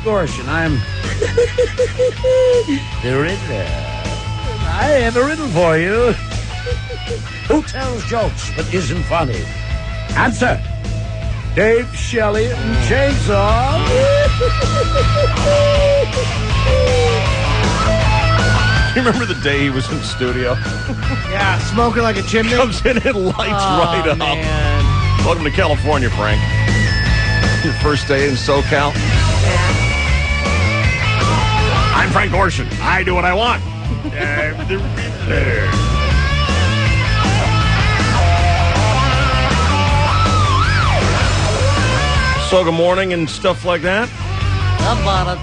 Frank Gorshin. I'm the Riddler. I have a riddle for you. Who tells jokes but isn't funny? Answer. Dave Shelley and Chainsaw. You remember the day he was in the studio? Yeah, smoking like a chimney. Comes in and lights right up. Man. Welcome to California, Frank. Your first day in SoCal. I'm Frank Gorshin. I do what I want. I'm the Riddler. So good morning and stuff like that. How about it?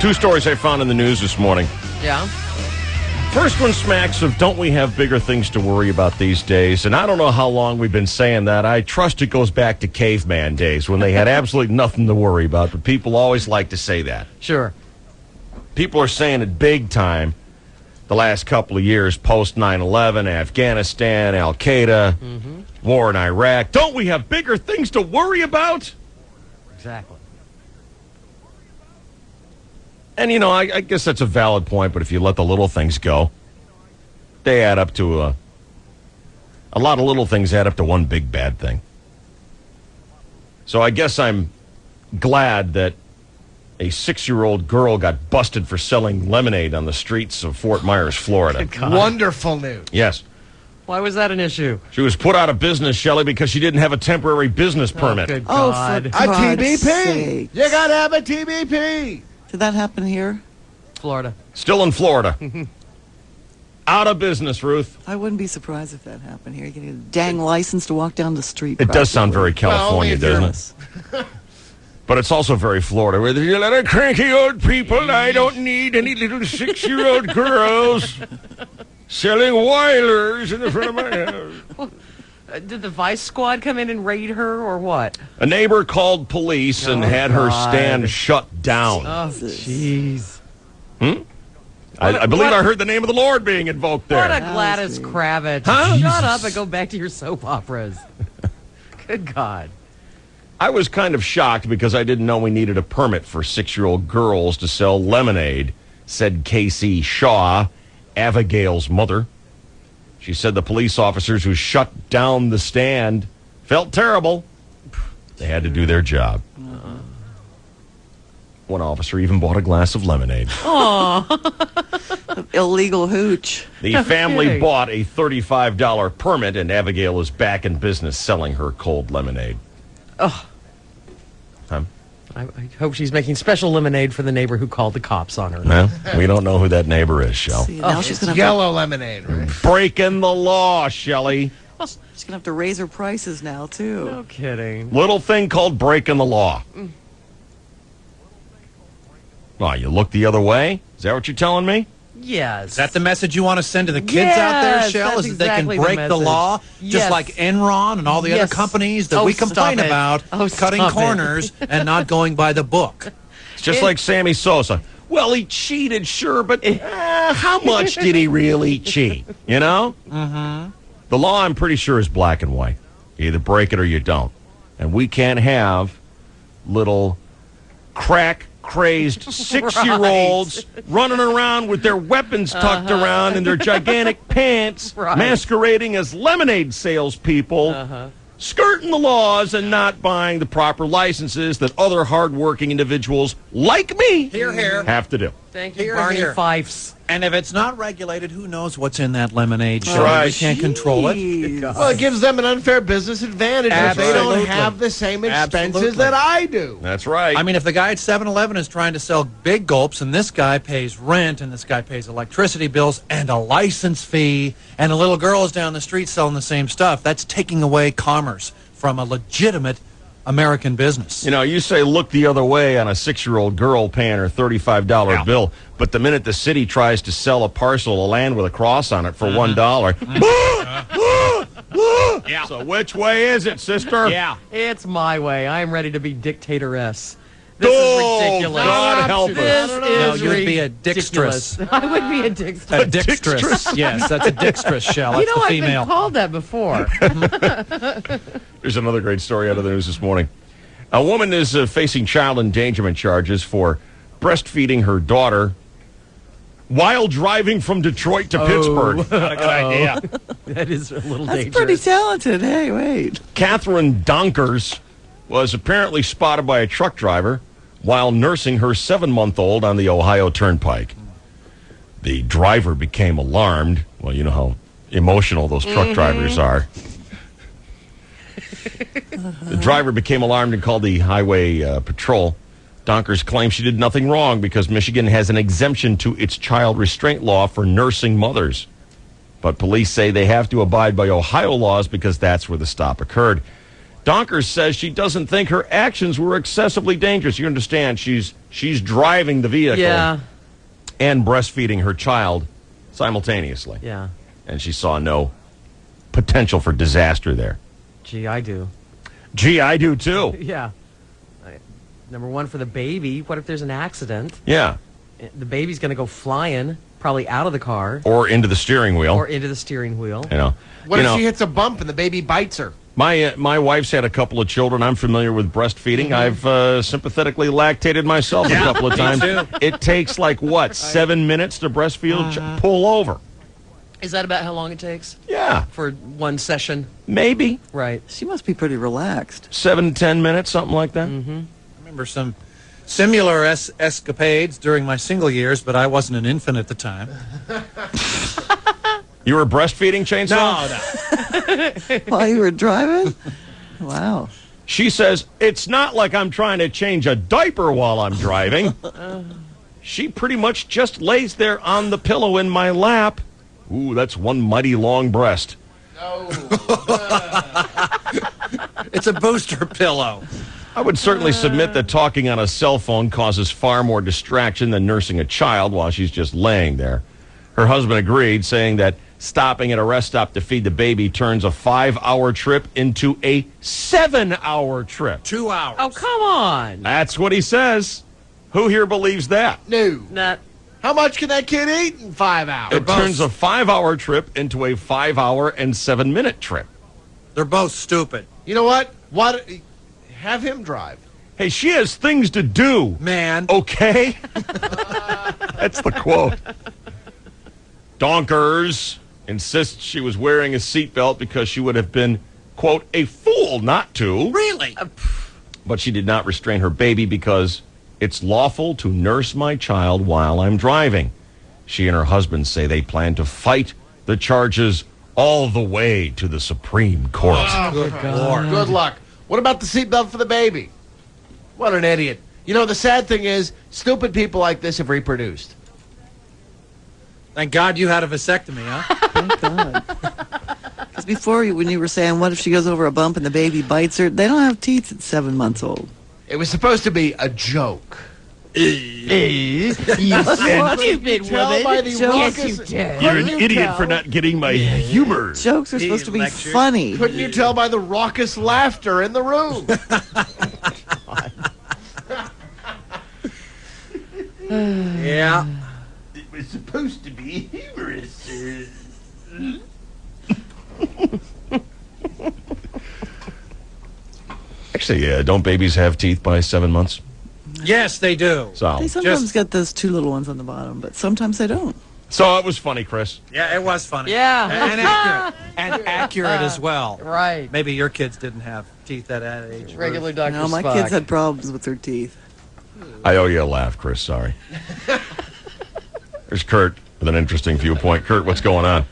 Two stories I found in the news this morning. Yeah. First one smacks of don't we have bigger things to worry about these days? And I don't know how long we've been saying that. I trust it goes back to caveman days when they had absolutely nothing to worry about. But people always like to say that. Sure. People are saying it big time the last couple of years, post 9/11, Afghanistan, Al-Qaeda, war in Iraq. Don't we have bigger things to worry about? Exactly. And, you know, I guess that's a valid point, but if you let the little things go, they add up to a lot of little things add up to one big bad thing. So I guess I'm glad that a 6-year-old girl got busted for selling lemonade on the streets of Fort Myers, Florida. Wonderful news. Yes. Why was that an issue? She was put out of business, Shelley, because she didn't have a temporary business permit. Good Oh, God. A God's TBP. sake. You got to have a TBP. Did that happen here? Florida. Still in Florida. Out of business, Ruth. I wouldn't be surprised if that happened here. You get a dang license to walk down the street. It does sound very Well, only California, if you're- doesn't it? But it's also very Florida. Where there's a lot of cranky old people. I don't need any little 6-year-old girls selling Weilers in the front of my house. Did the Vice Squad come in and raid her or what? A neighbor called police and had her stand shut down. Oh, jeez. I believe I heard the name of the Lord being invoked What a there. Gladys Kravitz. Huh? Shut up and go back to your soap operas. Good God. I was kind of shocked because I didn't know we needed a permit for 6-year-old girls to sell lemonade, said Casey Shaw, Abigail's mother. She said the police officers who shut down the stand felt terrible. They had to do their job. One officer even bought a glass of lemonade. Illegal hooch. The family kidding. bought a $35 permit, and Abigail is back in business selling her cold lemonade. I hope she's making special lemonade for the neighbor who called the cops on her. Well, we don't know who that neighbor is, Shell. See, now she's gonna have Yellow lemonade, right? Breaking the law, Shelley. she's gonna have to raise her prices now too. No kidding. Little thing called breaking the law. Oh, you look the other way? Is that what you're telling me? Yes. Is that the message you want to send to the kids out there, Yes, Shell? that's Is that they exactly can the break the message. law, Yes. just like Enron and all the other Yes. companies that Oh, we complain stop it. about, Oh, cutting stop it. corners and not going by the book. It's just like Sammy Sosa. Well, he cheated, sure, but how much did he really cheat? You know? Mm-hmm. The law, I'm pretty sure, is black and white. You either break it or you don't. And we can't have little crack-crazed 6-year-olds running around with their weapons tucked around in their gigantic pants, Right. masquerading as lemonade salespeople, skirting the laws and not buying the proper licenses that other hardworking individuals like me Here, here. have to do. Thank you, Here, Barney here. Fifes. And if it's not regulated, who knows what's in that lemonade, Shell? right. We can't control it. Jeez. Well, it gives them an unfair business advantage if they don't Absolutely. have the same expenses Absolutely. that I do. That's right. I mean, if the guy at 7-Eleven is trying to sell big gulps and this guy pays rent and this guy pays electricity bills and a license fee and a little girl is down the street selling the same stuff, that's taking away commerce from a legitimate American business. You know, you say look the other way on a 6-year-old girl paying her $35 bill, but the minute the city tries to sell a parcel of land with a cross on it for $1, So which way is it, sister? Yeah. It's my way. I'm ready to be dictatoress. This Oh, is ridiculous. God help us. This No, is you'd be a ridiculous. dextrous. I would be a dextrous. A dextrous. Yes, that's a dextrous shell. That's You know, the I've female. been called that before. There's another great story out of the news this morning. A woman is facing child endangerment charges for breastfeeding her daughter while driving from Detroit to Pittsburgh. Not a good idea. That is a little That's dangerous. pretty talented. Hey, wait. Catherine Donkers was apparently spotted by a truck driver while nursing her 7-month-old on the Ohio Turnpike. The driver became alarmed. Well, you know how emotional those truck drivers are. The driver became alarmed and called the highway patrol. Donkers claims she did nothing wrong because Michigan has an exemption to its child restraint law for nursing mothers. But police say they have to abide by Ohio laws because that's where the stop occurred. Donkers says she doesn't think her actions were excessively dangerous. You understand, she's driving the vehicle and breastfeeding her child simultaneously. Yeah. And she saw no potential for disaster there. Gee, I do. Gee, I do too. Yeah. Number one, for the baby, what if there's an accident? Yeah. The baby's going to go flying, probably out of the car Or into the steering wheel. or into the steering wheel. You know. What You if know, she hits a bump and the baby bites her? My wife's had a couple of children. I'm familiar with breastfeeding. I've sympathetically lactated myself a couple of times. too. It takes like what, 7 minutes to breastfeed? Pull over. Is that about how long it takes Yeah, for one session? maybe Right. She must be pretty relaxed. 7 to 10 minutes, something like that. I remember some similar escapades during my single years, but I wasn't an infant at the time. You were breastfeeding, Chainsaw? No. While you were driving? Wow. She says, it's not like I'm trying to change a diaper while I'm driving. She pretty much just lays there on the pillow in my lap. Ooh, that's one mighty long breast. It's a booster pillow. I would certainly submit that talking on a cell phone causes far more distraction than nursing a child while she's just laying there. Her husband agreed, saying that stopping at a rest stop to feed the baby turns a 5-hour trip into a 7-hour trip. 2 hours. Oh, come on. That's what he says. Who here believes that? No. Not. How much can that kid eat in 5 hours? It turns a 5-hour trip into a 5-hour and 7-minute trip. They're both stupid. You know what? Have him drive. Hey, she has things to do, Man. okay? That's the quote. Donkers insists she was wearing a seatbelt because she would have been, quote, a fool not to. Really? But she did not restrain her baby because it's lawful to nurse my child while I'm driving. She and her husband say they plan to fight the charges all the way to the Supreme Court. Good Lord. Good luck. What about the seatbelt for the baby? What an idiot. You know, the sad thing is, stupid people like this have reproduced. Thank God you had a vasectomy, huh? Thank God. Because before, when you were saying, what if she goes over a bump and the baby bites her? They don't have teeth at 7 months old. It was supposed to be a joke. You Stupid Tell by the raucous, You're an idiot for not getting my humor. Jokes are supposed to be Lecture. funny. Couldn't you tell by the raucous laughter in the room? Yeah. It was supposed to be humorous. Actually, don't babies have teeth by 7 months? Yes, they do. So, They sometimes Just- get those two little ones on the bottom, but sometimes they don't. so it was funny, Chris. Yeah, it was funny. Yeah. And accurate. And accurate as well. Right. Maybe your kids didn't have teeth at that age. Regular Dr. No, my Spock. kids had problems with their teeth. I owe you a laugh, Chris. Sorry. There's Kurt with an interesting viewpoint. Kurt, what's going on?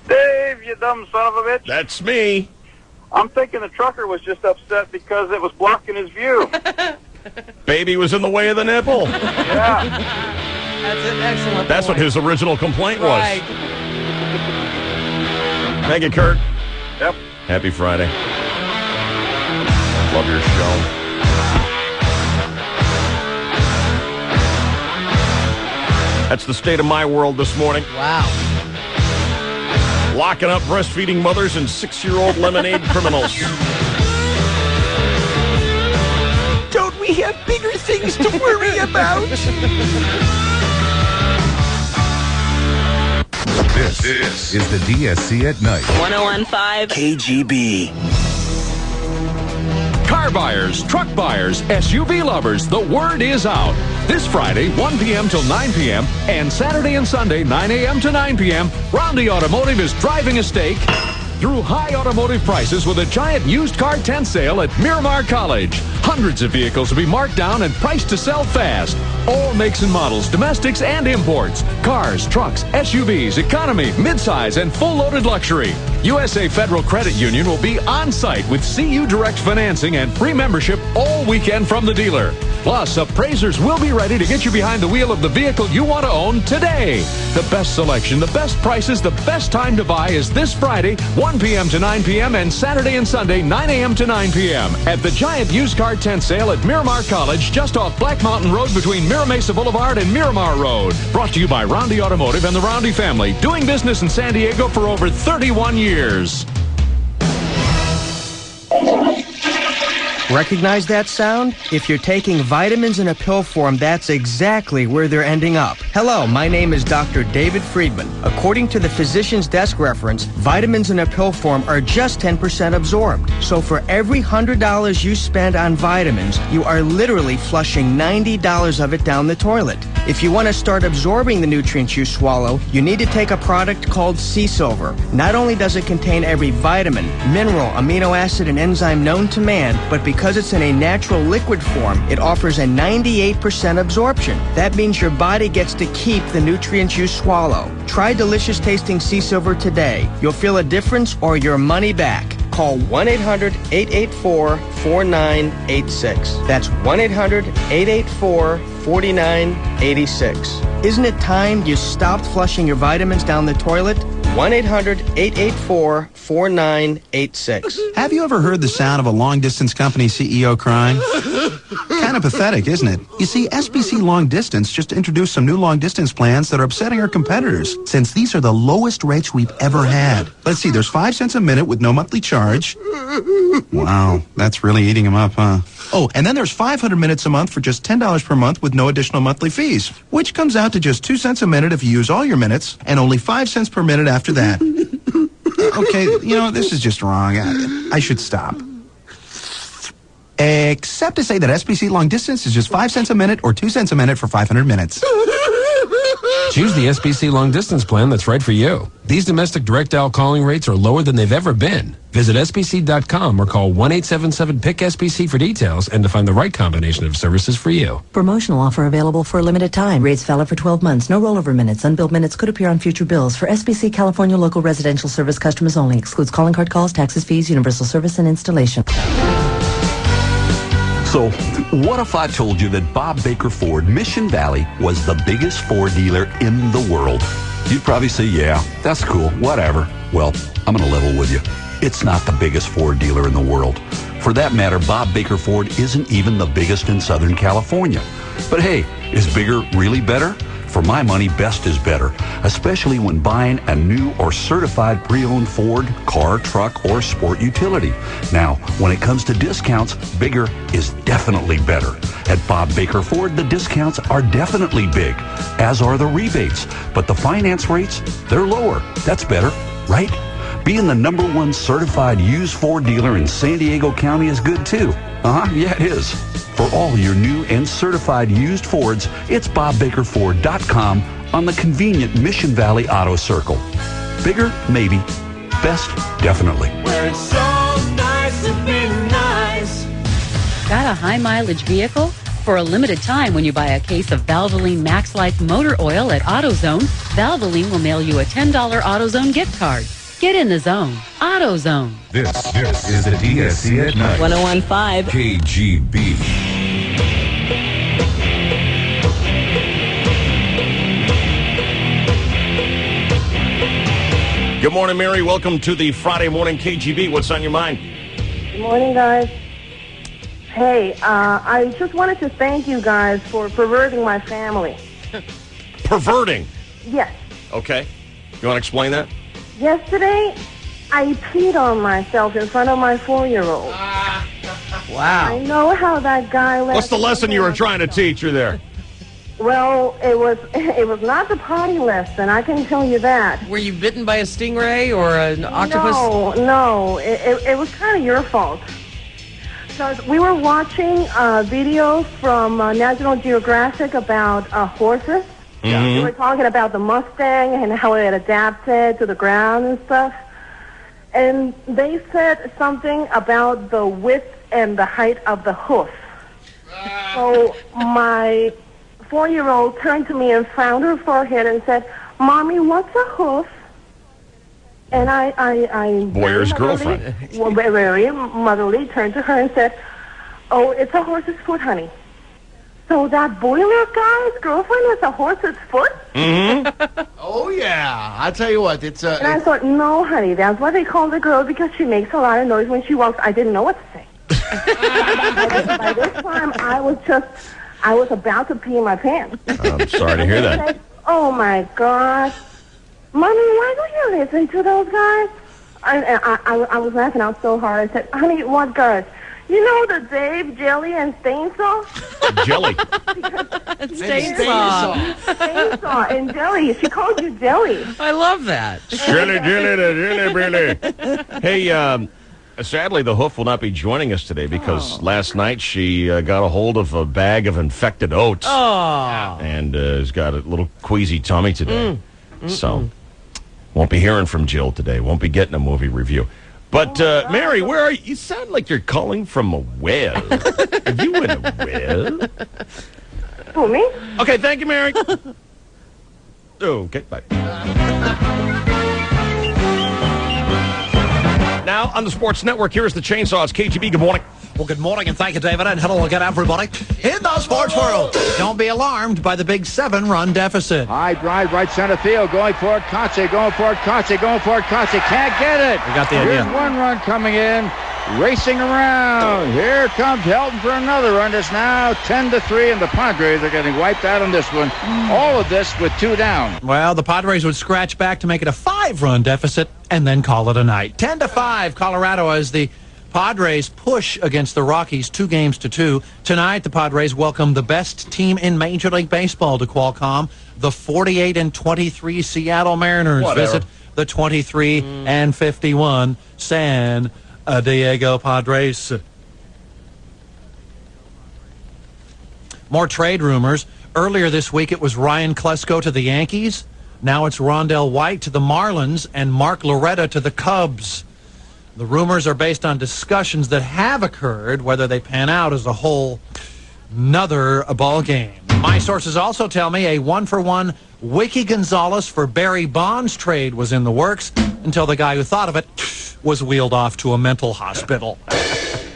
Dave, you dumb son of a bitch. That's me. I'm thinking the trucker was just upset because it was blocking his view. Baby was in the way of the nipple. Yeah. That's an excellent That's what point. his original complaint was. Right. Thank you, Kurt. Yep. Happy Friday. Love your show. That's the state of my world this morning. Wow. Locking up breastfeeding mothers and 6-year-old lemonade criminals. Don't we have bigger things about? This is the DSC at Night. 1015 KGB. Car buyers, truck buyers, SUV lovers, the word is out. This Friday, 1 p.m. till 9 p.m., and Saturday and Sunday, 9 a.m. to 9 p.m., Roundy Automotive is driving a stake through high automotive prices with a giant used car tent sale at Miramar College. Hundreds of vehicles will be marked down and priced to sell fast. All makes and models, domestics and imports. Cars, trucks, SUVs, economy, midsize, and full-loaded luxury. USA Federal Credit Union will be on site with CU Direct financing and free membership all weekend from the dealer. Plus, appraisers will be ready to get you behind the wheel of the vehicle you want to own today. The best selection, the best prices, the best time to buy is this Friday, 1 p.m. to 9 p.m. and Saturday and Sunday, 9 a.m. to 9 p.m. at the giant used car tent sale at Miramar College, just off Black Mountain Road between Mira Mesa Boulevard and Miramar Road. Brought to you by Roundy Automotive and the Roundy family, doing business in San Diego for over 31 years. Recognize that sound? If you're taking vitamins in a pill form, that's exactly where they're ending up. Hello, my name is Dr. David Friedman. According to the Physician's Desk reference, vitamins in a pill form are just 10% absorbed. So for every $100 you spend on vitamins, you are literally flushing $90 of it down the toilet. If you want to start absorbing the nutrients you swallow, you need to take a product called Sea Silver. Not only does it contain every vitamin, mineral, amino acid, and enzyme known to man, but because it's in a natural liquid form, it offers a 98% absorption. That means your body gets to keep the nutrients you swallow. Try delicious tasting Sea Silver today. You'll feel a difference or your money back. Call 1-800-884-4986. That's 1-800-884-4986. Isn't it time you stopped flushing your vitamins down the toilet? 1-800-884-4986. Have you ever heard the sound of a long-distance company CEO crying? Kind of pathetic, isn't it? You see, SBC Long Distance just introduced some new long-distance plans that are upsetting our competitors, since these are the lowest rates we've ever had. Let's see, there's 5 cents a minute with no monthly charge. Wow, that's really eating them up, huh? Oh, and then there's 500 minutes a month for just $10 per month with no additional monthly fees, which comes out to just 2 cents a minute if you use all your minutes, and only 5 cents per minute after that. Okay, you know, this is just wrong. I should stop. Except to say that SBC Long Distance is just 5 cents a minute or 2 cents a minute for 500 minutes. Choose the SBC Long Distance plan that's right for you. These domestic direct dial calling rates are lower than they've ever been. Visit SBC.com or call 1-877-PIC-SBC for details and to find the right combination of services for you. Promotional offer available for a limited time. Rates valid for 12 months. No rollover minutes. Unbilled minutes could appear on future bills. For SBC California Local Residential Service customers only. Excludes calling card calls, taxes, fees, universal service, and installation. So, what if I told you that Bob Baker Ford Mission Valley was the biggest Ford dealer in the world? You'd probably say, yeah, that's cool, whatever. Well, I'm going to level with you. It's not the biggest Ford dealer in the world. For that matter, Bob Baker Ford isn't even the biggest in Southern California. But hey, is bigger really better? For my money, best is better, especially when buying a new or certified pre-owned Ford, car, truck, or sport utility. Now, when it comes to discounts, bigger is definitely better. At Bob Baker Ford, the discounts are definitely big, as are the rebates. But the finance rates, they're lower. That's better, right? Being the #1 certified used Ford dealer in San Diego County is good too. Yeah, it is. For all your new and certified used Fords, it's BobBakerFord.com on the convenient Mission Valley Auto Circle. Bigger? Maybe. Best? Definitely. Where it's so nice to be nice. Got a high-mileage vehicle? For a limited time, when you buy a case of Valvoline Max Life motor oil at AutoZone, Valvoline will mail you a $10 AutoZone gift card. Get in the zone. AutoZone. This is the DSC at Night. 1015 KGB. Good morning, Mary. Welcome to the Friday morning KGB. What's on your mind? Good morning, guys. Hey, I just wanted to thank you guys for perverting my family. Perverting? Yes. Okay. You want to explain that? Yesterday, I peed on myself in front of my 4-year-old. Wow. I know how that guy left. What's the lesson you were trying to teach her there? Well, it was not the potty lesson. I can tell you that. Were you bitten by a stingray or an octopus? No. It was kind of your fault. Because we were watching videos from National Geographic about horses. Mm-hmm. We were talking about the Mustang and how it adapted to the ground and stuff. And they said something about the width and the height of the hoof. So my 4-year-old turned to me and frowned her forehead and said, "Mommy, what's a hoof?" And I Boyer's girlfriend. Very motherly, turned to her and said, "Oh, it's a horse's foot, honey." So that Boiler guy's girlfriend is a horse's foot? Mm-hmm. Oh, yeah. I'll tell you what, it's And I thought, no, honey, that's what they call the girl because she makes a lot of noise when she walks. I didn't know what to say. By this time, I was about to pee in my pants. I'm sorry to hear that. Said, oh, my God. Mommy, why don't you listen to those guys? I was laughing out so hard. I said, honey, what guys? You know the Dave, Jelly, and Stain Saw? Jelly. Stain Saw. Stain Saw and Jelly. She called you Jelly. I love that. Jelly. Hey, sadly, the hoof will not be joining us today because last night she got a hold of a bag of infected oats. Oh. And has got a little queasy tummy today. So, won't be hearing from Jill today. Won't be getting a movie review. But, Mary, where are you? You sound like you're calling from a well. Are you in a well? Who, me? Okay, thank you, Mary. Okay, bye. Now, on the Sports Network, here's the Chainsaws. KGB, good morning. Well, good morning, and thank you, David, and hello again, everybody. In the sports world, don't be alarmed by the big 7-run deficit. High drive, right center field, going for it, Kotze, going for it, Kotze, can't get it. We got the idea. Here's one run coming in, racing around. Here comes Helton for another run. It's now 10-3, and the Padres are getting wiped out on this one. All of this with 2 down. Well, the Padres would scratch back to make it a 5-run deficit and then call it a night. 10-5, Colorado as the Padres push against the Rockies 2-2. Tonight, the Padres welcome the best team in Major League Baseball to Qualcomm, the 48-23 Seattle Mariners. Whatever. Visit the 23-51 San Diego Padres. More trade rumors. Earlier this week, it was Ryan Klesko to the Yankees. Now it's Rondell White to the Marlins and Mark Loretta to the Cubs. The rumors are based on discussions that have occurred. Whether they pan out is a whole nother ball game. My sources also tell me a 1-for-1 Wiki Gonzalez for Barry Bonds trade was in the works until the guy who thought of it was wheeled off to a mental hospital.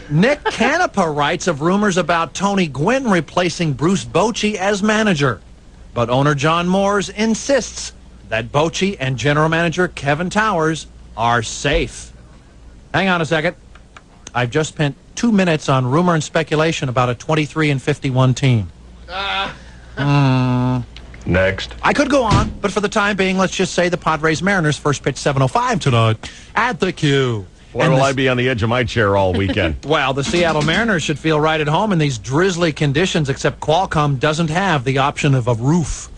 Nick Canepa writes of rumors about Tony Gwynn replacing Bruce Bochy as manager. But owner John Moores insists that Bochy and general manager Kevin Towers are safe. Hang on a second. I've just spent 2 minutes on rumor and speculation about a 23-51 team. Next. I could go on, but for the time being, let's just say the Padres-Mariners first pitch 7:05 tonight at the Q. Why will I be on the edge of my chair all weekend? Well, the Seattle Mariners should feel right at home in these drizzly conditions, except Qualcomm doesn't have the option of a roof.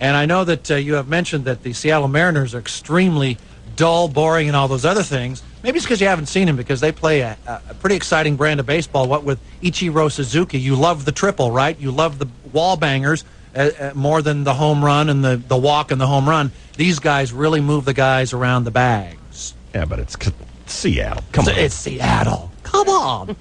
And I know that you have mentioned that the Seattle Mariners are extremely dull, boring, and all those other things. Maybe it's because you haven't seen them, because they play a pretty exciting brand of baseball, what with Ichiro Suzuki. You love the triple, right? You love the wall bangers more than the home run and the walk and the home run. These guys really move the guys around the bags. Yeah, but it's Seattle. Come on. It's Seattle. Come on.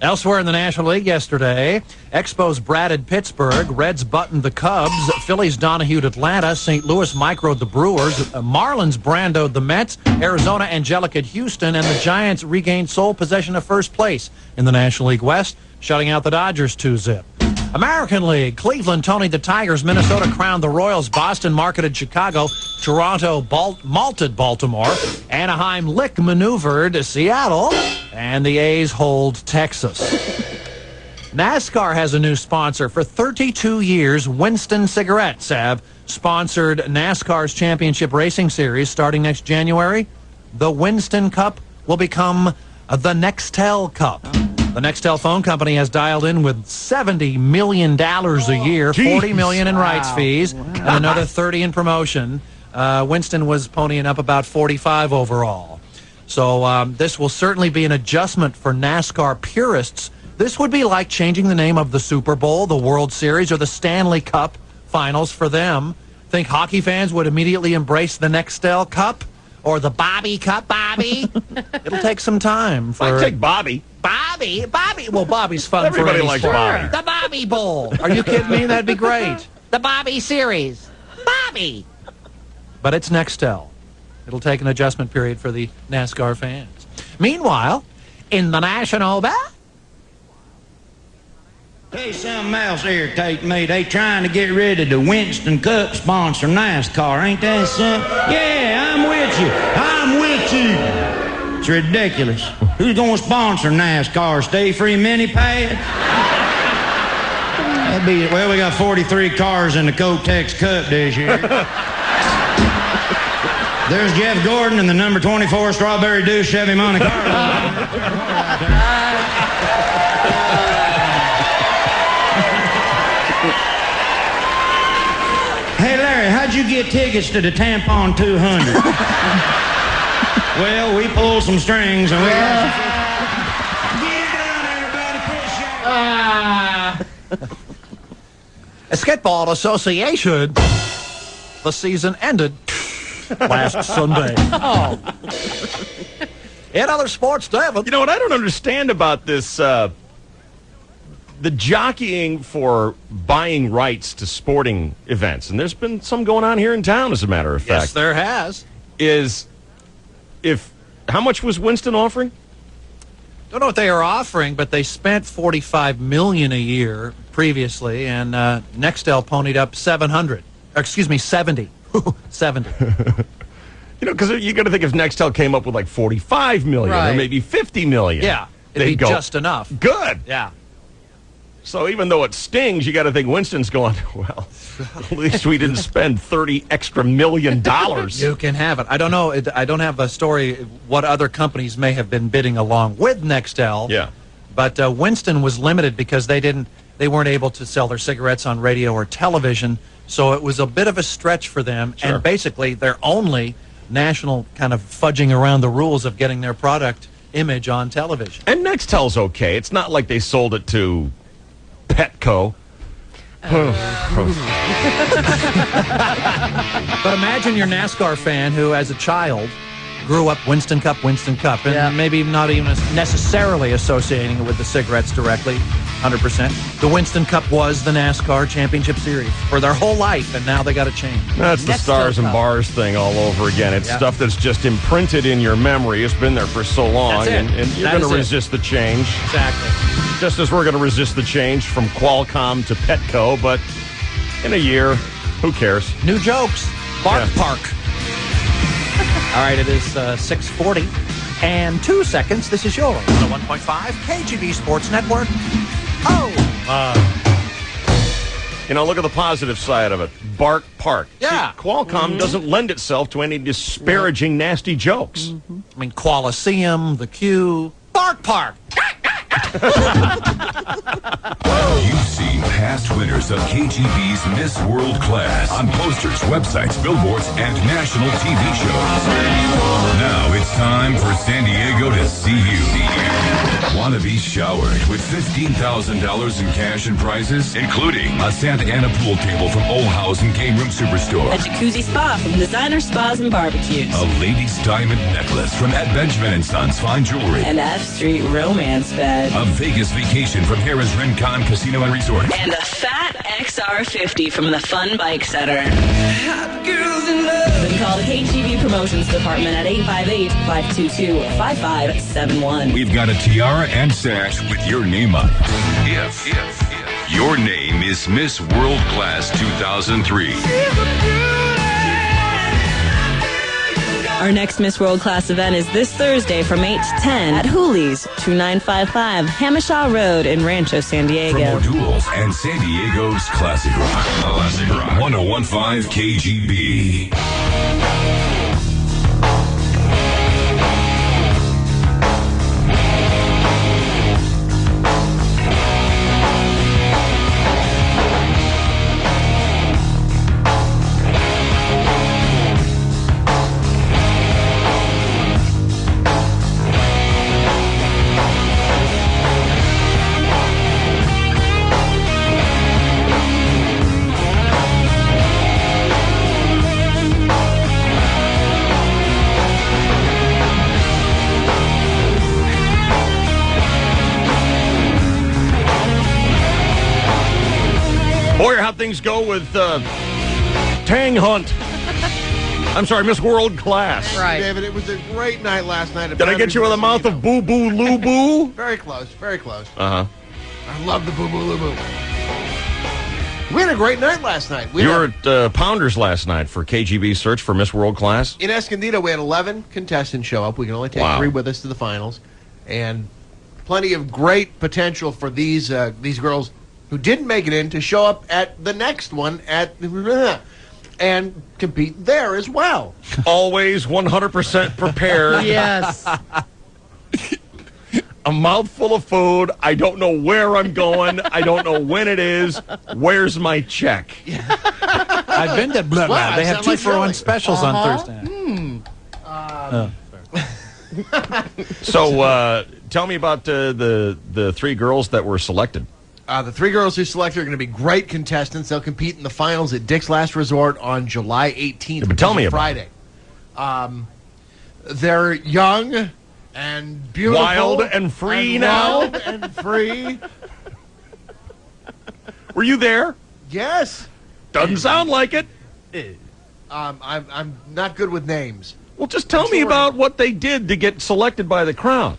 Elsewhere in the National League yesterday, Expos bratted Pittsburgh, Reds buttoned the Cubs, Phillies Donahue'd Atlanta, St. Louis microed the Brewers, Marlins brandoed the Mets, Arizona Angelica'd Houston, and the Giants regained sole possession of first place in the National League West, shutting out the Dodgers 2-0. American League, Cleveland Tony'd the Tigers, Minnesota crowned the Royals, Boston marketed Chicago, Toronto malted Baltimore, Anaheim lick maneuvered Seattle, and the A's hold Texas. NASCAR has a new sponsor. For 32 years, Winston Cigarettes have sponsored NASCAR's Championship Racing Series. Starting next January, the Winston Cup will become the Nextel Cup. The Nextel phone company has dialed in with $70 million a year, $40 million in rights fees, and another $30 in promotion. Winston was ponying up about $45 overall. So this will certainly be an adjustment for NASCAR purists. This would be like changing the name of the Super Bowl, the World Series, or the Stanley Cup finals for them. Think hockey fans would immediately embrace the Nextel Cup or the Bobby Cup, Bobby? It'll take some time. I'd take Bobby. Bobby? Well, Bobby's fun. Everybody for any likes sport. Bobby. The Bobby Bowl. Are you kidding me? That'd be great. The Bobby Series. Bobby. But it's Nextel. It'll take an adjustment period for the NASCAR fans. Meanwhile, in the National Bell. Tell you something else irritating me. They trying to get rid of the Winston Cup sponsor NASCAR. Ain't that something? Yeah, I'm with you. I'm with you. It's ridiculous. Who's going to sponsor NASCAR? Stay free mini pad? That'd be, well, we got 43 cars in the Kotex Cup this year. There's Jeff Gordon in the number 24 Strawberry Dew Chevy Monte Carlo. Hey, Larry, how'd you get tickets to the Tampon 200? Well, we pulled some strings and we got some... Basketball Association. The season ended last Sunday. Oh. In other sports, Devin. You know what I don't understand about this, the jockeying for buying rights to sporting events, and there's been some going on here in town, as a matter of fact. Yes, there has. How much was Winston offering? Don't know what they are offering, but they spent $45 million a year previously, and Nextel ponied up 70. 70. You know, because you got to think if Nextel came up with like $45 million or maybe $50 million. Yeah, it'd be just enough. Good. Yeah. So even though it stings, you got to think Winston's going, well, at least we didn't spend $30 extra million. You can have it. I don't know. I don't have a story what other companies may have been bidding along with Nextel. Yeah. But Winston was limited because they weren't able to sell their cigarettes on radio or television. So it was a bit of a stretch for them. Sure. And basically their only national kind of fudging around the rules of getting their product image on television. And Nextel's okay. It's not like they sold it to Petco. But imagine your NASCAR fan who, as a child, grew up Winston Cup, and maybe not even necessarily associating it with the cigarettes directly, 100%. The Winston Cup was the NASCAR Championship Series for their whole life, and now they got to change. That's the Stars and Bars thing all over again. It's stuff that's just imprinted in your memory. It's been there for so long, and you're going to resist the change. Exactly. Just as we're going to resist the change from Qualcomm to Petco, but in a year, who cares? New jokes. Bark Park. All right, it is 6:40 and 2 seconds. This is your 101.5 KGB Sports Network. You know, look at the positive side of it. Bark Park. Yeah. See, Qualcomm doesn't lend itself to any disparaging, nasty jokes. I mean, Coliseum, the Q, Bark Park. You've seen past winners of KGB's Miss World Class on posters, websites, billboards, and national TV shows. Now it's time for San Diego to see you. Want to be showered with $15,000 in cash and prizes, including a Santa Ana pool table from Olhausen Game Room Superstore, A jacuzzi spa from Designer Spas and Barbecues. a ladies' diamond necklace from Ed Benjamin & Sons Fine Jewelry, An F Street romance bed. a Vegas vacation from Harrah's Rincon Casino and Resort, And a fat XR50 from the Fun Bike Center. Then call the KGB Promotions Department at 858-522-5571. We've got a tiara and sash with your name on it. If your name is Miss World Class 2003. Our next Miss World Class event is this Thursday from 8 to 10 at Hooley's, 2955 Hamishaw Road in Rancho, San For Diego. more duels and San Diego's Classic Rock. 101.5 KGB. how'd things go with Tang Hunt? I'm sorry, Miss World Class. Right. David, it was a great night last night. Did I get you with a mouth of Boo Boo Loo Boo? Very close, very close. Uh-huh. I love the Boo Boo Loo Boo. We had a great night last night. You were at Pounders last night for KGB's search for Miss World Class? In Escondido, we had 11 contestants show up. We can only take 3 with us to the finals. And plenty of great potential for these girls who didn't make it in to show up at the next one and compete there as well. Always 100% prepared. Yes. A mouthful of food. I don't know where I'm going. I don't know when it is. Where's my check? I've been to blah, blah. Wow, They have sound like 2-for-1 Shirley. specials on Thursday. So tell me about the 3 girls that were selected. The 3 girls who selected are going to be great contestants. They'll compete in the finals at Dick's Last Resort on July 18th. But tell me about Friday. They're young and beautiful. Wild and free now? Wild and free. Were you there? Yes. Doesn't sound like it. I'm not good with names. Well, just tell me about what they did to get selected by the crowd.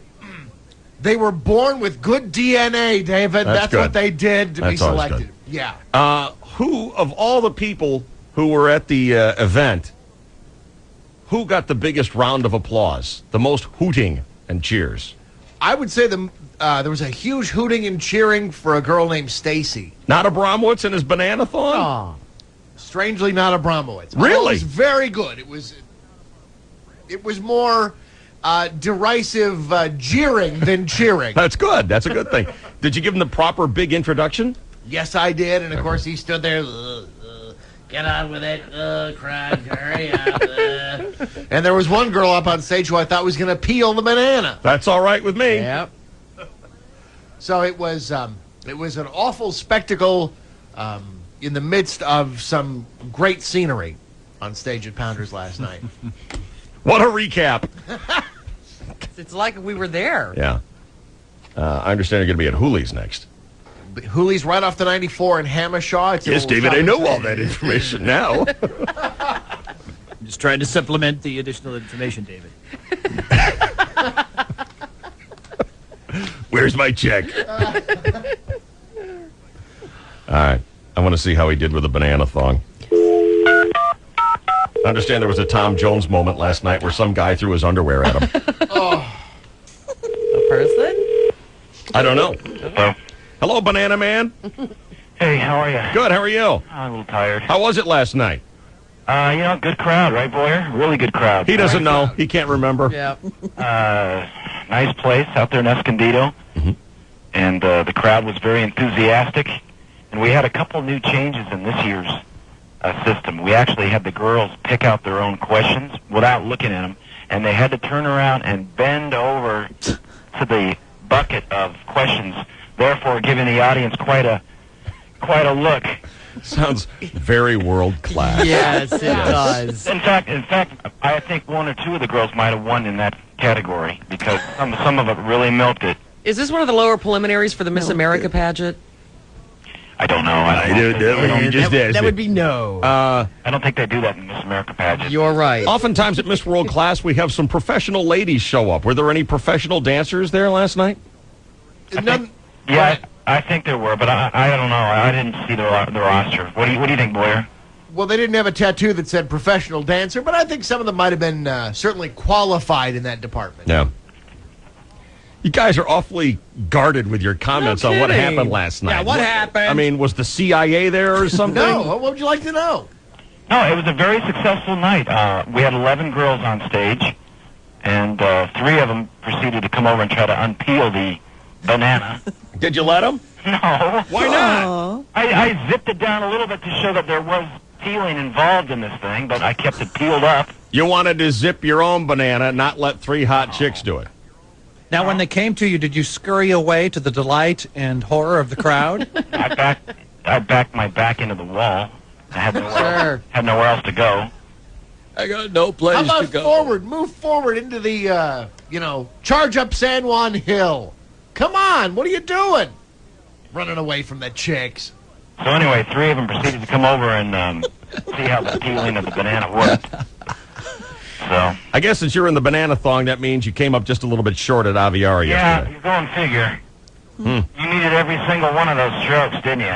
They were born with good DNA, David. That's That's good. what they did to be That's always selected. good. Yeah. Who, of all the people who were at the event, who got the biggest round of applause? The most hooting and cheers? I would say there was a huge hooting and cheering for a girl named Stacy. Not Abramowitz and his banana thong? Oh. Strangely not Abramowitz. Really? It was very good. It was more derisive jeering than cheering. That's good. That's a good thing. Did you give him the proper big introduction? Yes, I did. And, of course, he stood there. Get on with it. Crowd, hurry up. And there was one girl up on stage who I thought was going to peel the banana. That's all right with me. Yep. So it was an awful spectacle in the midst of some great scenery on stage at Pounders last night. What a recap. It's like we were there. Yeah. I understand you're going to be at Hooley's next. Hooley's right off the 94 in Hamashaw. It's a Yes, little David, I know shopping all center. that information now. I'm just trying to supplement the additional information, David. Where's my check? All right. I want to see how he did with the banana thong. I understand there was a Tom Jones moment last night where some guy threw his underwear at him. A person? I don't know. Hello, Banana Man. Hey, how are you? Good. How are you? I'm a little tired. How was it last night? Good crowd, right, Boyer? Really good crowd. He doesn't know. He can't remember. Yeah. Nice place out there in Escondido. Mm-hmm. And the crowd was very enthusiastic. And we had a couple new changes in this year's system. We actually had the girls pick out their own questions without looking at them. And they had to turn around and bend over to the bucket of questions, therefore giving the audience quite a look. Sounds very world class. Yes, it does. In fact, I think 1 or 2 of the girls might have won in that category because some of it really milked it. Is this one of the lower preliminaries for the Miss America pageant? I don't know. That would be no. I don't think they do that in Miss America pageant. You're right. Oftentimes at Miss World Class, we have some professional ladies show up. Were there any professional dancers there last night? I think there were, but I don't know. I didn't see the roster. What do you think, Boyer? Well, they didn't have a tattoo that said professional dancer, but I think some of them might have been certainly qualified in that department. Yeah. You guys are awfully guarded with your comments on what happened last night. Yeah, what happened? I mean, was the CIA there or something? No, what would you like to know? No, it was a very successful night. We had 11 girls on stage, and 3 of them proceeded to come over and try to unpeel the banana. Did you let them? No. Why not? I zipped it down a little bit to show that there was peeling involved in this thing, but I kept it peeled up. You wanted to zip your own banana, not let 3 hot chicks do it. Now, when they came to you, did you scurry away to the delight and horror of the crowd? I backed my back into the wall. I had nowhere else to go. I got no place How about to go. forward? Move forward into the, charge up San Juan Hill. Come on, what are you doing? Running away from the chicks. So anyway, 3 of them proceeded to come over and see how the peeling of the banana worked. So I guess since you're in the banana thong, that means you came up just a little bit short at Aviara yesterday. you go and figure. You needed every single one of those strokes, didn't you?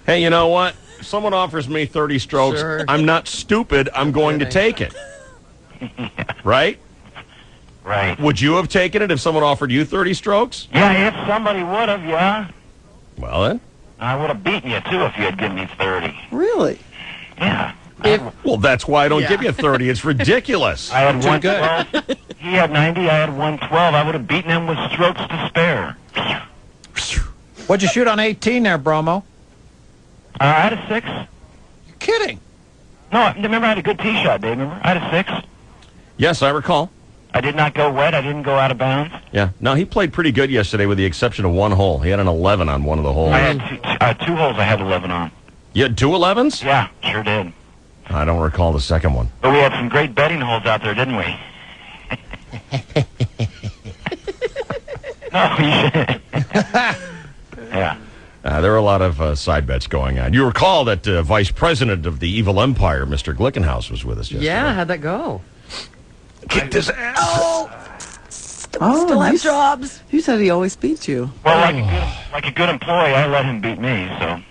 Hey, you know what? If someone offers me 30 strokes, Sure. I'm not stupid. I'm going to take it. Right? Right. Would you have taken it if someone offered you 30 strokes? Yeah, if somebody would have, yeah. Well, then. I would have beaten you, too, if you had given me 30. Really? Yeah. Well, that's why I don't give you 30. It's ridiculous. I had 112. He had 90. I had 112. I would have beaten him with strokes to spare. What'd you shoot on 18 there, Bromo? I had a 6. You're kidding. No, remember I had a good tee shot, Dave. Remember? I had a 6. Yes, I recall. I did not go wet. I didn't go out of bounds. Yeah. No, he played pretty good yesterday with the exception of one hole. He had an 11 on one of the holes. I had 2 holes I had 11 on. You had 2 11s? Yeah, sure did. I don't recall the second one. But we had some great betting holes out there, didn't we? No, you should. Yeah. There were a lot of side bets going on. You recall that Vice President of the Evil Empire, Mr. Glickenhaus, was with us yesterday. Yeah, how'd that go? Kicked his ass. Still have jobs. You said he always beats you. Well, like a good employee, I let him beat me, so.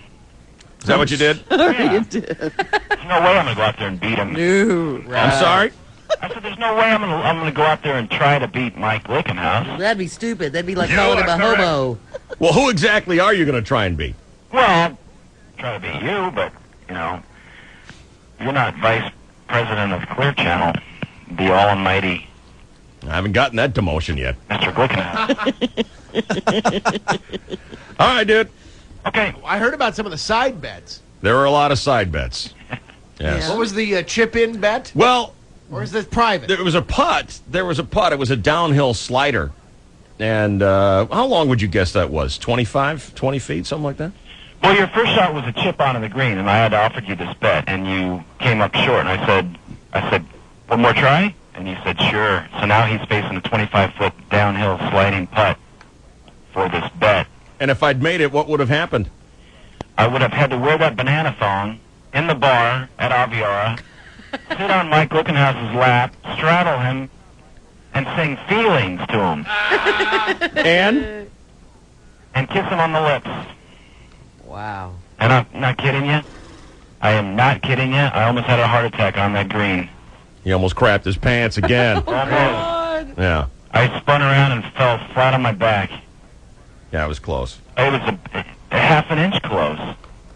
Is that what you did? You did. There's no way I'm going to go out there and beat him. No. I'm sorry? I said, there's no way I'm going to go out there and try to beat Mike Glickenhaus. That'd be stupid. That'd be like calling him a hobo. Well, who exactly are you going to try and beat? Well, try to beat you, but, you know, you're not vice president of Clear Channel, the almighty I haven't gotten that demotion yet. Mr. Glickenhaus. All right, dude. Okay, I heard about some of the side bets. There were a lot of side bets. Yes. What was the chip-in bet? Well, or is this private? There was a putt. There was a putt. It was a downhill slider. And how long would you guess that was? 25, 20 feet, something like that? Well, your first shot was a chip onto the green, and I had offered you this bet, and you came up short. And I said, one more try? And you said, sure. So now he's facing a 25-foot downhill sliding putt for this bet. And if I'd made it, what would have happened? I would have had to wear that banana thong in the bar at Aviara, sit on Mike Glickenhaus's lap, straddle him, and sing feelings to him. And kiss him on the lips. Wow. And I'm not kidding you. I am not kidding you. I almost had a heart attack on that green. He almost crapped his pants again. Almost. Yeah. I spun around and fell flat on my back. Yeah, it was close. It was a half an inch close.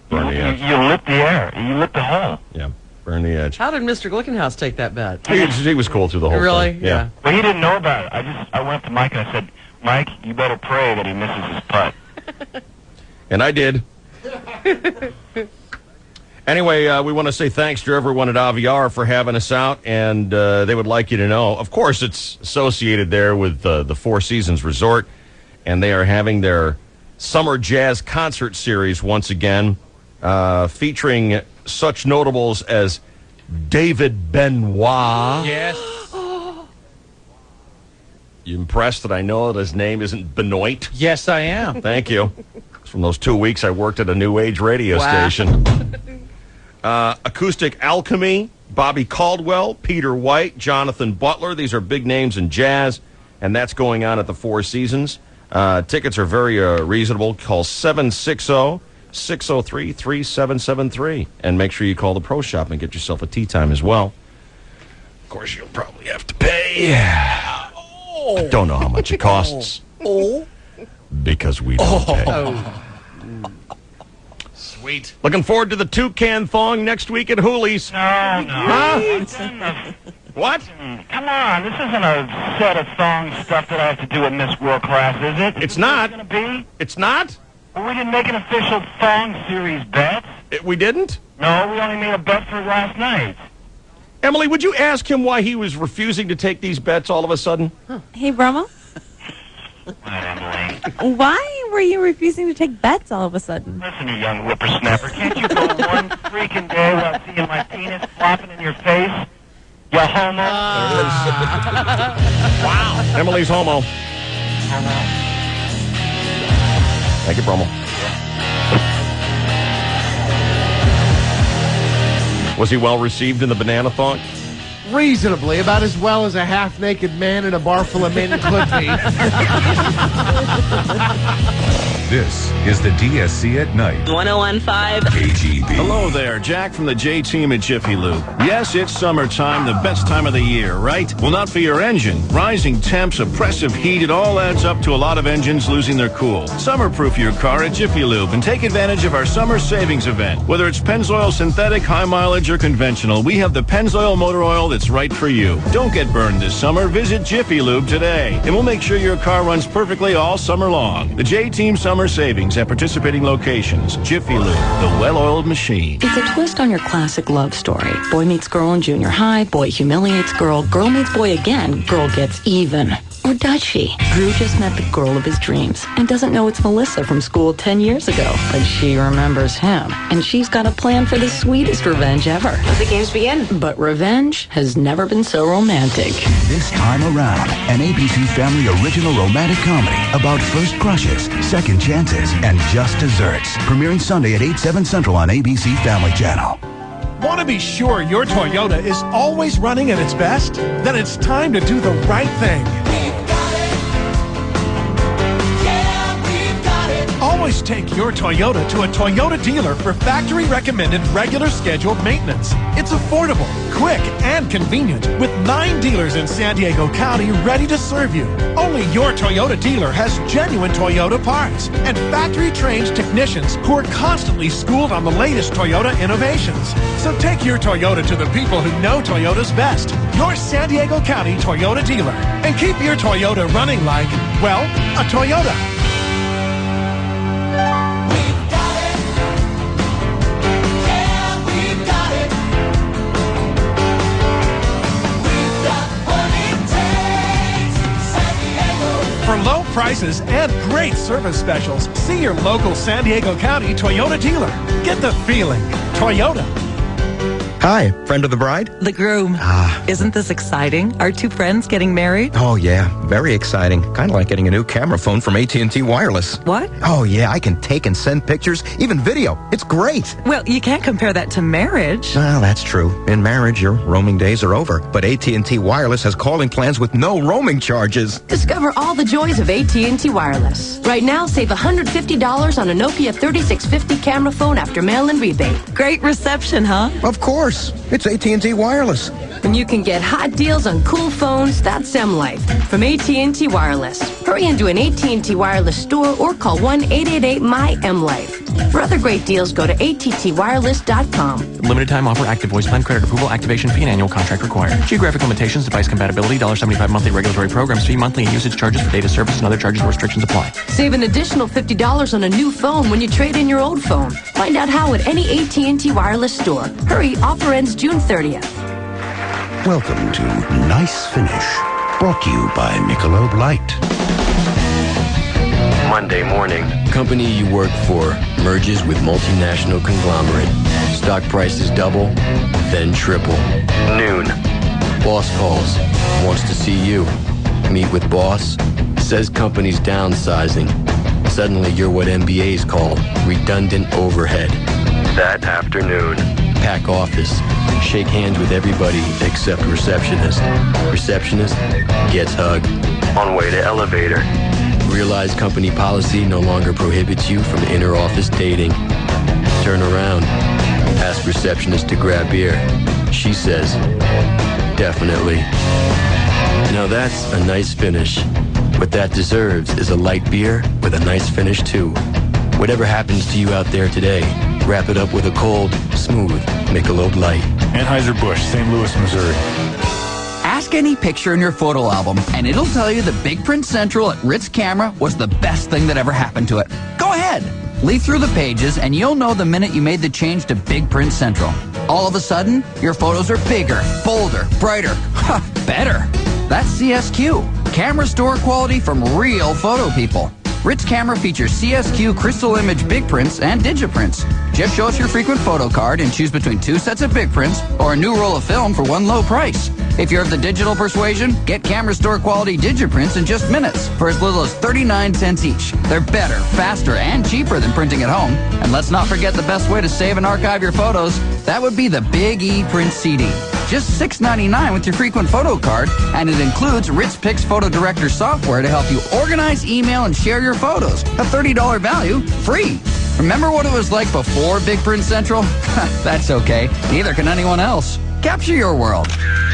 Burn the edge. You lit the air. You lit the hole. Yeah, burn the edge. How did Mr. Glickenhaus take that bet? He was cool through the whole Really? thing. Yeah. Well, he didn't know about it. I went up to Mike and I said, Mike, you better pray that he misses his putt. And I did. Anyway, we want to say thanks to everyone at Aviara for having us out, and they would like you to know, of course, it's associated there with the Four Seasons Resort, and they are having their Summer Jazz Concert Series once again, featuring such notables as David Benoit. Yes. You impressed that I know that his name isn't Benoit? Yes, I am. Thank you. It's from those 2 weeks I worked at a new age radio Wow. station. Acoustic Alchemy, Bobby Caldwell, Peter White, Jonathan Butler. These are big names in jazz, and that's going on at the Four Seasons. Tickets are very reasonable. Call 760-603-3773, and make sure you call the Pro Shop and get yourself a tea time as well. Of course, you'll probably have to pay. I don't know how much it costs. Because we don't pay. Sweet. Looking forward to the Toucan Thong next week at Hooley's. No. Huh? What? Come on, this isn't a set of thong stuff that I have to do at Miss World Class, is it? It's not. Going to be? It's not? Well, we didn't make an official thong series bet. We didn't? No, we only made a bet for last night. Emily, would you ask him why he was refusing to take these bets all of a sudden? Hey, Bromo, What, Emily? why were you refusing to take bets all of a sudden? Listen, you young whippersnapper. Can't you go one freaking day without seeing my penis flopping in your face? You homo. Wow. Emily's homo. Thank you, Bromo. Was he well received in the banana thought? Reasonably, about as well as a half-naked man in a bar full of men could be. This is the DSC at Night. 1015 KGB. Hello there, Jack from the J Team at Jiffy Lube. Yes, it's summertime, the best time of the year, right? Well, not for your engine. Rising temps, oppressive heat, it all adds up to a lot of engines losing their cool. Summer-proof your car at Jiffy Lube and take advantage of our summer savings event. Whether it's Pennzoil synthetic, high mileage, or conventional, we have the Pennzoil motor oil that's right for you. Don't get burned this summer. Visit Jiffy Lube today, and we'll make sure your car runs perfectly all summer long. The J Team Summer Savings at participating locations. Jiffy Lube, the well-oiled machine. It's a twist on your classic love story. Boy meets girl in junior high, boy humiliates girl, girl meets boy again, girl gets even. Or does she? Drew just met the girl of his dreams and doesn't know it's Melissa from school 10 years ago. But she remembers him. And she's got a plan for the sweetest revenge ever. Let the games begin. But revenge has never been so romantic. This time around, an ABC Family original romantic comedy about first crushes, second chances, and just desserts. Premiering Sunday at 8, 7 Central on ABC Family Channel. Want to be sure your Toyota is always running at its best? Then it's time to do the right thing. Always take your Toyota to a Toyota dealer for factory-recommended regular scheduled maintenance. It's affordable, quick, and convenient with 9 dealers in San Diego County ready to serve you. Only your Toyota dealer has genuine Toyota parts and factory-trained technicians who are constantly schooled on the latest Toyota innovations. So take your Toyota to the people who know Toyota's best, your San Diego County Toyota dealer, and keep your Toyota running like, well, a Toyota. For low prices and great service specials, see your local San Diego County Toyota dealer. Get the feeling. Toyota. Hi, friend of the bride? The groom. Isn't this exciting? Our two friends getting married? Oh, yeah, very exciting. Kind of like getting a new camera phone from AT&T Wireless. What? Oh, yeah, I can take and send pictures, even video. It's great. Well, you can't compare that to marriage. Well, that's true. In marriage, your roaming days are over. But AT&T Wireless has calling plans with no roaming charges. Discover all the joys of AT&T Wireless. Right now, save $150 on a Nokia 3650 camera phone after mail-in rebate. Great reception, huh? Of course. It's AT&T Wireless. And you can get hot deals on cool phones. That's M Life from AT&T Wireless. Hurry into an AT&T Wireless store or call 1-888-MY-M-Life. For other great deals, go to attwireless.com. Limited time offer, active voice plan, credit approval, activation fee, and annual contract required. Geographic limitations, device compatibility, $75 monthly regulatory programs fee, monthly and usage charges for data service, and other charges or restrictions apply. Save an additional $50 on a new phone when you trade in your old phone. Find out how at any AT&T Wireless store. Hurry, offer ends June 30th. Welcome to Nice Finish, brought to you by Michelob Light. Monday morning, company you work for merges with multinational conglomerate. Stock prices double, then triple. Noon, boss calls, wants to see you. Meet with boss, says company's downsizing. Suddenly you're what MBAs call redundant overhead. That afternoon, pack office, shake hands with everybody except receptionist. Receptionist gets hugged. On way to elevator. Realize company policy no longer prohibits you from inter-office dating. Turn around. Ask receptionist to grab beer. She says, definitely. Now that's a nice finish. What that deserves is a light beer with a nice finish too. Whatever happens to you out there today, wrap it up with a cold, smooth Michelob Light. Anheuser-Busch, St. Louis, Missouri. Ask any picture in your photo album, and it'll tell you that Big Print Central at Ritz Camera was the best thing that ever happened to it. Go ahead. Leaf through the pages, and you'll know the minute you made the change to Big Print Central. All of a sudden, your photos are bigger, bolder, brighter, better. That's CSQ. Camera store quality from real photo people. Ritz Camera features CSQ crystal image big prints and digiprints. Just show us your frequent photo card and choose between 2 sets of big prints or a new roll of film for one low price. If you're of the digital persuasion, get camera store quality digiprints in just minutes for as little as 39 cents each. They're better, faster, and cheaper than printing at home. And let's not forget the best way to save and archive your photos. That would be the Big E Print CD. Just $6.99 with your frequent photo card, and it includes Ritz Pix Photo Director software to help you organize, email, and share your photos. A $30 value, free. Remember what it was like before Big Print Central? That's okay. Neither can anyone else. Capture your world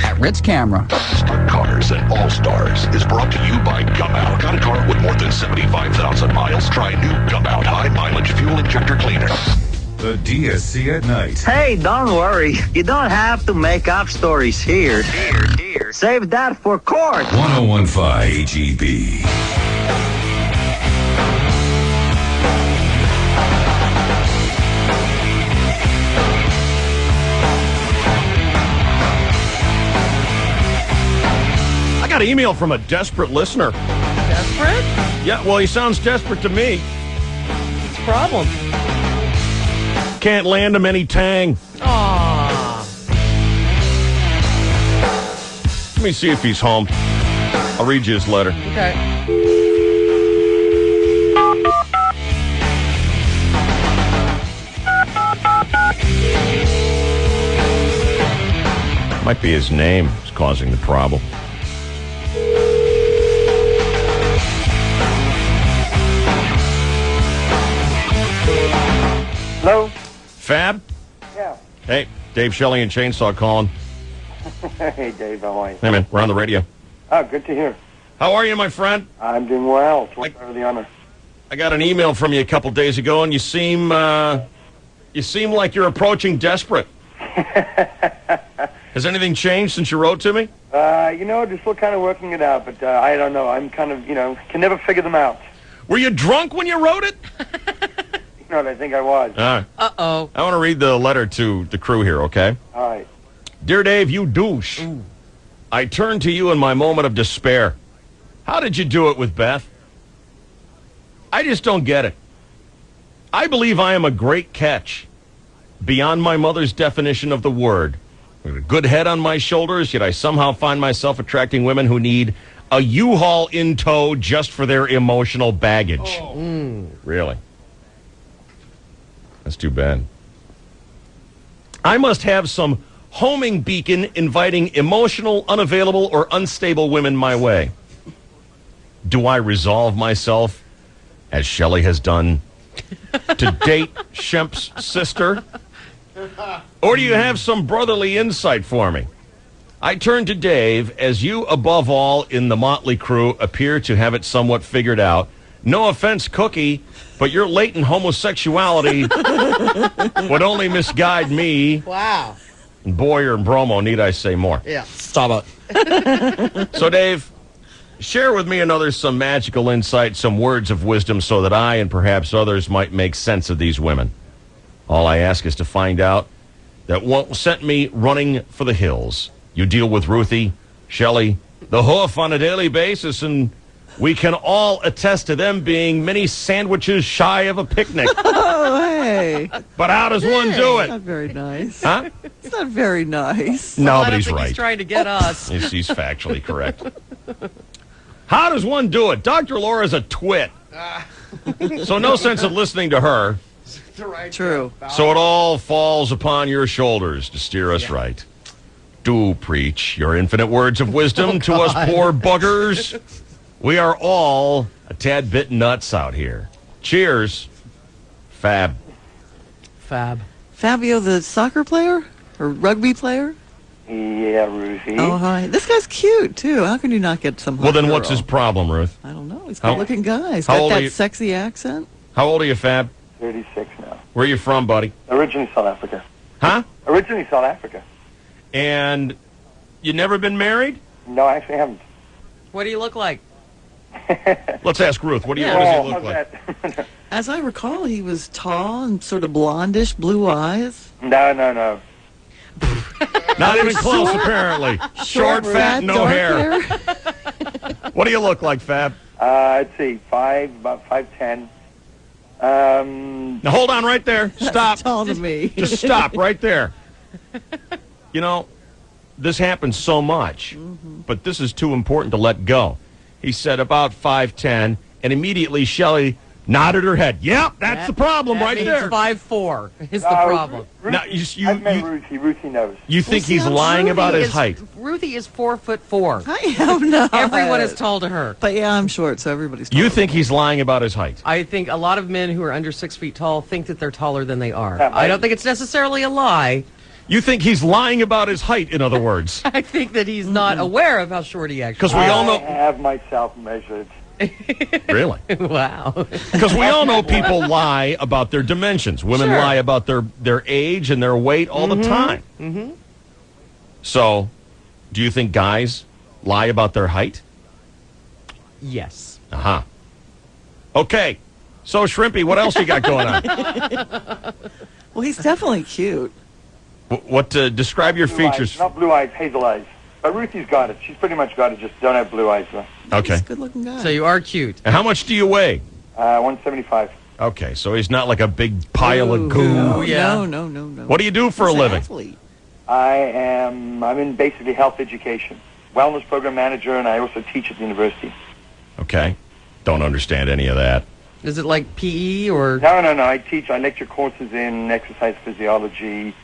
at Ritz Camera. Stunt Cars and All Stars is brought to you by Gumout. Got a car with more than 75,000 miles? Try new Gumout high mileage fuel injector cleaner. The DSC at night. Hey, don't worry. You don't have to make up stories here. Save that for court. 1015 AGB. I got an email from a desperate listener. Desperate? Yeah, well, he sounds desperate to me. What's the problem? Can't land him any tang. Aww. Let me see if he's home. I'll read you his letter. Okay. Might be his name is causing the problem. Hello? Fab? Yeah. Hey, Dave Shelley and Chainsaw calling. Hey, Dave, how are you? Hey, man, we're on the radio. Oh, good to hear. How are you, my friend? I'm doing well. It's one of the honor. I got an email from you a couple days ago, and you seem like you're approaching desperate. Has anything changed since you wrote to me? Just still kind of working it out, but I don't know. I'm kind of, can never figure them out. Were you drunk when you wrote it? I think I was. All right. Uh-oh. I want to read the letter to the crew here, okay? All right. Dear Dave, you douche. Ooh. I turn to you in my moment of despair. How did you do it with Beth? I just don't get it. I believe I am a great catch, beyond my mother's definition of the word. With a good head on my shoulders, yet I somehow find myself attracting women who need a U-Haul in tow just for their emotional baggage. Oh. Really? That's too bad. I must have some homing beacon inviting emotional, unavailable, or unstable women my way. Do I resolve myself, as Shelley has done, to date Shemp's sister? Or do you have some brotherly insight for me? I turn to Dave, as you, above all, in the motley crew, appear to have it somewhat figured out. No offense, Cookie, but your latent homosexuality would only misguide me. Wow. And Boyer and Bromo, need I say more? Yeah. Stop it. So, Dave, share with me some magical insight, some words of wisdom, so that I and perhaps others might make sense of these women. All I ask is to find out that what sent me running for the hills. You deal with Ruthie, Shelley, the hoof on a daily basis, and we can all attest to them being many sandwiches shy of a picnic. Oh, hey. But how does one do it? It's not very nice. Huh? It's not very nice. No, Well, but I don't he's think right. He's trying to get us. He's factually correct. How does one do it? Dr. Laura's a twit. So no sense of listening to her. True. So it all falls upon your shoulders to steer us right. Do preach your infinite words of wisdom to us poor buggers. We are all a tad bit nuts out here. Cheers. Fab. Fab. Fabio, the soccer player? Or rugby player? Yeah, Ruthie. Oh, hi. This guy's cute, too. How can you not get some hot Well, then girl? what's his problem, Ruth? I don't know. He's a How- good-looking guy. He's how got old are that you? sexy accent. How old are you, Fab? 36 now. Where are you from, buddy? Originally South Africa. Huh? Originally South Africa. And you never been married? No, I actually haven't. What do you look like? Let's ask Ruth. What does he look like? As I recall, he was tall and sort of blondish, blue eyes. No. Not even close, apparently. Short, fat, no dark hair. What do you look like, Fab? Let's see, about 5'10". Now hold on right there. Stop. Tall to me. Just stop right there. You know, this happens so much, but this is too important to let go. He said about 5'10", and immediately Shelley nodded her head. Yep, that's the problem right there. 5'4" is the problem. Now, I've met Ruthie. Ruthie knows. You think he's lying about his height? Ruthie is 4'4". I am not. Everyone is tall to her. But yeah, I'm short, so everybody's tall. You think he's lying about his height? I think a lot of men who are under 6 feet tall think that they're taller than they are. Yeah, I don't think it's necessarily a lie. You think he's lying about his height, in other words? I think that he's not aware of how short he actually is. Because we all know... I have myself measured. Really? Wow. Because we all know people lie about their dimensions. Women Sure. lie about their age and their weight all the time. Mm-hmm. So, do you think guys lie about their height? Yes. Uh-huh. Okay. So, Shrimpy, what else you got going on? Well, he's definitely cute. Describe your Blue features. eyes, not blue eyes, hazel eyes. But Ruthie's got it. She's pretty much got it. Just don't have blue eyes, though. Okay. He's a good-looking guy. So you are cute. And how much do you weigh? 175. Okay, so he's not like a big pile of goo. No. What do you do for He's a an living? athlete. I'm in basically health education. Wellness program manager, and I also teach at the university. Okay. Don't understand any of that. Is it like PE or... No. I lecture courses in exercise physiology,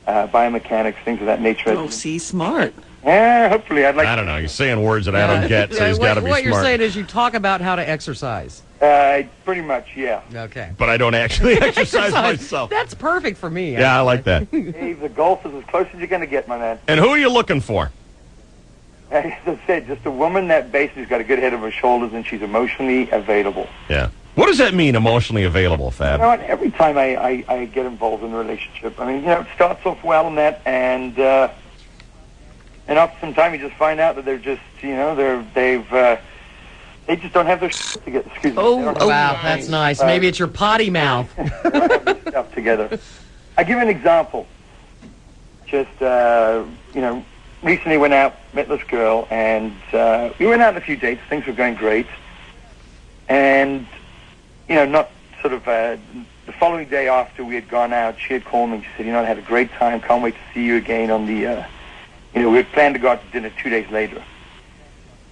biomechanics, things of that nature. Oh, see, smart. Yeah, hopefully. I'd like I don't know. You're saying words that I don't get, so he's got to be What smart. you're saying is you talk about how to exercise. Pretty much, yeah. Okay. But I don't actually exercise myself. That's perfect for me. Yeah, I like that. Dave, the golf is as close as you're going to get, my man. And who are you looking for? As I said, just a woman that basically's got a good head of her shoulders and she's emotionally available. Yeah. What does that mean, emotionally available, Fab? You know what? Every time I get involved in a relationship, I mean, it starts off well in that, and after some time you just find out that they're just, they just don't have their shit together. Excuse me. Wow, that's nice. Maybe it's your potty mouth. They don't have their stuff together. I give an example. Just, recently went out, met this girl, and we went out on a few dates. Things were going great. And, not sort of the following day after we had gone out, she had called me. She said, I had a great time. Can't wait to see you again on the, we had planned to go out to dinner 2 days later.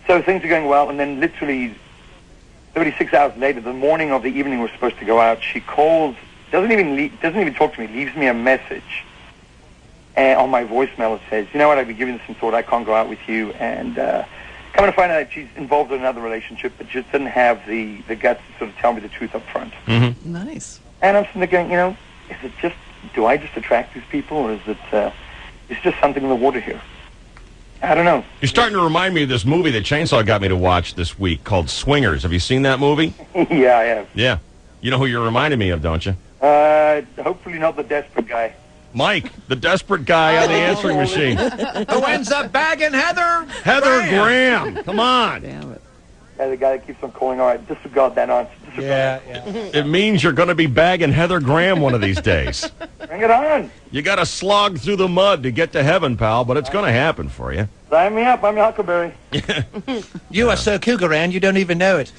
So things are going well, and then literally 36 hours later, the morning of the evening we're supposed to go out, she calls, doesn't even talk to me, leaves me a message. And on my voicemail it says, you know what, I've been giving this some thought, I can't go out with you, and coming to find out that she's involved in another relationship, but just didn't have the guts to sort of tell me the truth up front. Mm-hmm. Nice. And I'm sitting there going, is it just, do I just attract these people, or is it's just something in the water here? I don't know. You're starting to remind me of this movie that Chainsaw got me to watch this week called Swingers. Have you seen that movie? Yeah, I have. Yeah. You know who you're reminding me of, don't you? Hopefully not the desperate guy. Mike, the desperate guy on the answering machine. Who ends up bagging Heather? Heather Graham. Come on. Damn it. Yeah, the guy that keeps on calling. All right, disregard that answer. Yeah. It means you're going to be bagging Heather Graham one of these days. Bring it on. You got to slog through the mud to get to heaven, pal, but it's going to happen for you. Sign me up. I'm your Huckleberry. You are so cougaran, you don't even know it.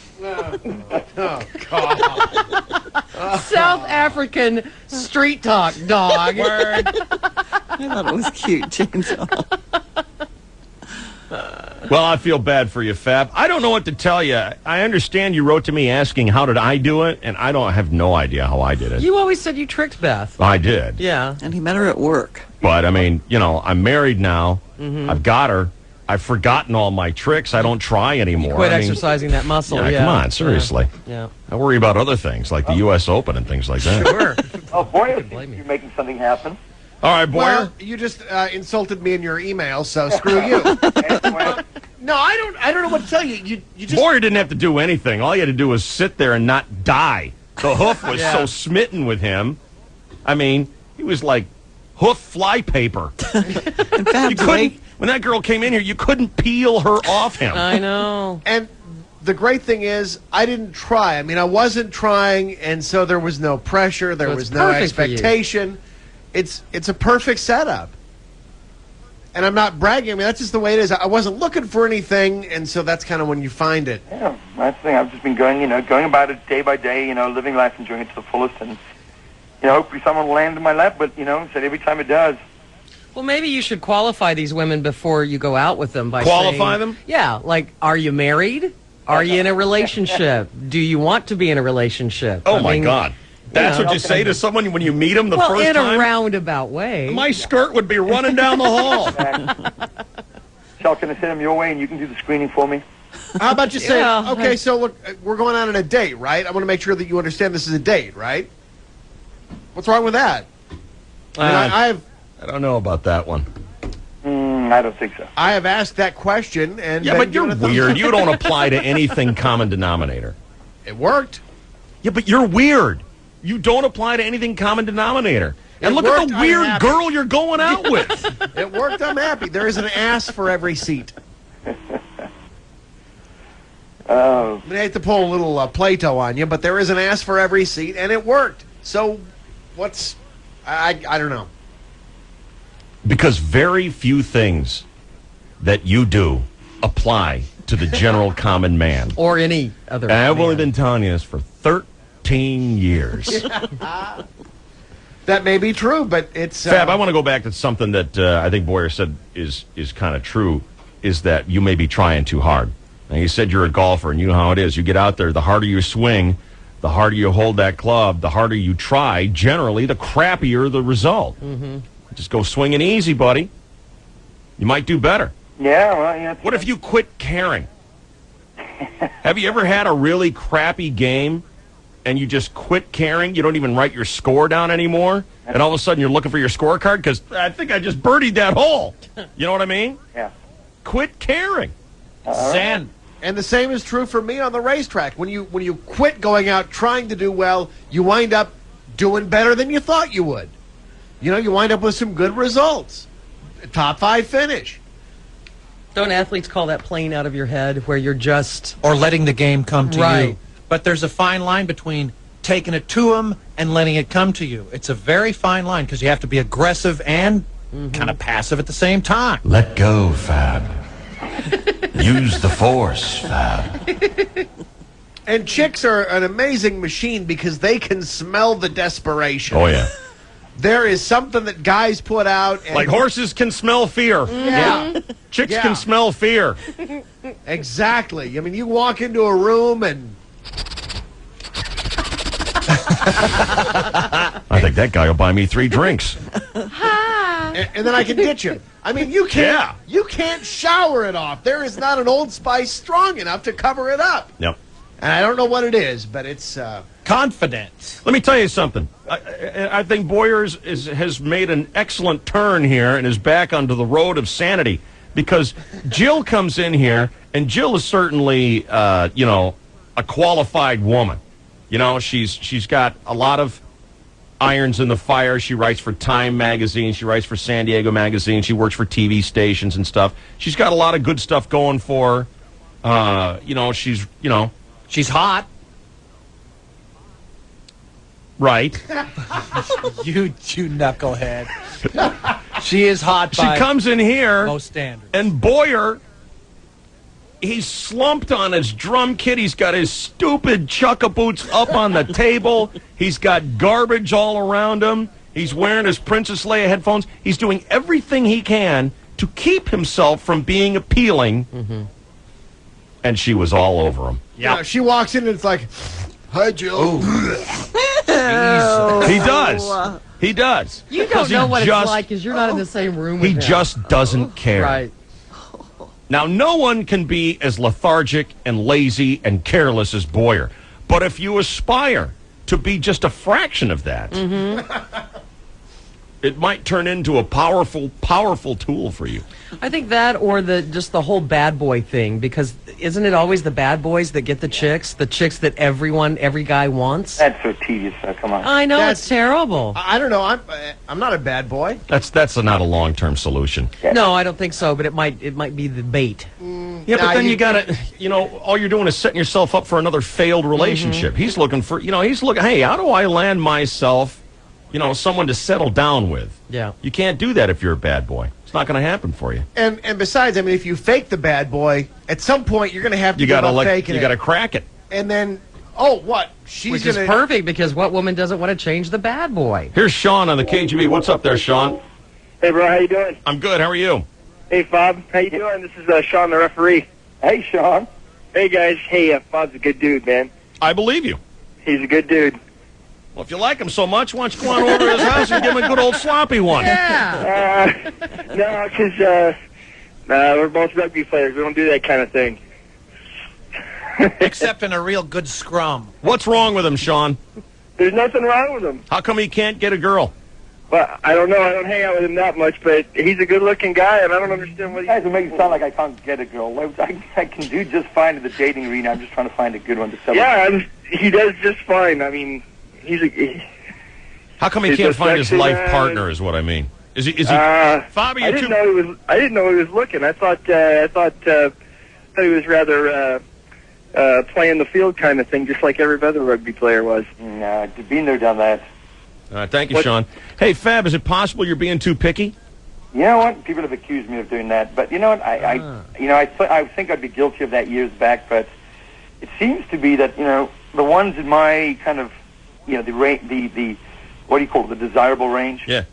South African street talk, dog. I thought it was cute, Chainsaw. Well, I feel bad for you, Fab. I don't know what to tell you. I understand you wrote to me asking how did I do it, and I have no idea how I did it. You always said you tricked Beth. I did. Yeah. And he met her at work. But, I mean, I'm married now. Mm-hmm. I've got her. I've forgotten all my tricks. I don't try anymore. Quit exercising that muscle. Yeah, come on, seriously. Yeah. I worry about other things like the U.S. Open and things like that. Sure. Oh, boy, you're making something happen. All right, Boyer. Well, you just insulted me in your email, so screw you. No, I don't know what to tell you. You just Boyer didn't have to do anything. All he had to do was sit there and not die. The hoof was so smitten with him. I mean, he was like hoof flypaper. You couldn't, when that girl came in here, you couldn't peel her off him. I know. And the great thing is, I didn't try. I mean, I wasn't trying, and so there was no pressure. There was no expectation. It's a perfect setup. And I'm not bragging. I mean, that's just the way it is. I wasn't looking for anything, and so that's kind of when you find it. Yeah, that's the thing. I've just been going about it day by day, living life, enjoying it to the fullest, and, hopefully someone will land in my lap, but, said every time it does. Well, maybe you should qualify these women before you go out with them by Qualify saying, them? Yeah, like, are you married? Are you in a relationship? Do you want to be in a relationship? Oh, my God. That's what you say to someone when you meet them the first time? Well, in a roundabout way. My skirt would be running down the hall. Shall, can I send them your way and you can do the screening for me? How about you say, okay, so look, we're going out on a date, right? I want to make sure that you understand this is a date, right? What's wrong with that? I don't know about that one. I don't think so. I have asked that question, and yeah, but you're weird. You don't apply to anything common denominator. It worked. Yeah, but you're weird. You don't apply to anything common denominator. And look at the weird girl you're going out with. It worked. I'm happy. There is an ass for every seat. I hate to pull a little Plato on you, but there is an ass for every seat, and it worked. So, I don't know. Because very few things that you do apply to the general common man. Or any other I've only been telling you this for 13 years. That may be true, but it's... Fab, I want to go back to something that I think Boyer said is kind of true, is that you may be trying too hard. And he said you're a golfer, and you know how it is. You get out there, the harder you swing, the harder you hold that club, the harder you try, generally, the crappier the result. Mm-hmm. Just go swinging easy, buddy. You might do better. Yeah, well, yeah. What if you quit caring? Have you ever had a really crappy game and you just quit caring? You don't even write your score down anymore? And all of a sudden you're looking for your scorecard because I think I just birdied that hole. You know what I mean? Yeah. Quit caring. Sand. And the same is true for me on the racetrack. When you quit going out trying to do well, you wind up doing better than you thought you would. You wind up with some good results. Top 5 finish. Don't athletes call that playing out of your head, where you're just... Or letting the game come to Right. you. But there's a fine line between taking it to them and letting it come to you. It's a very fine line because you have to be aggressive and kind of passive at the same time. Let go, Fab. Use the force, Fab. And chicks are an amazing machine because they can smell the desperation. Oh, yeah. There is something that guys put out. And Like horses can smell fear. Yeah. Chicks Yeah. can smell fear. Exactly. I mean, you walk into a room and... I think that guy will buy me 3 drinks. and then I can ditch him. I mean, you can't shower it off. There is not an Old Spice strong enough to cover it up. Yep. And I don't know what it is, but it's... Confidence. Let me tell you something. I think Boyer has made an excellent turn here and is back onto the road of sanity, because Jill comes in here, and Jill is certainly, a qualified woman. She's got a lot of irons in the fire. She writes for Time magazine. She writes for San Diego magazine. She works for TV stations and stuff. She's got a lot of good stuff going for her. She's hot. Right. you knucklehead. She is hot. She comes in here, most standards. And Boyer, he's slumped on his drum kit. He's got his stupid chukka boots up on the table. He's got garbage all around him. He's wearing his Princess Leia headphones. He's doing everything he can to keep himself from being appealing. Mm-hmm. And she was all over him. Yeah. She walks in and it's like, hi, Jill. He does. He does. You don't know what it's like because you're not in the same room with He him. just doesn't care. Right. Now, no one can be as lethargic and lazy and careless as Boyer. But if you aspire to be just a fraction of that, it might turn into a powerful, powerful tool for you. I think that, or just the whole bad boy thing, because isn't it always the bad boys that get the chicks that every guy wants? That's so tedious. Come on. I know, it's terrible. I don't know. I'm not a bad boy. That's not a long-term solution. No, I don't think so, but it might be the bait. Yeah, but then you gotta, all you're doing is setting yourself up for another failed relationship. He's looking for, hey, how do I land myself, someone to settle down with? Yeah. You can't do that if you're a bad boy. It's not going to happen for you. And besides, I mean, if you fake the bad boy, at some point you're going to have to give up faking it. You got to crack it. And then, oh, what? Which is perfect, because what woman doesn't want to change the bad boy? Here's Sean on the KGB. What's up there, Sean? Hey, bro, how you doing? I'm good. How are you? Hey, Bob. How you doing? This is Sean, the referee. Hey, Sean. Hey, guys. Hey, Bob's a good dude, man. I believe you. He's a good dude. Well, if you like him so much, why don't you go on over to his house and give him a good old sloppy one? Yeah. No, because we're both rugby players. We don't do that kind of thing. Except in a real good scrum. What's wrong with him, Sean? There's nothing wrong with him. How come he can't get a girl? Well, I don't know. I don't hang out with him that much, but he's a good-looking guy, and I don't understand what You guys are making it sound like I can't get a girl. I can do just fine in the dating arena. I'm just trying to find a good one to celebrate. Yeah, he does just fine. I mean, How come he can't find his life partner? Is what I mean. Is he? Fabi, I didn't know he was looking. I thought he was rather playing the field kind of thing, just like every other rugby player was. Nah, been there, done that. All right, thank you, Sean. Hey, Fab, is it possible you're being too picky? You know what? People have accused me of doing that, but you know what? I think I'd be guilty of that years back, but it seems to be that the ones in my kind of the what do you call it, the desirable range? Yeah.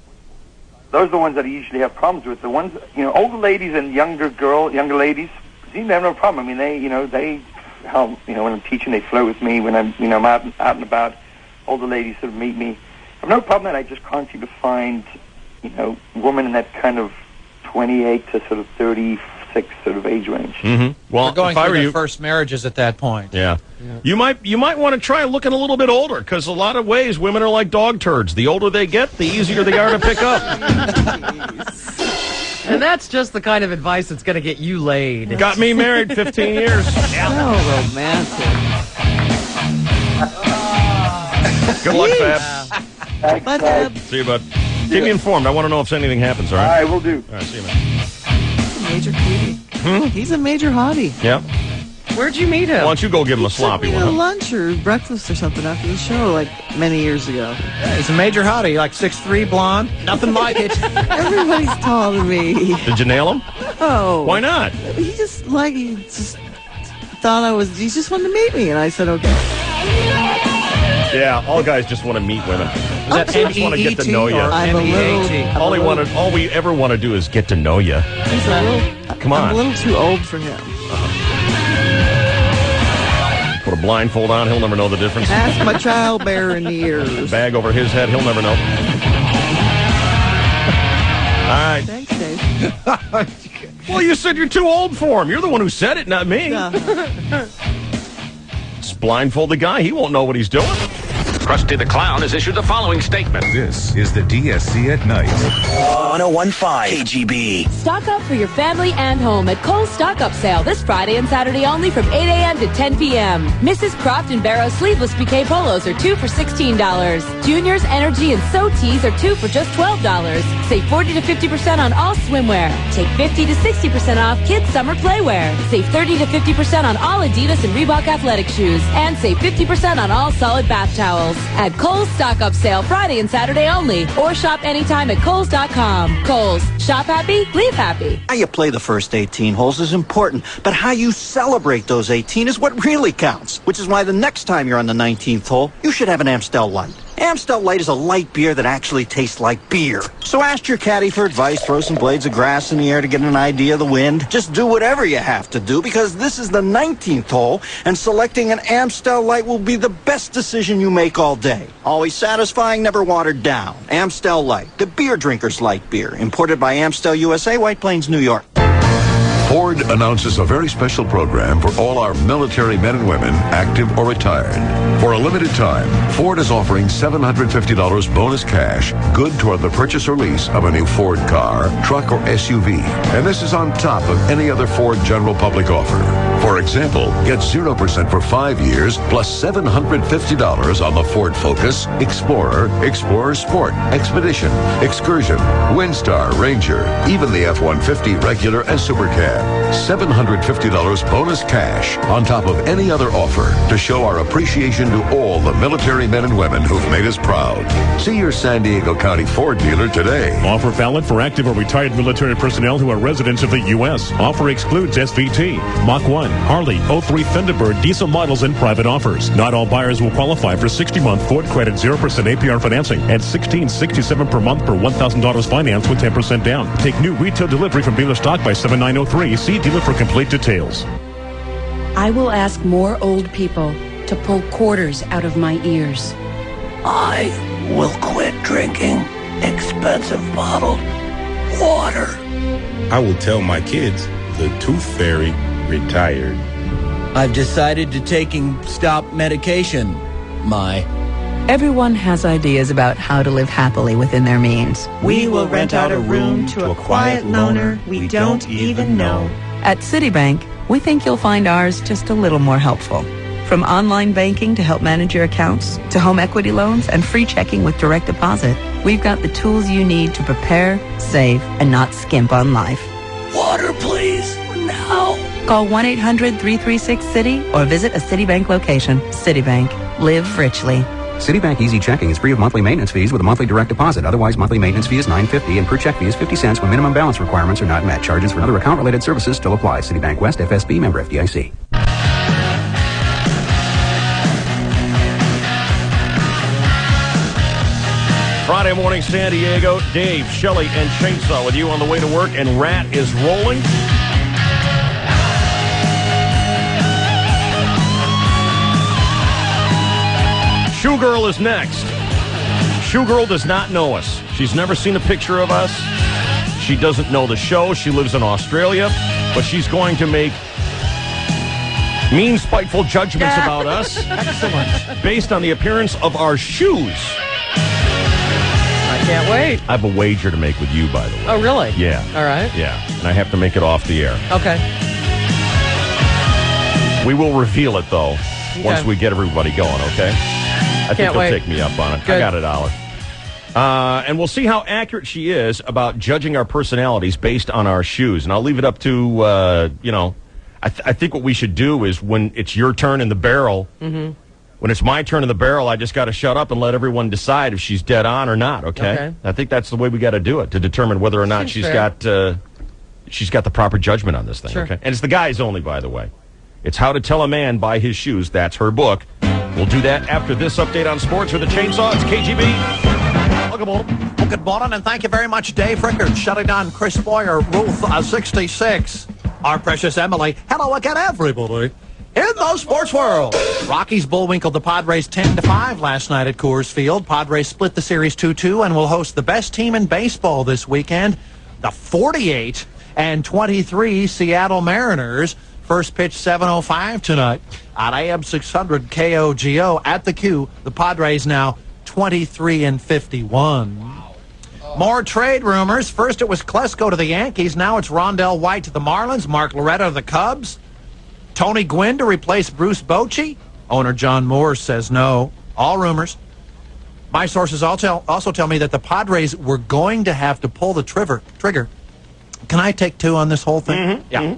Those are the ones that I usually have problems with. The ones older ladies and younger ladies seem to have no problem. I mean, they when I'm teaching, they flirt with me. When I'm out and about, older ladies sort of meet me. I have no problem that I just can't seem to find, woman in that kind of 28 to sort of 36 sort of age range. Mm-hmm. Well, we're going if I through were their you, first marriages at that point. Yeah. You might want to try looking a little bit older, because a lot of ways women are like dog turds. The older they get, the easier they are to pick up. And that's just the kind of advice that's going to get you laid. Got me married 15 years. So romantic. Good luck, Fab. Bye, Fab. See you, bud. Keep me informed. I want to know if anything happens, all right? All right, we'll do. All right, see you, man. He's a major cutie. He's a major hottie. Yeah. Where'd you meet him? Why don't you go give him a sloppy Took me one? to lunch or breakfast or something after the show, like many years ago. Yeah, he's a major hottie, like 6'3", blonde, nothing like it. Everybody's taller than me. Did you nail him? Oh. Why not? He just thought he just wanted to meet me, and I said, okay. Yeah, all guys just want to meet women. Is that They just want to get to know you. I'm a little, All we ever want to do is get to know you. Come on. I'm a little too old for him. Put a blindfold on, he'll never know the difference. Ask my childbearer in the ears. Bag over his head, he'll never know. All right. Thanks, Dave. Well, you said you're too old for him. You're the one who said it, not me. Just blindfold the guy. He won't know what he's doing. Krusty the Clown has issued the following statement. This is the DSC at Night. 1015 KGB. Stock up for your family and home at Kohl's Stock Up Sale this Friday and Saturday only from 8 a.m. to 10 p.m. Mrs. Croft and Barrow sleeveless piqué polos are 2 for $16. Juniors, Energy, and So Tees are 2 for just $12. Save 40 to 50% on all swimwear. Take 50 to 60% off kids' summer playwear. Save 30 to 50% on all Adidas and Reebok athletic shoes. And save 50% on all solid bath towels. At Kohl's Stock Up Sale Friday and Saturday only. Or shop anytime at Kohl's.com. Kohl's. Shop happy, leave happy. How you play the first 18 holes is important, but how you celebrate those 18 is what really counts, which is why the next time you're on the 19th hole, you should have an Amstel Light. Amstel Light is a light beer that actually tastes like beer. So ask your caddy for advice, throw some blades of grass in the air to get an idea of the wind. Just do whatever you have to do, because this is the 19th hole, and selecting an Amstel Light will be the best decision you make all day. Always satisfying, never watered down. Amstel Light, the beer drinker's light beer, imported by Amstel USA, White Plains, New York. Ford announces a very special program for all our military men and women, active or retired. For a limited time, Ford is offering $750 bonus cash, good toward the purchase or lease of a new Ford car, truck, or SUV. And this is on top of any other Ford general public offer. For example, get 0% for 5 years, plus $750 on the Ford Focus, Explorer, Explorer Sport, Expedition, Excursion, Windstar, Ranger, even the F-150 regular and Super Cab. $750 bonus cash on top of any other offer to show our appreciation to all the military men and women who've made us proud. See your San Diego County Ford dealer today. Offer valid for active or retired military personnel who are residents of the U.S. Offer excludes SVT, Mach 1, Harley, 03 Thunderbird, diesel models, and private offers. Not all buyers will qualify for 60-month Ford credit 0% APR financing and $1,667 per month per $1,000 finance with 10% down. Take new retail delivery from dealer stock by 7903. See dealer for complete details. I will ask more old people to pull quarters out of my ears. I will quit drinking expensive bottled water. I will tell my kids the Tooth Fairy retired. I've decided to stop medication. Everyone has ideas about how to live happily within their means. We will rent out a room to a quiet loner we don't even know. At Citibank, we think you'll find ours just a little more helpful. From online banking to help manage your accounts, to home equity loans and free checking with direct deposit, we've got the tools you need to prepare, save, and not skimp on life. Water, please, now. Call 1-800-336-CITY or visit a Citibank location. Citibank. Live richly. Citibank Easy Checking is free of monthly maintenance fees with a monthly direct deposit. Otherwise, monthly maintenance fee is $9.50 and per check fee is 50 cents when minimum balance requirements are not met. Charges for other account-related services still apply. Citibank West, FSB, member FDIC. Friday morning, San Diego. Dave, Shelley, and Chainsaw with you on the way to work, and Rat is rolling. Shoe Girl is next. Shoe Girl does not know us. She's never seen a picture of us. She doesn't know the show. She lives in Australia, but she's going to make mean, spiteful judgments about us. Excellent. Based on the appearance of our shoes. I can't wait. I have a wager to make with you, by the way. Oh, really? Yeah. All right. Yeah, and I have to make it off the air. Okay. We will reveal it, though, once we get everybody going, okay? I think you'll take me up on it. Good. I got it, Olive. And we'll see how accurate she is about judging our personalities based on our shoes. And I'll leave it up to, I think what we should do is when it's your turn in the barrel, when it's my turn in the barrel, I just got to shut up and let everyone decide if she's dead on or not, okay? I think that's the way we got to do it, to determine whether or not she's got the proper judgment on this thing, okay? And it's the guys only, by the way. It's How to Tell a Man by His Shoes. That's her book. We'll do that after this update on sports with the Chainsaw. It's KGB. Well, good morning, and thank you very much, Dave Rickard, shutting down Chris Boyer, Ruth 66. Our precious Emily. Hello again, everybody. In the sports world, Rockies bullwinkled the Padres 10-5 last night at Coors Field. Padres split the series 2-2 and will host the best team in baseball this weekend, the 48-23 Seattle Mariners. First pitch 7:05 tonight on AM 600 KOGO at the Q. The Padres now 23-51. More trade rumors. First it was Klesko to the Yankees. Now it's Rondell White to the Marlins. Mark Loretta to the Cubs. Tony Gwynn to replace Bruce Bochy. Owner John Moore says no. All rumors. My sources also tell me that the Padres were going to have to pull the trigger. Can I take two on this whole thing? Yeah.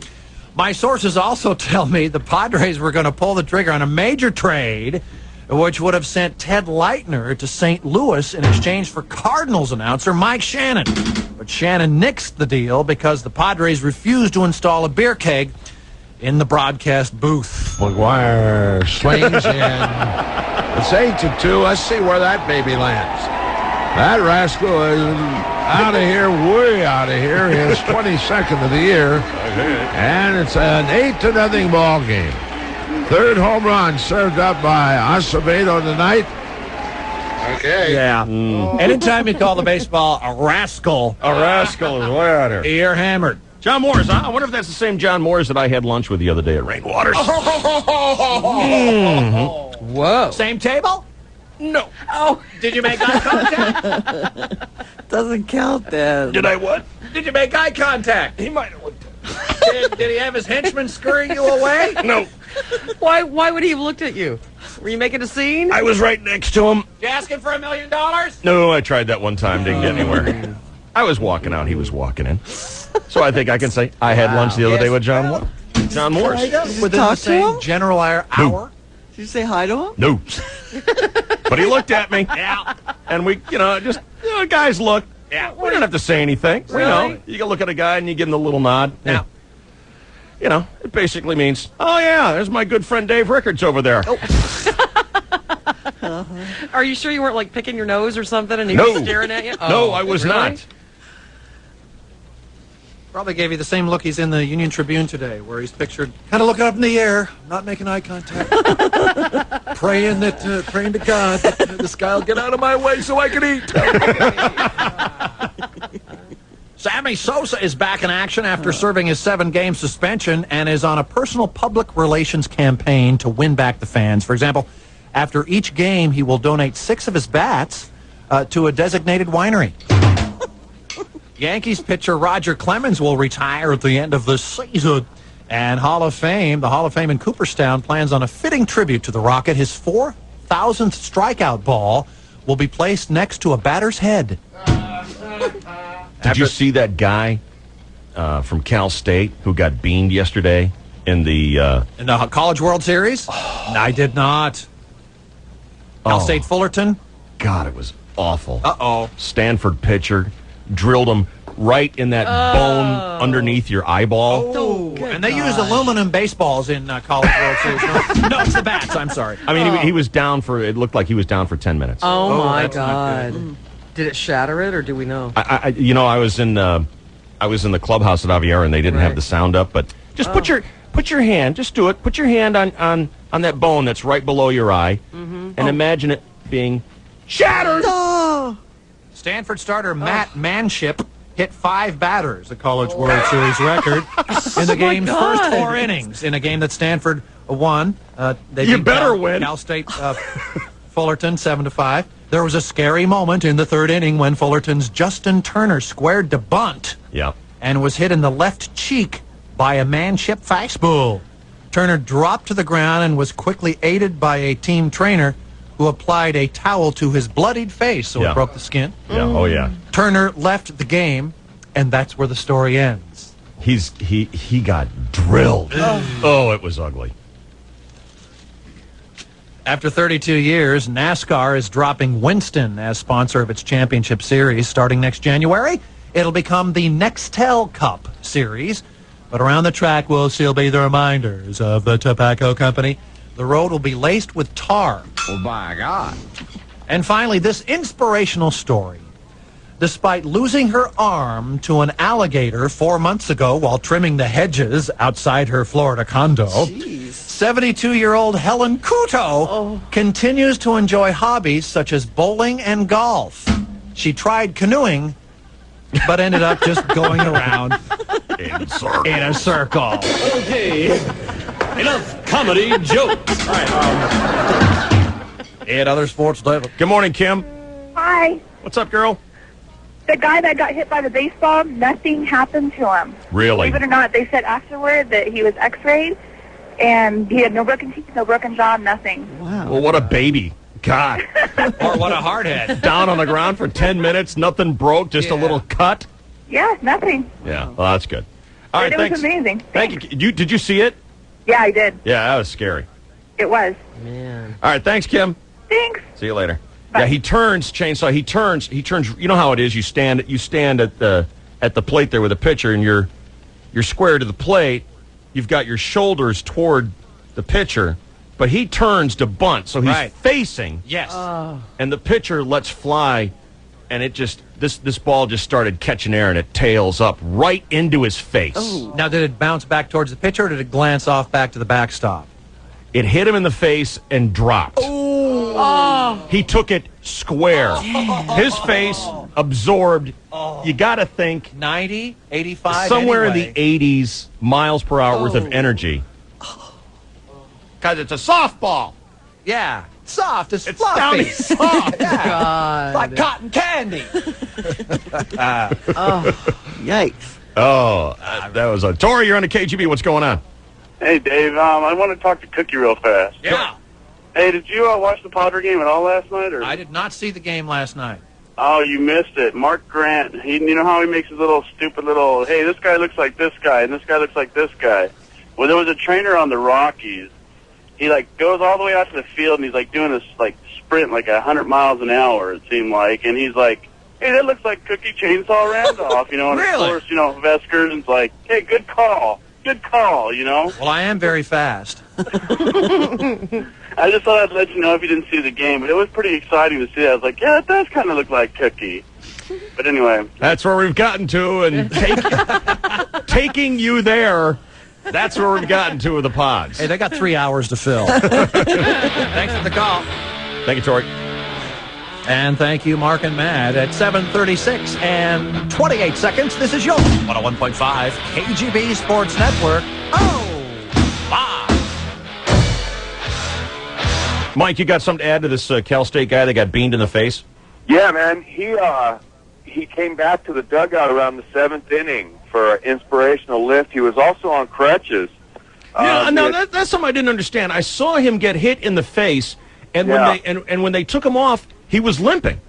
My sources also tell me the Padres were going to pull the trigger on a major trade, which would have sent Ted Leitner to St. Louis in exchange for Cardinals announcer Mike Shannon. But Shannon nixed the deal because the Padres refused to install a beer keg in the broadcast booth. McGuire swings in. It's 8-2. Let's see where that baby lands. That rascal is out of here, way out of here. His 22nd of the year. And it's an 8-0 ball game. Third home run served up by Acevedo tonight. Okay. Yeah. Anytime you call the baseball a rascal. A rascal is way out here. You're hammered. John Moores. I wonder if that's the same John Moores that I had lunch with the other day at Rainwaters. Whoa. Same table? No. Oh. Did you make eye contact? Doesn't count then. Did I what? Did you make eye contact? He might have looked did he have his henchmen scurrying you away? No. Why would he have looked at you? Were you making a scene? I was right next to him. You asking for $1 million? No, I tried that one time. Didn't get anywhere. I was walking out. He was walking in. So I think I can say I had lunch the other day with John Morris. Within the same general hour. Did you say hi to him? No. But he looked at me. Yeah. And we, guys look. Yeah. We don't have to say anything. We know. You can look at a guy and you give him the little nod. Yeah. It basically means, oh, yeah, there's my good friend Dave Rickards over there. Are you sure you weren't, like, picking your nose or something and he No. was staring at you? No, I was really? not. Probably gave you the same look he's in the Union Tribune today, where he's pictured kind of looking up in the air, not making eye contact, praying to God that this guy will get out of my way so I can eat. Sammy Sosa is back in action after serving his 7-game suspension and is on a personal public relations campaign to win back the fans. For example, after each game, he will donate 6 of his bats to a designated winery. Yankees pitcher Roger Clemens will retire at the end of the season. And the Hall of Fame in Cooperstown plans on a fitting tribute to the Rocket. His 4,000th strikeout ball will be placed next to a batter's head. Did you see that guy from Cal State who got beamed yesterday in the College World Series? I did not. Cal State Fullerton? God, it was awful. Uh-oh. Stanford pitcher drilled him right in that bone underneath your eyeball. Oh, and they use aluminum baseballs in College World Series. No, it's the bats. I'm sorry. I mean, he was down it looked like he was down for 10 minutes. Oh my God. Did it shatter it, or do we know? I was in the clubhouse at Aviara, and they didn't have the sound up. But just put your hand, just do it. Put your hand on that bone that's right below your eye, and imagine it being shattered. Oh. Stanford starter Matt Manship hit 5 batters, a College World Series record, in the game's first 4 innings. In a game that Stanford won, they You beat better win. Cal State Fullerton 7-5. There was a scary moment in the 3rd inning when Fullerton's Justin Turner squared to bunt. Yeah. And was hit in the left cheek by a Manship fastball. Turner dropped to the ground and was quickly aided by a team trainer who applied a towel to his bloodied face so it broke the skin. Yeah. Oh yeah. Turner left the game, and that's where the story ends. He got drilled. Oh, it was ugly. After 32 years, NASCAR is dropping Winston as sponsor of its championship series starting next January. It'll become the Nextel Cup series, but around the track will still be the reminders of the tobacco company. The road will be laced with tar. Oh, my God. And finally, this inspirational story. Despite losing her arm to an alligator 4 months ago while trimming the hedges outside her Florida condo, 72-year-old Helen Couto continues to enjoy hobbies such as bowling and golf. She tried canoeing, but ended up just going around in a circle. Okay, enough comedy jokes. All right, and other sports, David. Good morning, Kim. Hi. What's up, girl? The guy that got hit by the baseball, nothing happened to him. Really? Believe it or not, they said afterward that he was x-rayed, and he had no broken teeth, no broken jaw, nothing. Wow. Well, what a baby. God. Or what a hardhead. Down on the ground for 10 minutes, nothing broke, just a little cut. Yeah, nothing. Yeah, well, that's good. All right, it thanks. was amazing. Thank you. Did you see it? Yeah, I did. Yeah, that was scary. It was. Man. All right, thanks, Kim. Thanks. See you later. Yeah, he turns, Chainsaw. He turns. You know how it is. You stand at the plate there with a pitcher, and you're square to the plate. You've got your shoulders toward the pitcher, but he turns to bunt, so he's facing. Yes. And the pitcher lets fly, and it just this ball just started catching air, and it tails up right into his face. Oh. Now, did it bounce back towards the pitcher, or did it glance off back to the backstop? It hit him in the face and dropped. Oh. He took it square. His face absorbed. You got to think 90, 85, somewhere anyway. in the 80s miles per hour worth of energy. Because it's a softball. Yeah, soft. It's fluffy. Downy soft. Yeah. God. Like cotton candy. Yikes. Oh, that was a Tori. You're on the KGB. What's going on? Hey, Dave. I want to talk to Cookie real fast. Yeah. Hey, did you watch the Padre game at all last night? Or I did not see the game last night. Oh, you missed it. Mark Grant, you know how he makes his little stupid little, hey, this guy looks like this guy, and this guy looks like this guy. Well, there was a trainer on the Rockies. He, goes all the way out to the field, and he's, doing this, sprint, 100 miles an hour, it seemed like. And he's like, hey, that looks like Cookie Chainsaw Randolph, And Really? of course, Vesker's like, hey, good call, Well, I am very fast. I just thought I'd let you know if you didn't see the game, but it was pretty exciting to see that. I was like, yeah, it does kind of look like Cookie. But anyway. That's where we've gotten to, and taking you there, that's where we've gotten to with the pods. Hey, they got 3 hours to fill. Thanks for the call. Thank you, Tori. And thank you, Mark and Matt. At 7:36 and 28 seconds, this is your 101.5 KGB Sports Network. Mike, you got something to add to this Cal State guy that got beamed in the face? Yeah, man. He came back to the dugout around the 7th inning for an inspirational lift. He was also on crutches. That's something I didn't understand. I saw him get hit in the face, and when they took him off, he was limping.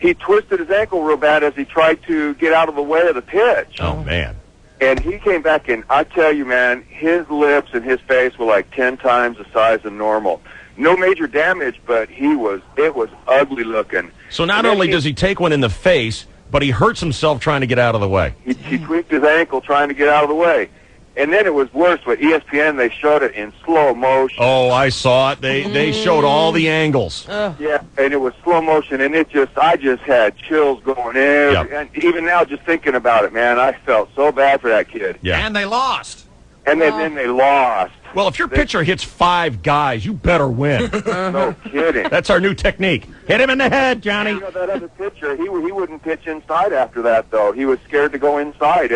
He twisted his ankle real bad as he tried to get out of the way of the pitch. Oh, man. And he came back, and I tell you, man, his lips and his face were 10 times the size of normal. No major damage, but it was ugly looking. So not only does he take one in the face, but he hurts himself trying to get out of the way. He tweaked his ankle trying to get out of the way. And then it was worse. With ESPN, they showed it in slow motion. Oh, I saw it. They showed all the angles. Yeah, and it was slow motion, and I just had chills going in. Yep. And even now, just thinking about it, man, I felt so bad for that kid. Yeah. And they lost. And then they lost. Well, if your pitcher hits 5 guys, you better win. No kidding. That's our new technique. Hit him in the head, Johnny. That other pitcher, he wouldn't pitch inside after that, though. He was scared to go inside.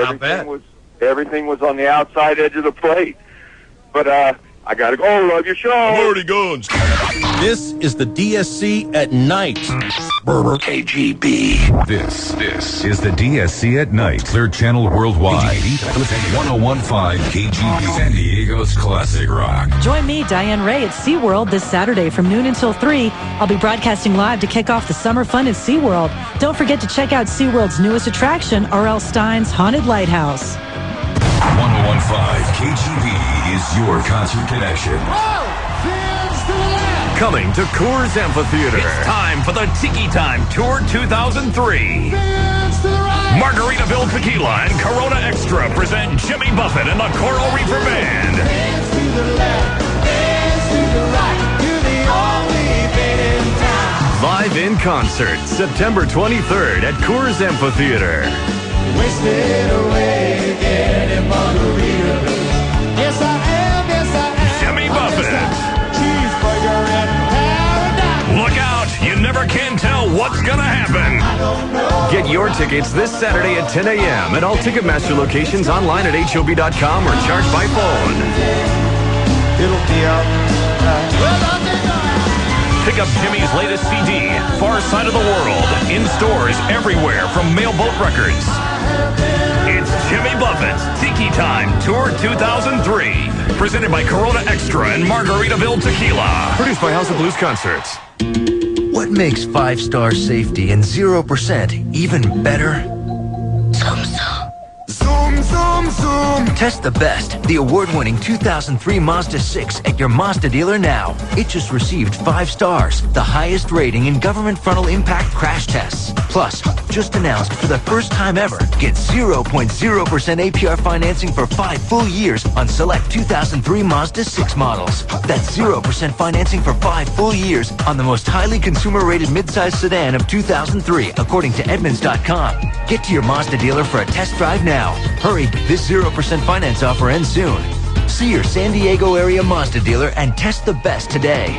Everything was on the outside edge of the plate. But I got to go. Love your show. I'm already going. This is the DSC at night. KGB. This is the DSC at night. Clear Channel Worldwide. 101.5 KGB. San Diego's classic rock. Join me, Diane Ray, at SeaWorld this Saturday from noon until 3. I'll be broadcasting live to kick off the summer fun at SeaWorld. Don't forget to check out SeaWorld's newest attraction, R.L. Stein's Haunted Lighthouse. 101.5 KGB is your concert connection. Coming to Coors Amphitheater. It's time for the Tiki Time Tour 2003. Margaritaville Tequila and Corona Extra present Jimmy Buffett and the Coral Reefer Band. Dance to the left, dance to the right, you're the only band in town. Live in concert, September 23rd at Coors Amphitheater. Wasted away again in Margaritaville. Yes, I am, yes, I am. Jimmy Buffett. Cheeseburger in paradise. Look out, you never can tell what's gonna happen. I don't know. Get your tickets this Saturday at 10 a.m. at all Ticketmaster locations, online at HOB.com or charged by phone. It'll be alright. Pick up Jimmy's latest CD, Far Side of the World, in stores everywhere from Mailboat Records. It's Jimmy Buffett's Tiki Time Tour 2003. Presented by Corona Extra and Margaritaville Tequila. Produced by House of Blues Concerts. What makes 5-star safety and 0% even better? Zoom, zoom, zoom. Test the best, the award-winning 2003 Mazda 6 at your Mazda dealer now. It just received 5 stars, the highest rating in government frontal impact crash tests. Plus, just announced for the first time ever, get 0.0% APR financing for 5 full years on select 2003 Mazda 6 models. That's 0% financing for 5 full years on the most highly consumer-rated midsize sedan of 2003, according to Edmunds.com. Get to your Mazda dealer for a test drive now. Hurry, this 0% finance offer ends soon. See your San Diego area Mazda dealer and test the best today.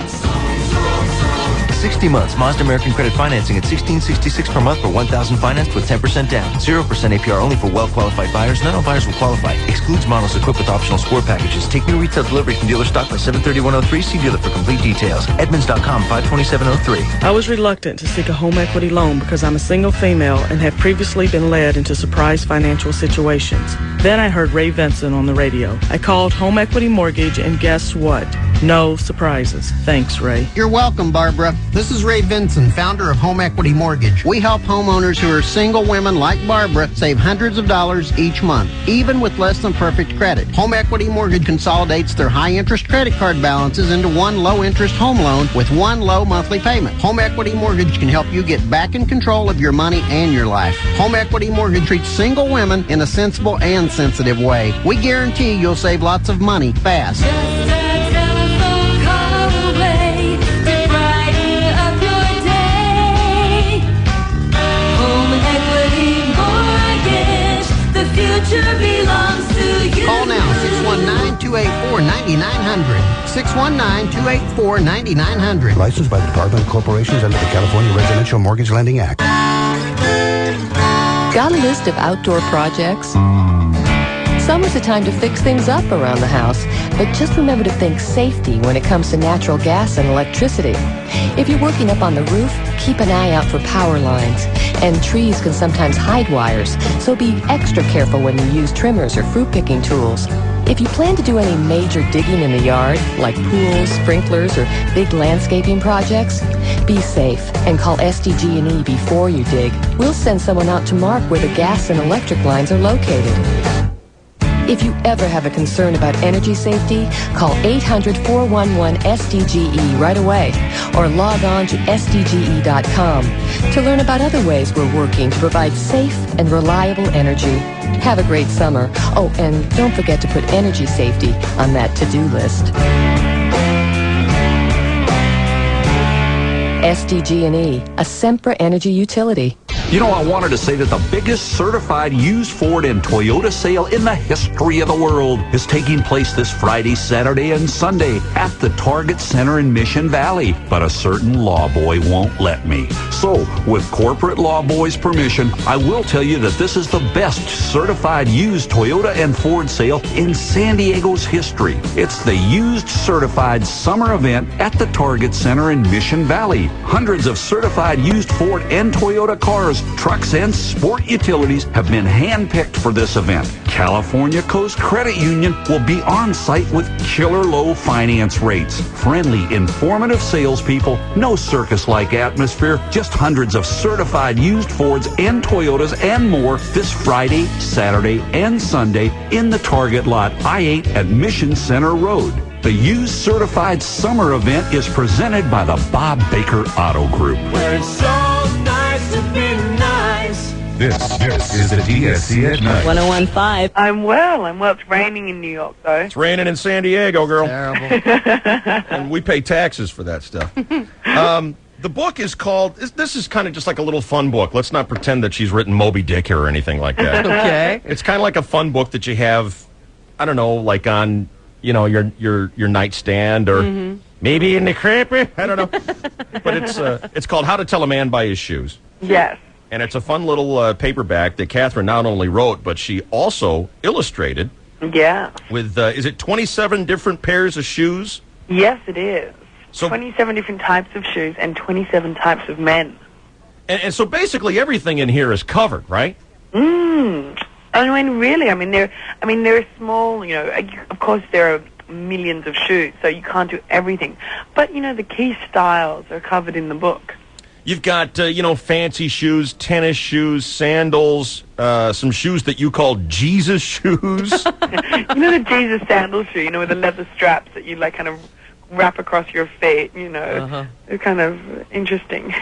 60 months Mazda American Credit financing at $1,666 per month for $1,000 financed with 10% down. 0% APR only for well-qualified buyers. Not all buyers will qualify. Excludes models equipped with optional score packages. Take new retail delivery from dealer stock by 7/31/03. See dealer for complete details. Edmunds.com 5/27/03. I was reluctant to seek a home equity loan because I'm a single female and have previously been led into surprise financial situations. Then I heard Ray Vincent on the radio. I called Home Equity Mortgage, and guess what? No surprises. Thanks, Ray. You're welcome, Barbara. This is Ray Vinson, founder of Home Equity Mortgage. We help homeowners who are single women like Barbara save hundreds of dollars each month, even with less than perfect credit. Home Equity Mortgage consolidates their high-interest credit card balances into one low-interest home loan with one low monthly payment. Home Equity Mortgage can help you get back in control of your money and your life. Home Equity Mortgage treats single women in a sensible and sensitive way. We guarantee you'll save lots of money fast. Call now, 619-284-9900. 619-284-9900. Licensed by the Department of Corporations under the California Residential Mortgage Lending Act. Got a list of outdoor projects? Summer's a time to fix things up around the house, but just remember to think safety when it comes to natural gas and electricity. If you're working up on the roof, keep an eye out for power lines. And trees can sometimes hide wires, so be extra careful when you use trimmers or fruit picking tools. If you plan to do any major digging in the yard, like pools, sprinklers, or big landscaping projects, be safe and call SDG&E before you dig. We'll send someone out to mark where the gas and electric lines are located. If you ever have a concern about energy safety, call 800-411-SDGE right away or log on to sdge.com to learn about other ways we're working to provide safe and reliable energy. Have a great summer. Oh, and don't forget to put energy safety on that to-do list. SDG&E, a Sempra energy utility. You know, I wanted to say that the biggest certified used Ford and Toyota sale in the history of the world is taking place this Friday, Saturday, and Sunday at the Target Center in Mission Valley. But a certain law boy won't let me. So, with corporate law boy's permission, I will tell you that this is the best certified used Toyota and Ford sale in San Diego's history. It's the used certified summer event at the Target Center in Mission Valley. Hundreds of certified used Ford and Toyota cars, trucks, and sport utilities have been handpicked for this event. California Coast Credit Union will be on site with killer low finance rates. Friendly, informative salespeople, no circus-like atmosphere, just hundreds of certified used Fords and Toyotas and more this Friday, Saturday, and Sunday in the Target lot I-8 at Mission Center Road. The used certified summer event is presented by the Bob Baker Auto Group. Where it's so nice to be nice. This is the DSC at Night. 101.5. I'm well. It's raining in New York, though. It's raining in San Diego, girl. Terrible. And we pay taxes for that stuff. The book is called, this is kind of just like a little fun book. Let's not pretend that she's written Moby Dick here or anything like that. Okay. It's kind of like a fun book that you have, I don't know, like on, you know, your nightstand or maybe in the crib. I don't know. But it's called How to Tell a Man by His Shoes. Yes. And it's a fun little paperback that Catherine not only wrote, but she also illustrated. Yeah. With, is it 27 different pairs of shoes? Yes, it is. So 27 different types of shoes and 27 types of men. And so basically everything in here is covered, right? I mean, really, they're small, you know, of course there are millions of shoes, so you can't do everything. But, you know, the key styles are covered in the book. You've got, fancy shoes, tennis shoes, sandals, some shoes that you call Jesus shoes. You know the Jesus sandal shoe, you know, with the leather straps that you, like, kind of wrap across your feet, you know. They're kind of interesting.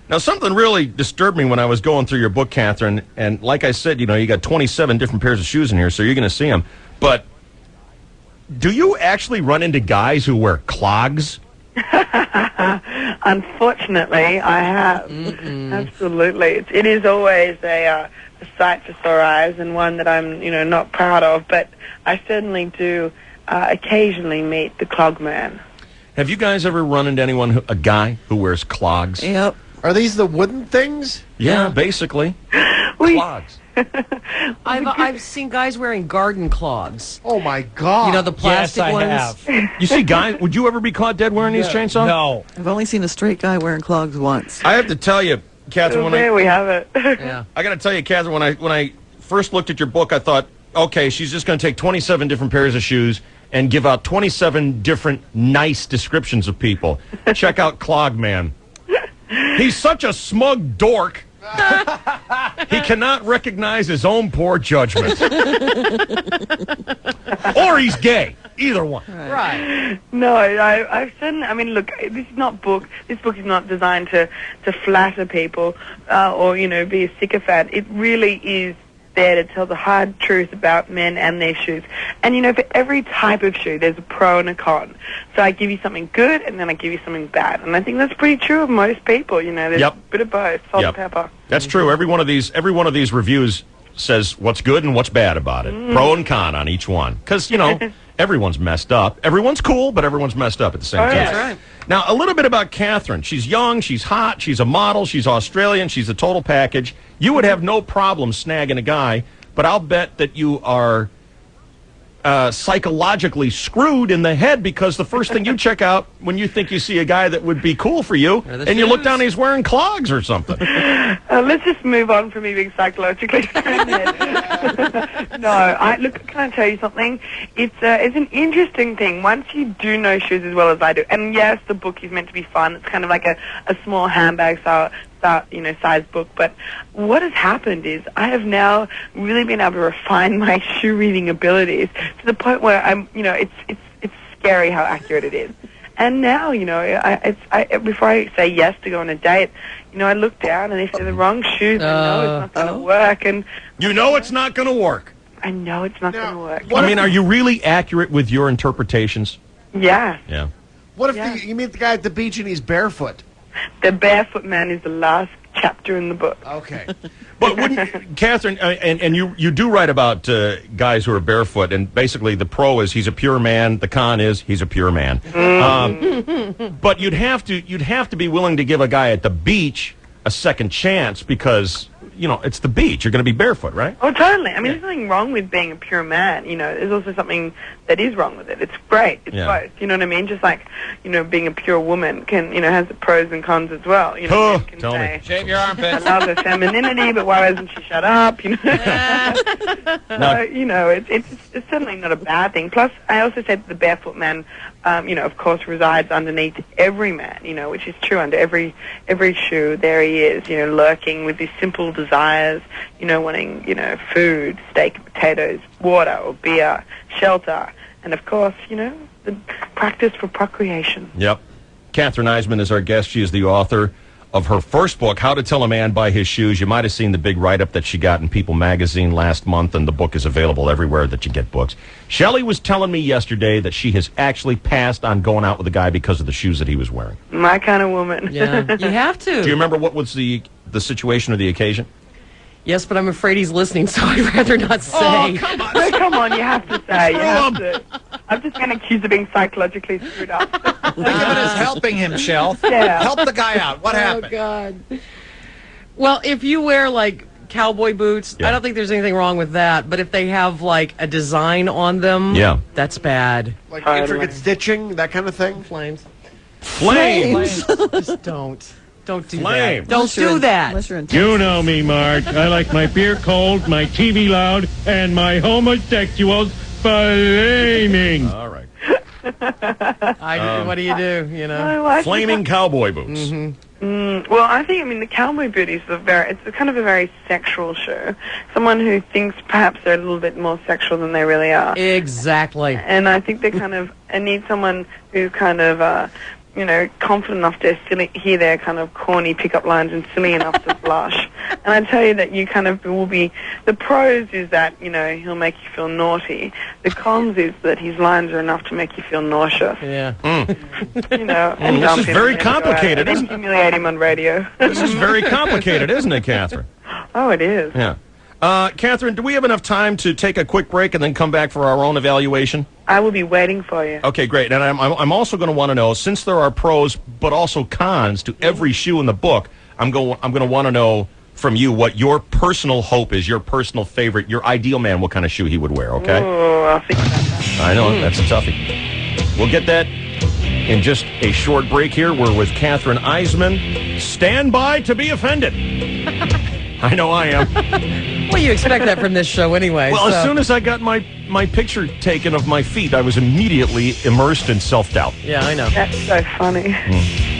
Now, something really disturbed me when I was going through your book, Catherine, and like I said, you know, you got 27 different pairs of shoes in here, so you're going to see them. But do you actually run into guys who wear clogs? Unfortunately, I have. Absolutely. It is always a sight for sore eyes and one that I'm, you know, not proud of, but I certainly do occasionally meet the clog man. Have you guys ever run into a guy who wears clogs? Yep. Are these the wooden things? Yeah, basically. Clogs. I've seen guys wearing garden clogs. Oh my God! You know the plastic ones. Yes, I have. You see, guys, would you ever be caught dead wearing these chainsaws? No. I've only seen a straight guy wearing clogs once. I have to tell you, Catherine. There we have it. Yeah. I got to tell you, Catherine. When I first looked at your book, I thought, okay, she's just going to take 27 different pairs of shoes and give out 27 different nice descriptions of people. Check out Clogman. He's such a smug dork. He cannot recognize his own poor judgment. Or he's gay. Either one. Right. No, I've certainly, I mean, look, this book is not designed to flatter people or, be a sycophant. It really is there to tell the hard truth about men and their shoes. And, for every type of shoe, there's a pro and a con. So I give you something good, and then I give you something bad. And I think that's pretty true of most people, there's a bit of both, salt and pepper. That's true. Every one of these reviews says what's good and what's bad about it. Pro and con on each one. Because, everyone's messed up. Everyone's cool, but everyone's messed up at the same time. That's right. Now, a little bit about Catherine. She's young, she's hot, she's a model, she's Australian, she's a total package. You would have no problem snagging a guy, but I'll bet that you are psychologically screwed in the head because the first thing you check out when you think you see a guy that would be cool for you, and you look down and he's wearing clogs or something. Let's just move on from me being psychologically screwed. No, look, can I tell you something? It's an interesting thing. Once you do know shoes as well as I do, and yes, the book is meant to be fun. It's kind of like a small handbag size book. But what has happened is I have now really been able to refine my shoe reading abilities to the point where it's scary how accurate it is. And now, before I say yes to go on a date, I look down and if they're the wrong shoes, I know it's not going to work. And you know it's not going to work. I know it's not going to work. I mean, are you really accurate with your interpretations? Yeah. Yeah. What if you meet the guy at the beach and he's barefoot? The barefoot man is the last chapter in the book. Okay. But wouldn't, Catherine, and you do write about guys who are barefoot, and basically the pro is he's a pure man, the con is he's a pure man. But you'd have to be willing to give a guy at the beach a second chance because, it's the beach. You're going to be barefoot, right? Oh, totally. I mean, there's nothing wrong with being a pure man. There's also something that is wrong with it. It's great. It's both. You know what I mean? Just like, being a pure woman can, has the pros and cons as well. Tell me. Shave your armpits. I love her femininity, but why hasn't she shut up? So, it's certainly not a bad thing. Plus, I also said that the barefoot man, of course, resides underneath every man, which is true. Under every shoe, there he is, lurking with these simple desires, wanting, food, steak, potatoes, water or beer, shelter, and of course, the practice for procreation. Yep. Catherine Eisman is our guest. She is the author of her first book, How to Tell a Man by His Shoes. You might have seen the big write-up that she got in People magazine last month, and the book is available everywhere that you get books. Shelley was telling me yesterday that she has actually passed on going out with a guy because of the shoes that he was wearing. My kind of woman. Yeah, you have to. Do you remember what was the situation or the occasion? Yes, but I'm afraid he's listening, so I'd rather not say. Oh, come on. No, come on, you have to say. You have to. I've just been accused of being psychologically screwed up. Think of it as helping him, Shell. Yeah. Help the guy out. What happened? Oh, God. Well, if you wear, cowboy boots, I don't think there's anything wrong with that. But if they have, a design on them, that's bad. Like intricate stitching, that kind of thing? Flames. Just don't. Don't do Flame. that. Don't do that. You know me, Mark. I like my beer cold, my TV loud, and my homosexuals flaming. All right. What do you do? Flaming cowboy boots. Mm-hmm. Well, I think, the cowboy boot is it's kind of a very sexual shoe. Someone who thinks perhaps they're a little bit more sexual than they really are. Exactly. And I think I need someone who's kind of, confident enough to hear their kind of corny pickup lines and silly enough to blush. And I tell you that you kind of will be, the pros is that, he'll make you feel naughty. The cons is that his lines are enough to make you feel nauseous. Yeah. And this is very complicated, isn't it? Humiliate him on radio. This is very complicated, isn't it, Catherine? Oh, it is. Yeah. Catherine, do we have enough time to take a quick break and then come back for our own evaluation? I will be waiting for you. Okay, great. And I'm also going to want to know, since there are pros but also cons to every shoe in the book, I'm going to want to know from you what your personal hope is, your personal favorite, your ideal man, what kind of shoe he would wear, okay? Oh, I'll think about that. I know, that's a toughie. We'll get that in just a short break here. We're with Catherine Eisman. Stand by to be offended. I know I am. Well, you expect that from this show anyway. Well, as soon as I got my picture taken of my feet, I was immediately immersed in self-doubt. Yeah, I know. That's so funny.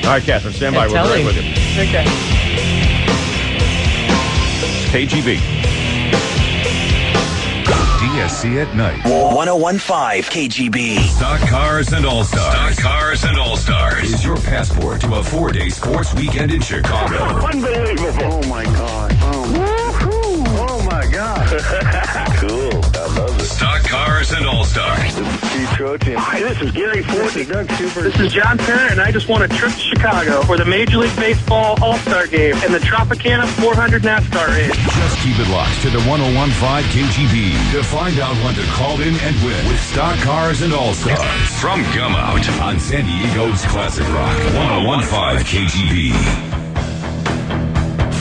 All right, Catherine, stand by. We're right with you. Okay. KGB. DSC at night. 1015 KGB. Stock Cars and All-Stars. Stock Cars and All-Stars is your passport to a 4-day sports weekend in Chicago. Unbelievable. Oh, my God. Oh my God. Cool. I love it. Stock Cars and All-Stars. Hi, this is Gary Ford. This is John Parent, and I just won a trip to Chicago for the Major League Baseball All-Star Game and the Tropicana 400 NASCAR race. Just keep it locked to the 1015 KGB to find out when to call in and win with Stock Cars and All-Stars from Gumout on San Diego's Classic Rock 1015 KGB.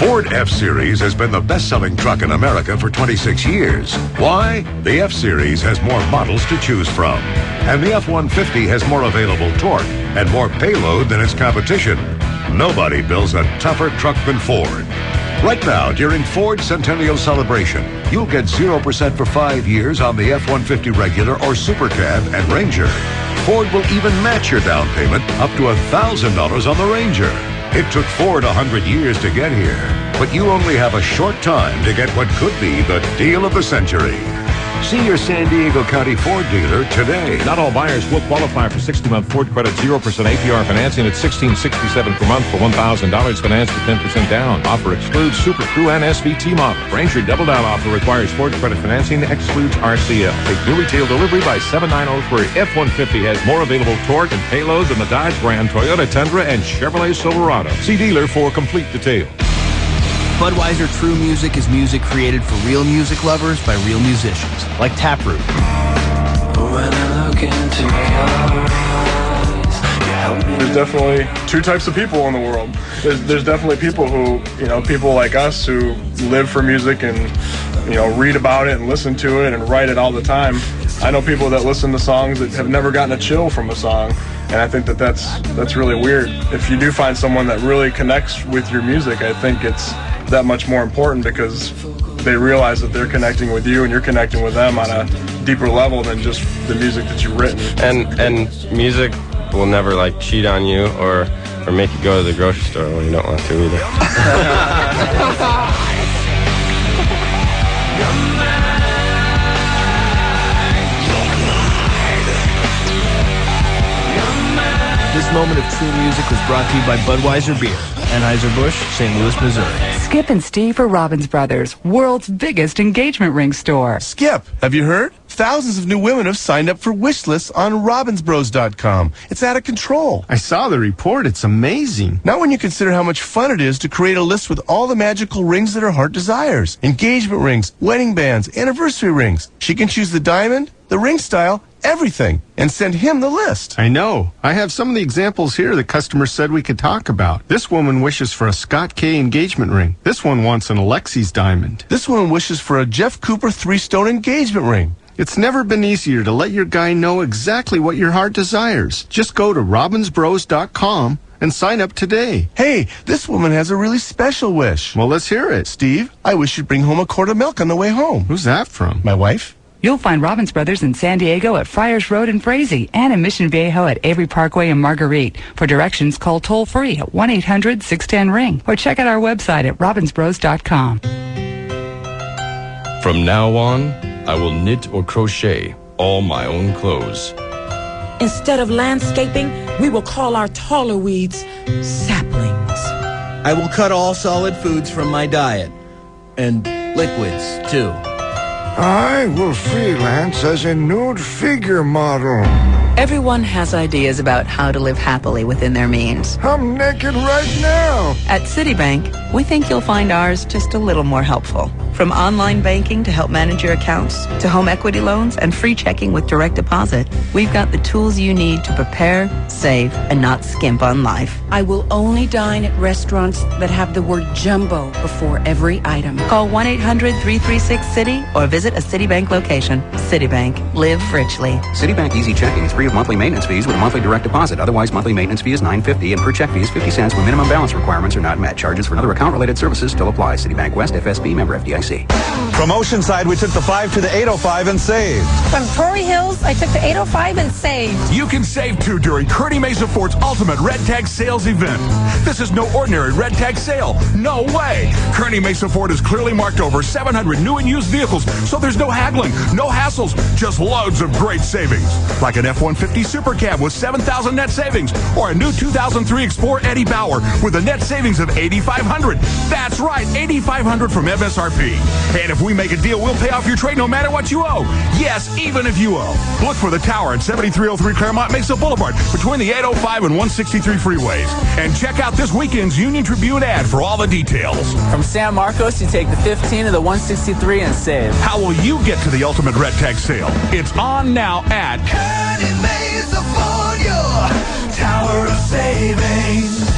Ford F-Series has been the best-selling truck in America for 26 years. Why? The F-Series has more models to choose from. And the F-150 has more available torque and more payload than its competition. Nobody builds a tougher truck than Ford. Right now, during Ford Centennial Celebration, you'll get 0% for 5 years on the F-150 Regular or Super Cab and Ranger. Ford will even match your down payment up to $1,000 on the Ranger. It took Ford 100 years to get here, but you only have a short time to get what could be the deal of the century. See your San Diego County Ford dealer today. Not all buyers will qualify for 60-month Ford credit 0% APR financing at $1,667 per month for $1,000 financed with 10% down. Offer excludes Super Crew and SVT model. Ranger Double Down offer requires Ford credit financing, excludes RCL. Take new retail delivery by 7903. F-150 has more available torque and payload than the Dodge Ram, Toyota Tundra, and Chevrolet Silverado. See dealer for complete details. Budweiser True Music is music created for real music lovers by real musicians, like Taproot. When I look into your eyes, you help me. There's definitely two types of people in the world. There's definitely people who, people like us who live for music and, read about it and listen to it and write it all the time. I know people that listen to songs that have never gotten a chill from a song, and I think that's really weird. If you do find someone that really connects with your music, I think it's that much more important because they realize that they're connecting with you and you're connecting with them on a deeper level than just the music that you've written. And music will never cheat on you or make you go to the grocery store when you don't want to either. This moment of true music was brought to you by Budweiser Beer, Anheuser-Busch, St. Louis, Missouri. Skip and Steve for Robbins Brothers, world's biggest engagement ring store. Skip, have you heard? Thousands of new women have signed up for wish lists on RobinsBros.com. It's out of control. I saw the report. It's amazing. Not when you consider how much fun it is to create a list with all the magical rings that her heart desires. Engagement rings, wedding bands, anniversary rings. She can choose the diamond, the ring style, everything, and send him the list. I know. I have some of the examples here that customers said we could talk about. This woman wishes for a Scott K engagement ring. This one wants an Alexis diamond. This one wishes for a Jeff Cooper 3-stone engagement ring. It's never been easier to let your guy know exactly what your heart desires. Just go to RobinsBros.com and sign up today. Hey, this woman has a really special wish. Well, let's hear it. Steve, I wish you'd bring home a quart of milk on the way home. Who's that from? My wife. You'll find Robbins Brothers in San Diego at Friars Road in Frazee and in Mission Viejo at Avery Parkway in Marguerite. For directions, call toll-free at 1-800-610-RING or check out our website at robinsbros.com. From now on, I will knit or crochet all my own clothes. Instead of landscaping, we will call our taller weeds saplings. I will cut all solid foods from my diet. And liquids, too. I will freelance as a nude figure model. Everyone has ideas about how to live happily within their means. I'm naked right now. At Citibank, we think you'll find ours just a little more helpful. From online banking to help manage your accounts, to home equity loans and free checking with direct deposit, we've got the tools you need to prepare, save, and not skimp on life. I will only dine at restaurants that have the word jumbo before every item. Call 1-800-336-CITI or visit a Citibank location. Citibank. Live richly. Citibank Easy Checking is free of monthly maintenance fees with a monthly direct deposit. Otherwise, monthly maintenance fee is $9.50 and per check fee is 50 cents when minimum balance requirements are not met. Charges for other account-related services still apply. Citibank West, FSB, member FDIC. From Oceanside, we took the 5 to the 805 and saved. From Torrey Hills, I took the 805 and saved. You can save too during Kearney Mesa Ford's ultimate Red Tag Sales event. This is no ordinary Red Tag sale. No way. Kearney Mesa Ford has clearly marked over 700 new and used vehicles, so there's no haggling, no hassles, just loads of great savings. Like an F-150 Super Cab with 7,000 net savings, or a new 2003 Explorer Eddie Bauer with a net savings of $8,500. That's right, $8,500 from MSRP. And if we make a deal, we'll pay off your trade no matter what you owe. Yes, even if you owe. Look for the tower at 7303 Claremont Mesa Boulevard between the 805 and 163 freeways. And check out this weekend's Union Tribune ad for all the details. From San Marcos, you take the 15 to the 163 and save. How will you get to the ultimate Red Tag sale? It's on now at Kearney Mesa Ford, your tower of savings.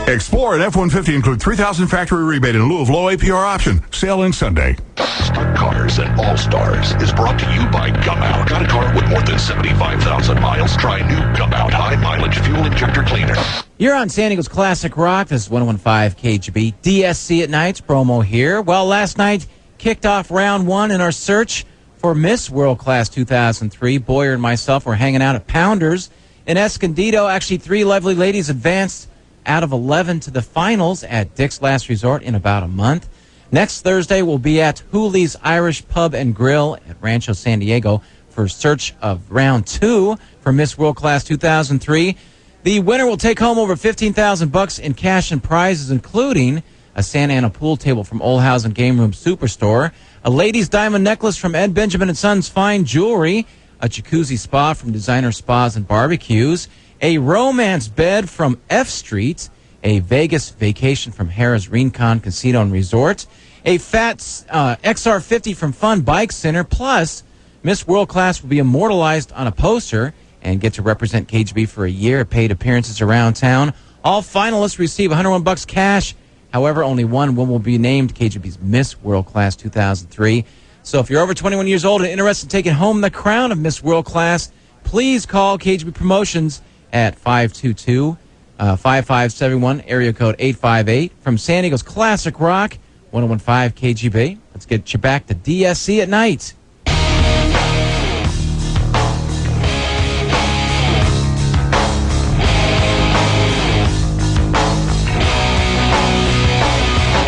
Explorer and F-150 include $3,000 factory rebate in lieu of low APR option. Sale ends Sunday. Stunt Cars and All-Stars is brought to you by Gum Out. Got a car with more than 75,000 miles? Try new Gum Out high mileage fuel injector cleaner. You're on San Diego's Classic Rock. This is 101.5 KGB. DSC at Nights promo here. Well, last night kicked off round one in our search for Miss World Class 2003. Boyer and myself were hanging out at Pounders in Escondido. Actually, 3 lovely ladies advanced out of 11 to the finals at Dick's Last Resort in about a month. Next Thursday, we'll be at Hooley's Irish Pub and Grill at Rancho San Diego for search of round 2 for Miss World Class 2003. The winner will take home over $15,000 in cash and prizes, including a Santa Ana pool table from Old House and Game Room Superstore, a ladies' diamond necklace from Ed Benjamin & Sons Fine Jewelry, a jacuzzi spa from Designer Spas and Barbecues, a romance bed from F Street, a Vegas vacation from Harrah's Rincon Casino and Resort, a fat XR50 from Fun Bike Center, plus Miss World Class will be immortalized on a poster and get to represent KGB for a year at paid appearances around town. All finalists receive $101 cash. However, only one will be named KGB's Miss World Class 2003. So if you're over 21 years old and interested in taking home the crown of Miss World Class, please call KGB Promotions at 522-5571, area code 858. From San Diego's Classic Rock, 101.5 KGB. Let's get you back to DSC at Night.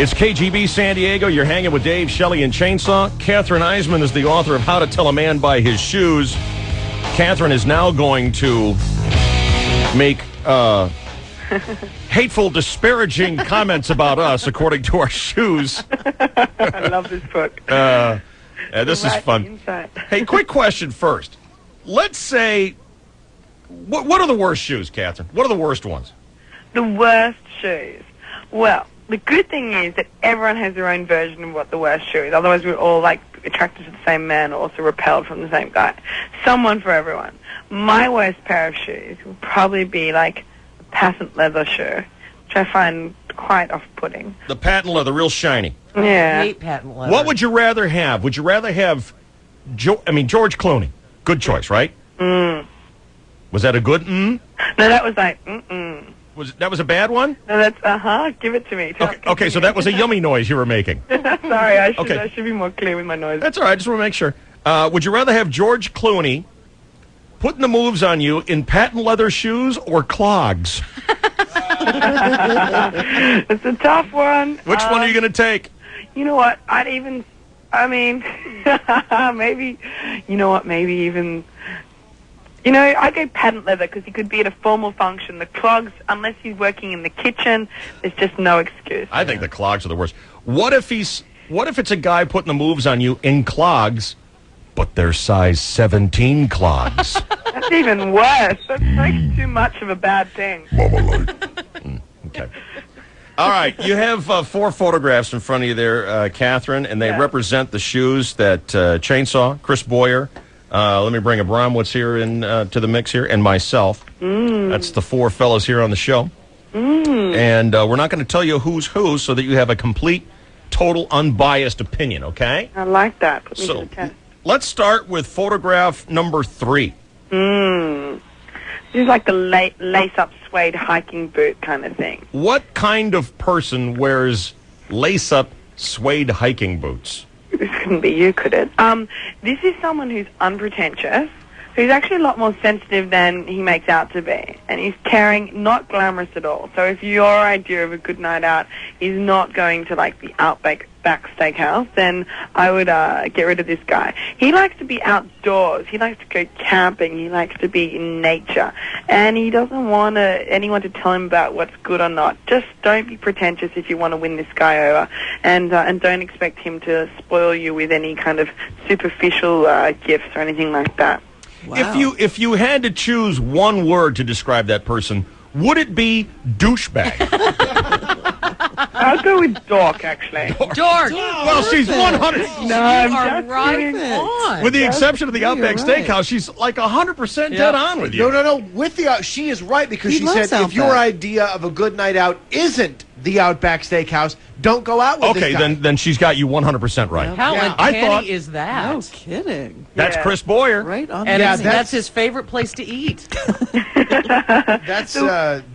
It's KGB San Diego. You're hanging with Dave, Shelley, and Chainsaw. Catherine Eisman is the author of How to Tell a Man by His Shoes. Catherine is now going to make hateful, disparaging comments about us according to our shoes. I love this book. This is fun. Hey, quick question first. Let's say, what are the worst shoes, Catherine? What are the worst ones? The worst shoes. Well, the good thing is that everyone has their own version of what the worst shoe is. Otherwise, we're all like attracted to the same man, also repelled from the same guy. Someone for everyone. My worst pair of shoes would probably be like a patent leather shoe, which I find quite off-putting. The patent leather, real shiny. Yeah. I hate patent leather. What would you rather have? Would you rather have, George Clooney? Good choice, right? Was that a good No, that was like That was a bad one? No, that's, give it to me. Okay, so that was a yummy noise you were making. Sorry, I should be more clear with my noise. That's all right, I just want to make sure. Would you rather have George Clooney putting the moves on you in patent leather shoes or clogs? It's a tough one. Which one are you going to take? You know what? Maybe I go patent leather because he could be at a formal function. The clogs, unless he's working in the kitchen, there's just no excuse. I think the clogs are the worst. What if it's a guy putting the moves on you in clogs, but they're size 17 clogs? That's even worse. That's like too much of a bad thing. Okay. All right, you have 4 photographs in front of you there, Catherine, and they represent the shoes that Chainsaw, Chris Boyer, let me bring Abramowitz here to the mix here, and myself. That's the 4 fellows here on the show. And we're not going to tell you who's who so that you have a complete, total, unbiased opinion, okay? I like that. So let's start with photograph number 3. This is like the lace-up suede hiking boot kind of thing. What kind of person wears lace-up suede hiking boots? This couldn't be you, could it? This is someone who's unpretentious, who's actually a lot more sensitive than he makes out to be. And he's caring, not glamorous at all. So if your idea of a good night out is not going to, like, the Outback Steakhouse, then I would get rid of this guy. He likes to be outdoors. He likes to go camping. He likes to be in nature. And he doesn't want anyone to tell him about what's good or not. Just don't be pretentious if you want to win this guy over. And don't expect him to spoil you with any kind of superficial gifts or anything like that. Wow. If you had to choose one word to describe that person, would it be douchebag? I'll go with dork, actually. Dork. Well, she's 100. No, I'm I'm just right on. With the exception of the Outback Steakhouse, she's like 100% dead on with you. No. With the she is right because she said if your idea of a good night out isn't the Outback Steakhouse, don't go out with this guy. Okay, then she's got you 100% right. How uncanny is that? No kidding. That's Chris Boyer. Right on. And that's his favorite place to eat.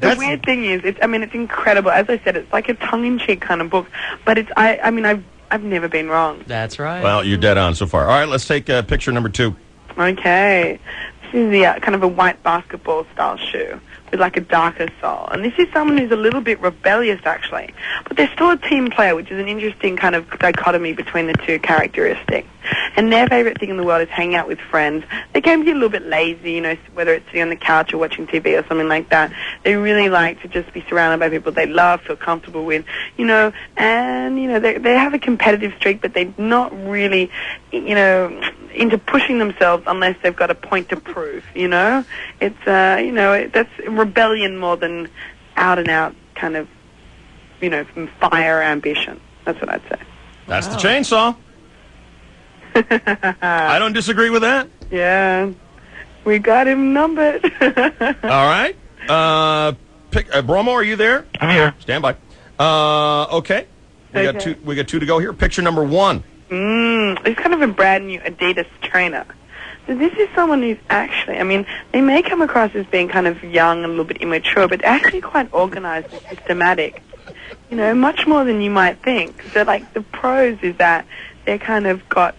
The weird thing is, it's incredible. As I said, it's like a tongue-in-cheek kind of book, but I've never been wrong. That's right. Well, you're dead on so far. All right, let's take picture number 2. Okay. This is the kind of a white basketball-style shoe with like a darker sole. And this is someone who's a little bit rebellious, actually. But they're still a team player, which is an interesting kind of dichotomy between the two characteristics. And their favorite thing in the world is hanging out with friends. They can be a little bit lazy, whether it's sitting on the couch or watching TV or something like that. They really like to just be surrounded by people they love, feel comfortable with, and, they have a competitive streak, but they're not really, into pushing themselves unless they've got a point to prove, It's, that's rebellion more than out-and-out kind of, fire ambition. That's what I'd say. That's the chainsaw. I don't disagree with that. Yeah. We got him numbered. All right. Bromo, are you there? I'm here. Stand by. Okay. We got two to go here. Picture number 1. It's kind of a brand new Adidas trainer. So this is someone who's actually, they may come across as being kind of young and a little bit immature, but actually quite organized and systematic. Much more than you might think. So, like, the pros is that they're kind of got,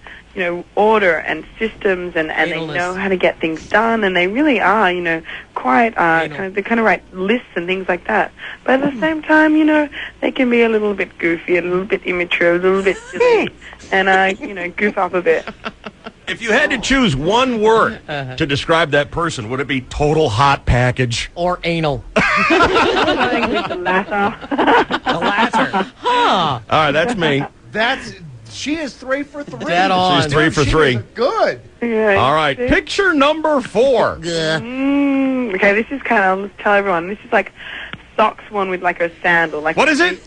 order and systems and they know how to get things done, and they really are, quite, they kind of write lists and things like that. But at the same time, they can be a little bit goofy, a little bit immature, a little bit silly, and, goof up a bit. If you had to choose one word to describe that person, would it be total hot package? Or anal? I think the latter. The latter. Huh. All right, that's me. She is 3 for 3. Dead on. She's 3 for 3. Good. Yeah, all right, picture number 4. Okay, this is I'll tell everyone, this is like socks one with like a sandal. Like what is it?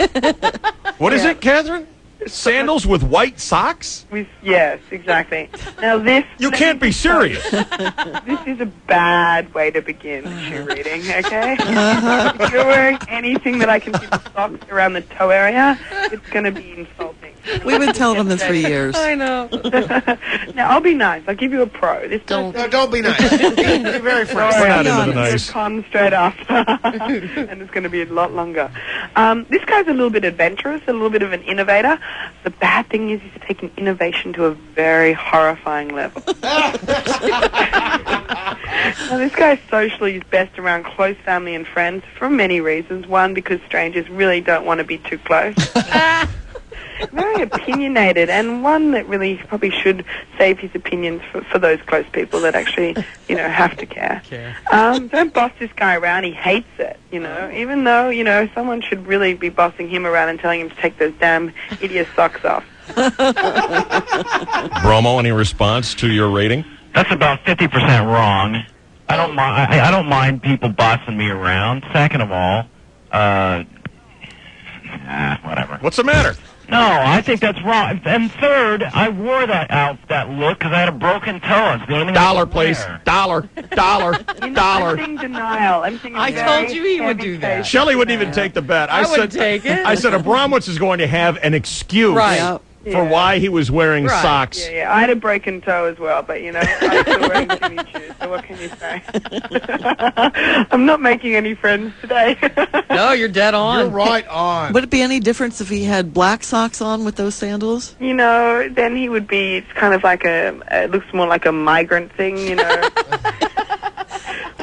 What is it, Catherine? Sandals with white socks? Yes, exactly. Now this... You can't be serious. This is a bad way to begin shoe reading, okay? If you're wearing anything that I consider socks around the toe area, it's going to be insulting. We've been telling them this for years. I know. Now, I'll be nice. I'll give you a pro. Don't be nice. Be very frank. We're not into the nice. Con straight after. And it's going to be a lot longer. This guy's a little bit adventurous, a little bit of an innovator. The bad thing is he's taking innovation to a very horrifying level. Now, this guy socially is best around close family and friends for many reasons. One, because strangers really don't want to be too close. Very opinionated, and one that really probably should save his opinions for those close people that actually, have to care. Don't boss this guy around. He hates it, even though, someone should really be bossing him around and telling him to take those damn idiot socks off. Bromo, any response to your rating? That's about 50% wrong. I don't mind people bossing me around. Second of all, whatever. What's the matter? No, I think that's wrong. And third, I wore that look because I had a broken toe. It's the only thing dollar, please. Dollar. I'm seeing denial. I told you he would do that. Shelley wouldn't even take the bet. I wouldn't take it. I said Abramowitz is going to have an excuse. Right. for why he was wearing socks. Yeah. I had a broken toe as well, but, you know, I'm still wearing Jimmy shoes, so what can you say? I'm not making any friends today. No, you're dead on. You're right on. Would it be any difference if he had black socks on with those sandals? You know, then he would be, it's kind of like it looks more like a migrant thing, you know.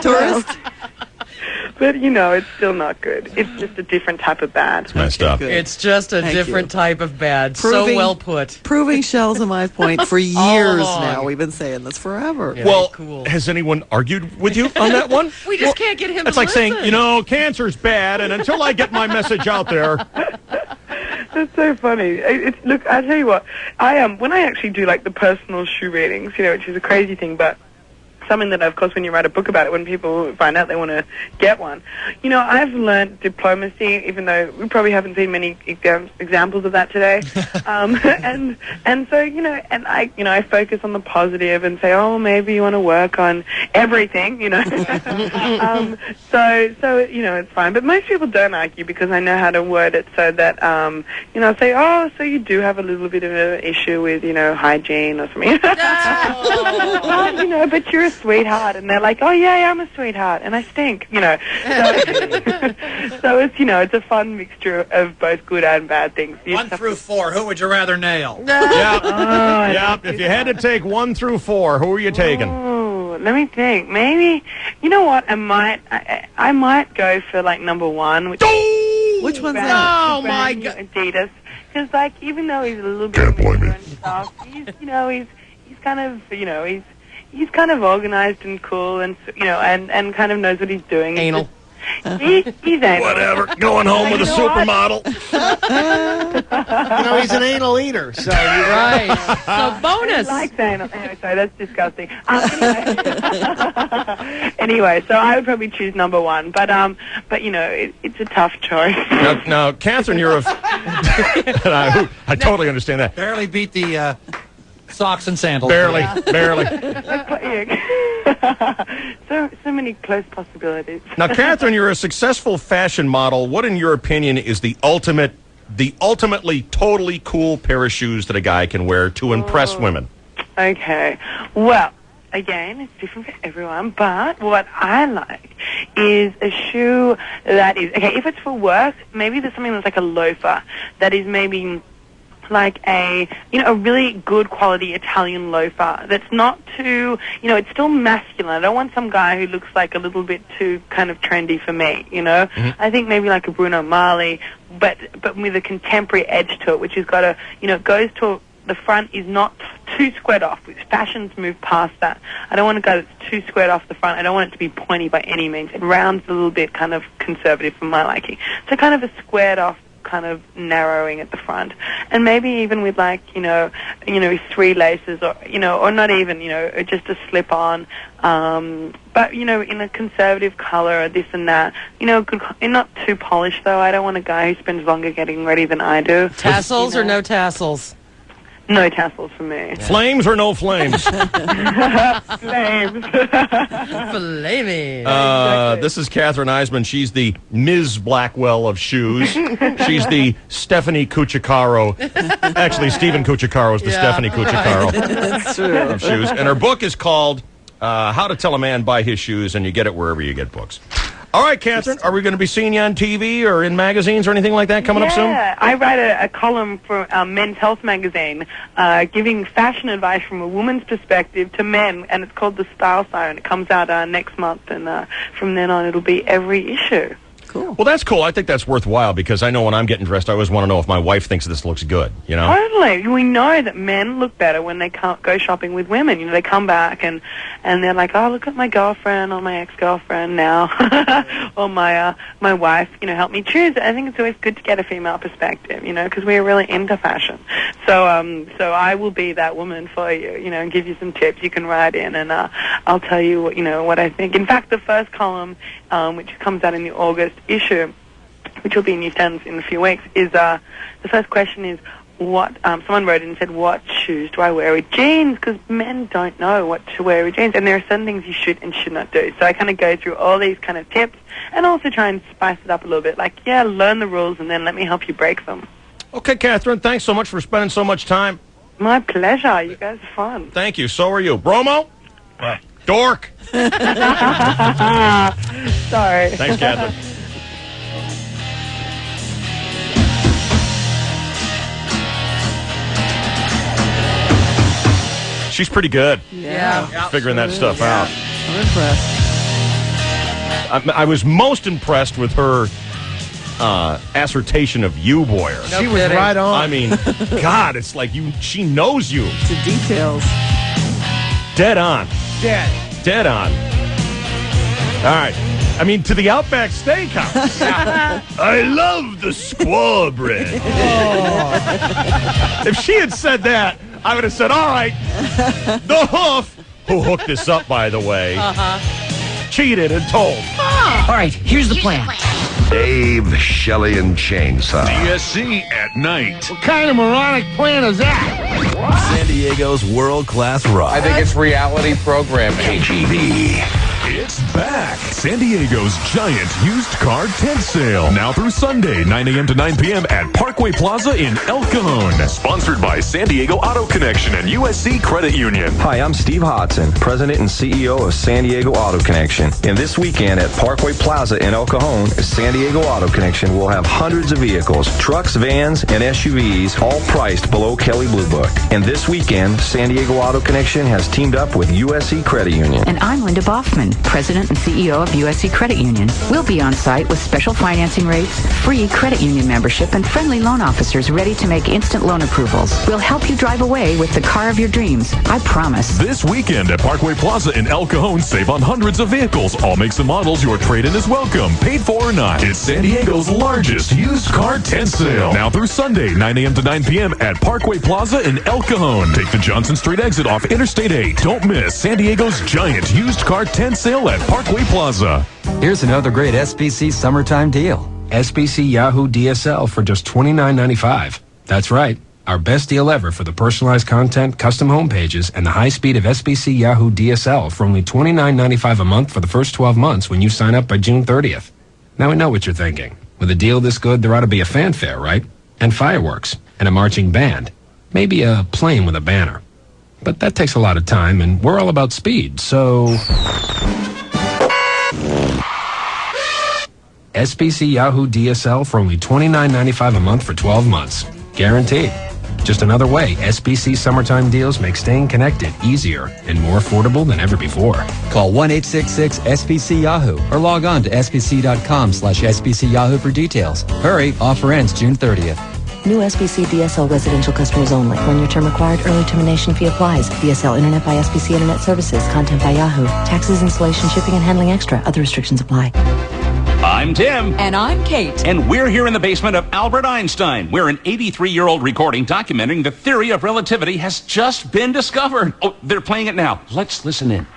Tourist? But, you know, it's still not good. It's just a different type of bad. It's messed up. It's just a different type of bad. So well put. Proving Shell's and my point for years now. We've been saying this forever. Yeah, well, has anyone argued with you on that one? We just can't get him It's to like listen. saying, you know, cancer's bad, and until I get my message out there. That's so funny. Look, I'll tell you what. When I actually do, like, the personal shoe readings, you know, which is a crazy thing, but something that, of course, when you write a book about it, when people find out they want to get one, you know, I've learned diplomacy, even though we probably haven't seen many examples of that today. And so, you know, and I focus on the positive and say, oh, maybe you want to work on everything, you know. So you know, it's fine. But most people don't argue because I know how to word it so that, you know, say, oh, so you do have a little bit of an issue with, you know, hygiene or something. You know, but you're a sweetheart, and they're like, oh yeah, I'm a sweetheart, and I stink, you know. So it's, you know, it's a fun mixture of both good and bad things. 1 through 4, who would you rather nail? Yep. If you had to take 1 through 4, who are you taking? Oh, let me think. Maybe, you know what? I might go for like number 1. Which one's that? Oh my God, Adidas. Because like, even though he's a little bit meaner and stuff, he's, you know, he's kind of, you know, he's kind of organized and cool, and, you know, and kind of knows what he's doing. Anal. He's anal. Whatever. Going home with a supermodel. You know, he's an anal eater, so you're right. So bonus. He likes anal. Anyway, sorry, that's disgusting. Anyway, so I would probably choose number 1, but you know, it's a tough choice. Now, Catherine, you're I totally understand that. Barely beat the socks and sandals. Barely. So many close possibilities. Now, Catherine, you're a successful fashion model. What, in your opinion, is the ultimately totally cool pair of shoes that a guy can wear to impress women? Okay. Well, again, it's different for everyone, but what I like is a shoe that is, okay, if it's for work, maybe there's something that's like a loafer that is maybe like a really good quality Italian loafer that's not too, you know, it's still masculine. I don't want some guy who looks like a little bit too kind of trendy for me, you know. Mm-hmm. I think maybe like a Bruno Mali, but with a contemporary edge to it, which has got a, you know, goes to the front is not too squared off. Fashion's moved past that. I don't want a guy that's too squared off the front. I don't want it to be pointy by any means. It rounds a little bit kind of conservative for my liking. So kind of a squared off, kind of narrowing at the front, and maybe even with like, you know 3 laces, or, you know, or not even, you know, just a slip on, but, you know, in a conservative color or this and that, you know, good, and not too polished though. I don't want a guy who spends longer getting ready than I do. Tassels, you know? Or no tassels? No tassels for me. Flames or no flames? Flames. Flaming. This is Catherine Eisman. She's the Ms. Blackwell of shoes. She's the Stephanie Cucicaro. Actually, Stephen Cucicaro is the Stephanie Cucicaro That's true. of shoes. And her book is called How to Tell a Man by His Shoes, and you get it wherever you get books. All right, Catherine, are we going to be seeing you on TV or in magazines or anything like that coming up soon? Yeah, I write a column for Men's Health magazine, giving fashion advice from a woman's perspective to men, and it's called The Style Siren. It comes out next month, and from then on it'll be every issue. Cool. Well, that's cool. I think that's worthwhile because I know when I'm getting dressed, I always want to know if my wife thinks this looks good, you know? Totally. We know that men look better when they can't go shopping with women. You know, they come back and they're like, oh, look at my girlfriend or my ex-girlfriend now, or my wife, you know, help me choose. I think it's always good to get a female perspective, you know, because we're really into fashion. So I will be that woman for you, you know, and give you some tips. You can write in, and I'll tell you what, you know, what I think. In fact, the first column, which comes out in the August issue, which will be in newsstands in a few weeks, is the first question is, what someone wrote in and said, what shoes do I wear with jeans? Because men don't know what to wear with jeans, and there are certain things you should and should not do. So I kind of go through all these kind of tips and also try and spice it up a little bit. Like, learn the rules and then let me help you break them. Okay, Catherine, thanks so much for spending so much time. My pleasure. You guys are fun. Thank you. So are you. Bromo? What? Dork. Sorry. Thanks, Catherine. She's pretty good. Yeah. Figuring that stuff out. I'm impressed. I was most impressed with her assertion of you, Boyer. No She was kidding. right on. I mean, God, it's like she knows you. To details. Dead on. Dead. On. All right. I mean, to the Outback Steakhouse. I love the squaw bread. If she had said that, I would have said, all right, the hoof, who hooked this up, by the way, cheated and told. All right, here's the plan. Dave, Shelley, and Chainsaw. DSC at night. What kind of moronic plan is that? San Diego's world-class rock. I think it's reality programming. KGB. It's back. San Diego's giant used car tent sale. Now through Sunday, 9 a.m. to 9 p.m. at Parkway Plaza in El Cajon. Sponsored by San Diego Auto Connection and USC Credit Union. Hi, I'm Steve Hodson, President and CEO of San Diego Auto Connection. And this weekend at Parkway Plaza in El Cajon, San Diego Auto Connection will have hundreds of vehicles, trucks, vans, and SUVs, all priced below Kelley Blue Book. And this weekend, San Diego Auto Connection has teamed up with USC Credit Union. And I'm Linda Boffman, President and CEO of USC Credit Union. We'll be on site with special financing rates, free credit union membership, and friendly loan officers ready to make instant loan approvals. We'll help you drive away with the car of your dreams. I promise. This weekend at Parkway Plaza in El Cajon, save on hundreds of vehicles. All makes and models. Your trade-in is welcome, paid for or not. It's San Diego's largest used car tent sale. Now through Sunday, 9 a.m. to 9 p.m. at Parkway Plaza in El Cajon. Take the Johnson Street exit off Interstate 8. Don't miss San Diego's giant used car tent sale at Parkway Plaza. Here's another great SBC summertime deal. SBC Yahoo DSL for just $29.95. That's right. Our best deal ever for the personalized content, custom home pages, and the high speed of SBC Yahoo DSL for only $29.95 a month for the first 12 months when you sign up by June 30th. Now I know what you're thinking. With a deal this good, there ought to be a fanfare, right? And fireworks, and a marching band. Maybe a plane with a banner. But that takes a lot of time, and we're all about speed, so... SBC Yahoo DSL for only $29.95 a month for 12 months. Guaranteed. Just another way SBC summertime deals make staying connected easier and more affordable than ever before. Call 1-866-SBC-YAHOO or log on to sbc.com/SBC-YAHOO for details. Hurry, offer ends June 30th. New SBC DSL residential customers only. 1-year term required. Early termination fee applies. DSL Internet by SBC Internet Services. Content by Yahoo. Taxes, installation, shipping, and handling extra. Other restrictions apply. I'm Tim. And I'm Kate. And we're here in the basement of Albert Einstein, where an 83-year-old recording documenting the theory of relativity has just been discovered. Oh, they're playing it now. Let's listen in.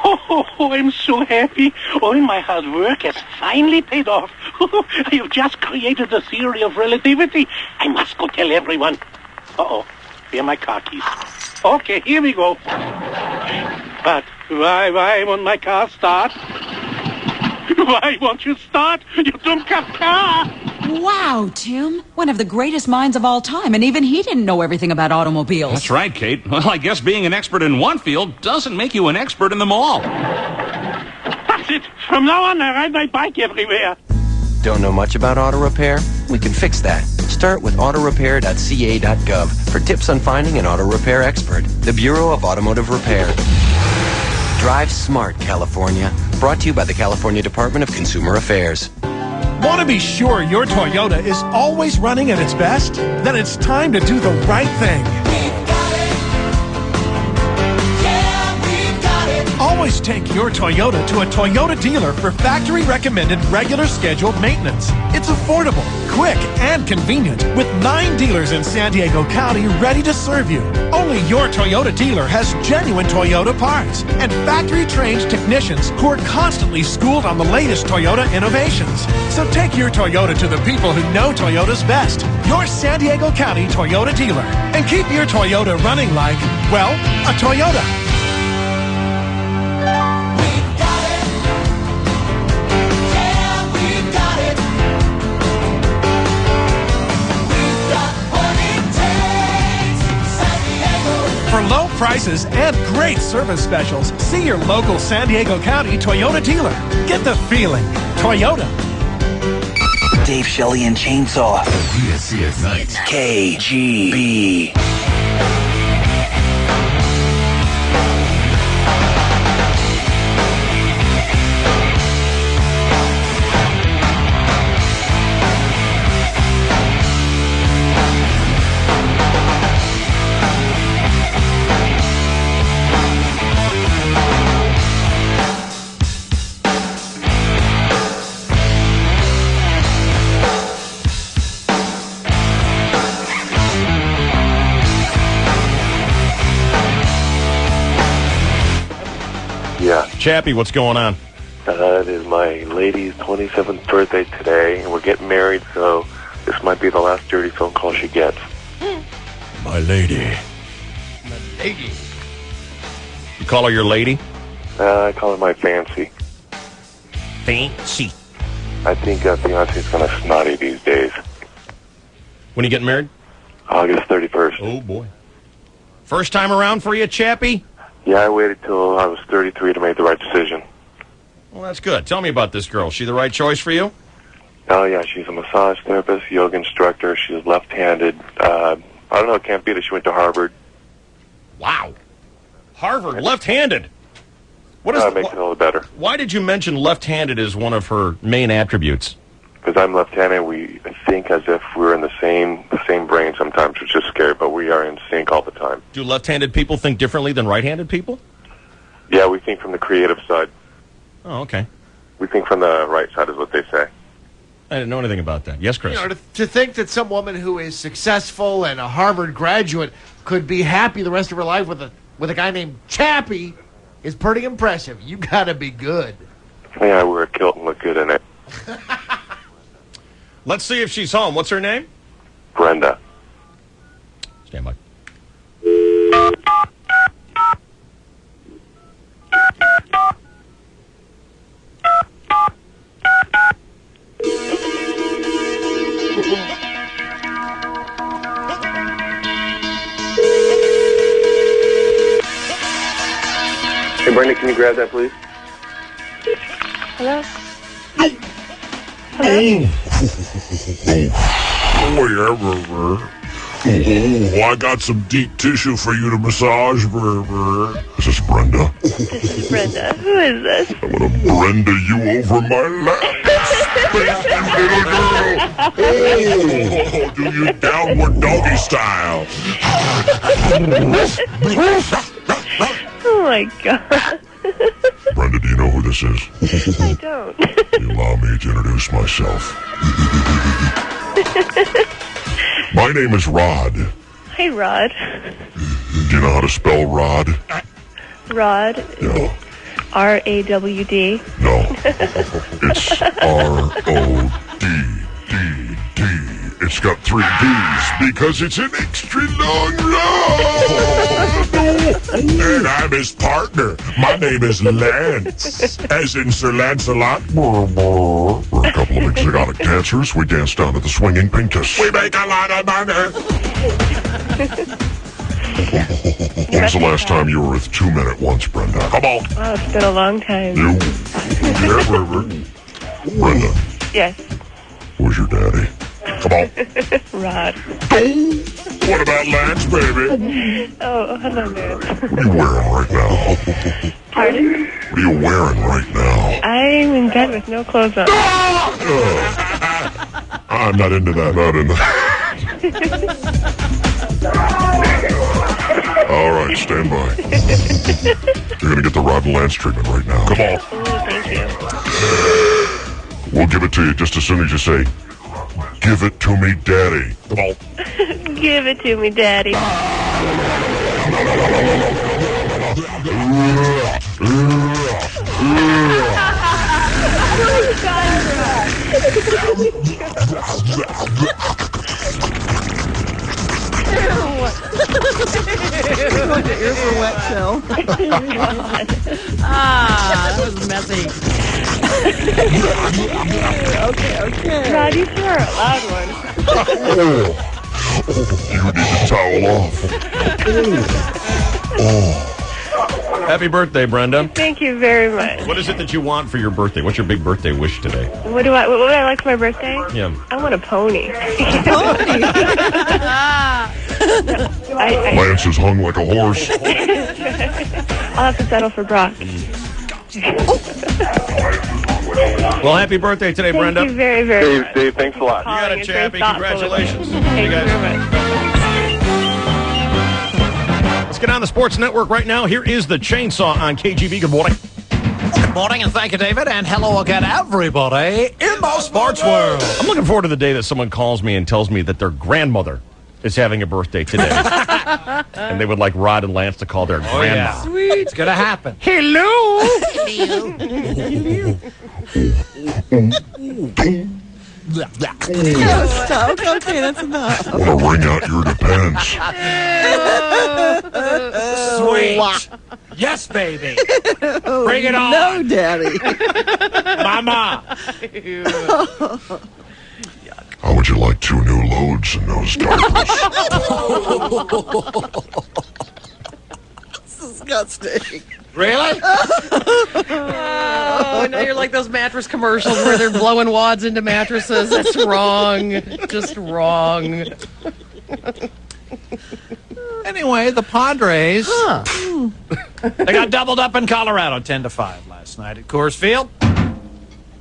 Oh, I'm so happy. All my hard work has finally paid off. You've just created the theory of relativity. I must go tell everyone. Uh-oh. Where are my car keys? Okay, here we go. But why won't my car start? Why won't you start, you dumb car? Wow, Tim. One of the greatest minds of all time, and even he didn't know everything about automobiles. That's right, Kate. Well, I guess being an expert in one field doesn't make you an expert in them all. That's it. From now on, I ride my bike everywhere. Don't know much about auto repair? We can fix that. Start with autorepair.ca.gov for tips on finding an auto repair expert. The Bureau of Automotive Repair. Drive smart, California. Brought to you by the California Department of Consumer Affairs. Want to be sure your Toyota is always running at its best? Then it's time to do the right thing. Always take your Toyota to a Toyota dealer for factory-recommended regular scheduled maintenance. It's affordable, quick, and convenient with 9 dealers in San Diego County ready to serve you. Only your Toyota dealer has genuine Toyota parts and factory-trained technicians who are constantly schooled on the latest Toyota innovations. So take your Toyota to the people who know Toyota's best, your San Diego County Toyota dealer, and keep your Toyota running like, well, a Toyota. For low prices and great service specials, see your local San Diego County Toyota dealer. Get the feeling. Toyota. Dave Shelley and Chainsaw. DSC at night. KGB. Yeah. Chappie, what's going on? It is my lady's 27th birthday today, and we're getting married, so this might be the last dirty phone call she gets. My lady. Lady. You call her your lady? I call her my fancy. Fancy. I think fiance's kind of snotty these days. When are you getting married? August 31st. Oh, boy. First time around for you, Chappie? Yeah, I waited till I was 33 to make the right decision. Well, that's good. Tell me about this girl. Is she the right choice for you? Oh, yeah, she's a massage therapist, yoga instructor. She's left-handed. I don't know, can't beat it. She went to Harvard. Wow. Harvard, left-handed. What is makes it all the better. Why did you mention left-handed as one of her main attributes? Because I'm left-handed, we think as if we're in the same brain sometimes, which is scary, but we are in sync all the time. Do left-handed people think differently than right-handed people? Yeah, we think from the creative side. Oh, okay. We think from the right side is what they say. I didn't know anything about that. Yes, Chris? You know, to think that some woman who is successful and a Harvard graduate could be happy the rest of her life with a guy named Chappie is pretty impressive. You gotta be good. Yeah, I wear a kilt and look good in it. Let's see if she's home. What's her name? Brenda. Stand by. Hey, Brenda, can you grab that, please? Hello? Oh, I got some deep tissue for you to massage. Is this Brenda? This is Brenda. Who is this? I'm gonna Brenda you over my lap. Little girl. Oh, do you downward doggy style. Oh my God. Brenda, do you know who this is? I don't. You allow me to introduce myself. My name is Rod. Hey, Rod. Do you know how to spell Rod? Rod? No. R-A-W-D? No. It's R-O-D-D-D. It's got 3 D's because it's an extra long rod. And I'm his partner. My name is Lance, as in Sir Lancelot. We're a couple of exotic dancers. We dance down to the swinging Pincus. We make a lot of money. When was the last time you were with 2 Men at Once, Brenda? Come on. Oh, it's been a long time. Brenda. Yes. Where's your daddy? Come on. Rod. What about Lance, baby? Oh, hello, man. What are you wearing right now? Pardon? What are you wearing right now? I'm in bed with no clothes on. I'm not into that. Not into that. All right, stand by. You're going to get the Rod and Lance treatment right now. Come on. Oh, thank you. We'll give it to you just as soon as you say, "Give it to me, Daddy." Come on. Give it to me, Daddy. Ears were wet, Phil. That was messy. Okay. Rod, you sure are a loud one. You need to towel off. Happy birthday, Brenda. Thank you very much. What is it that you want for your birthday? What's your big birthday wish today? What would I like for my birthday? Yeah. I want a pony. Lance is hung like a horse. I'll have to settle for Brock. Well, happy birthday today, Brenda. Thank you very, very much. Dave, thanks a lot. You got it, Chappie. Congratulations. Thank you very much. Let's get on the Sports Network right now. Here is the Chainsaw on KGB. Good morning. Good morning, and thank you, David, and hello again, everybody in the sports world. I'm looking forward to the day that someone calls me and tells me that their grandmother is having a birthday today. And they would like Rod and Lance to call their grandma. Yeah. Sweet. It's going to happen. Hello. Stop. Okay, that's enough. Want to wring out your depends. Sweet. Yes, baby. Bring it on. No, Daddy. Mama. How would you like 2 new loads in those diapers? Disgusting. Really? Oh, now you're like those mattress commercials where they're blowing wads into mattresses. That's wrong. Just wrong. Anyway, the Padres, they got doubled up in Colorado 10-5 last night at Coors Field.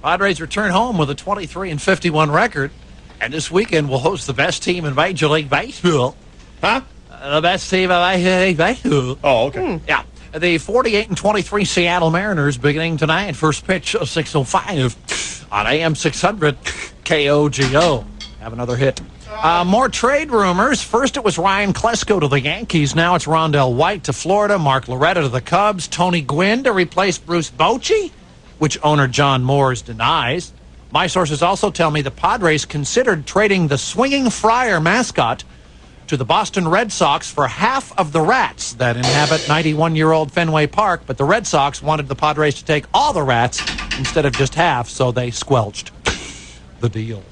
Padres return home with a 23-51 record, and this weekend will host the best team in Major League Baseball. Huh? The best team in Major League Baseball. Oh, okay. Yeah. The 48-23 Seattle Mariners beginning tonight. First pitch 6:05 on AM 600 KOGO. Have another hit. More trade rumors. First it was Ryan Klesko to the Yankees. Now it's Rondell White to Florida. Mark Loretta to the Cubs. Tony Gwynn to replace Bruce Bochy, which owner John Moores denies. My sources also tell me the Padres considered trading the Swinging Friar mascot to the Boston Red Sox for half of the rats that inhabit 91-year-old Fenway Park, but the Red Sox wanted the Padres to take all the rats instead of just half, so they squelched the deal.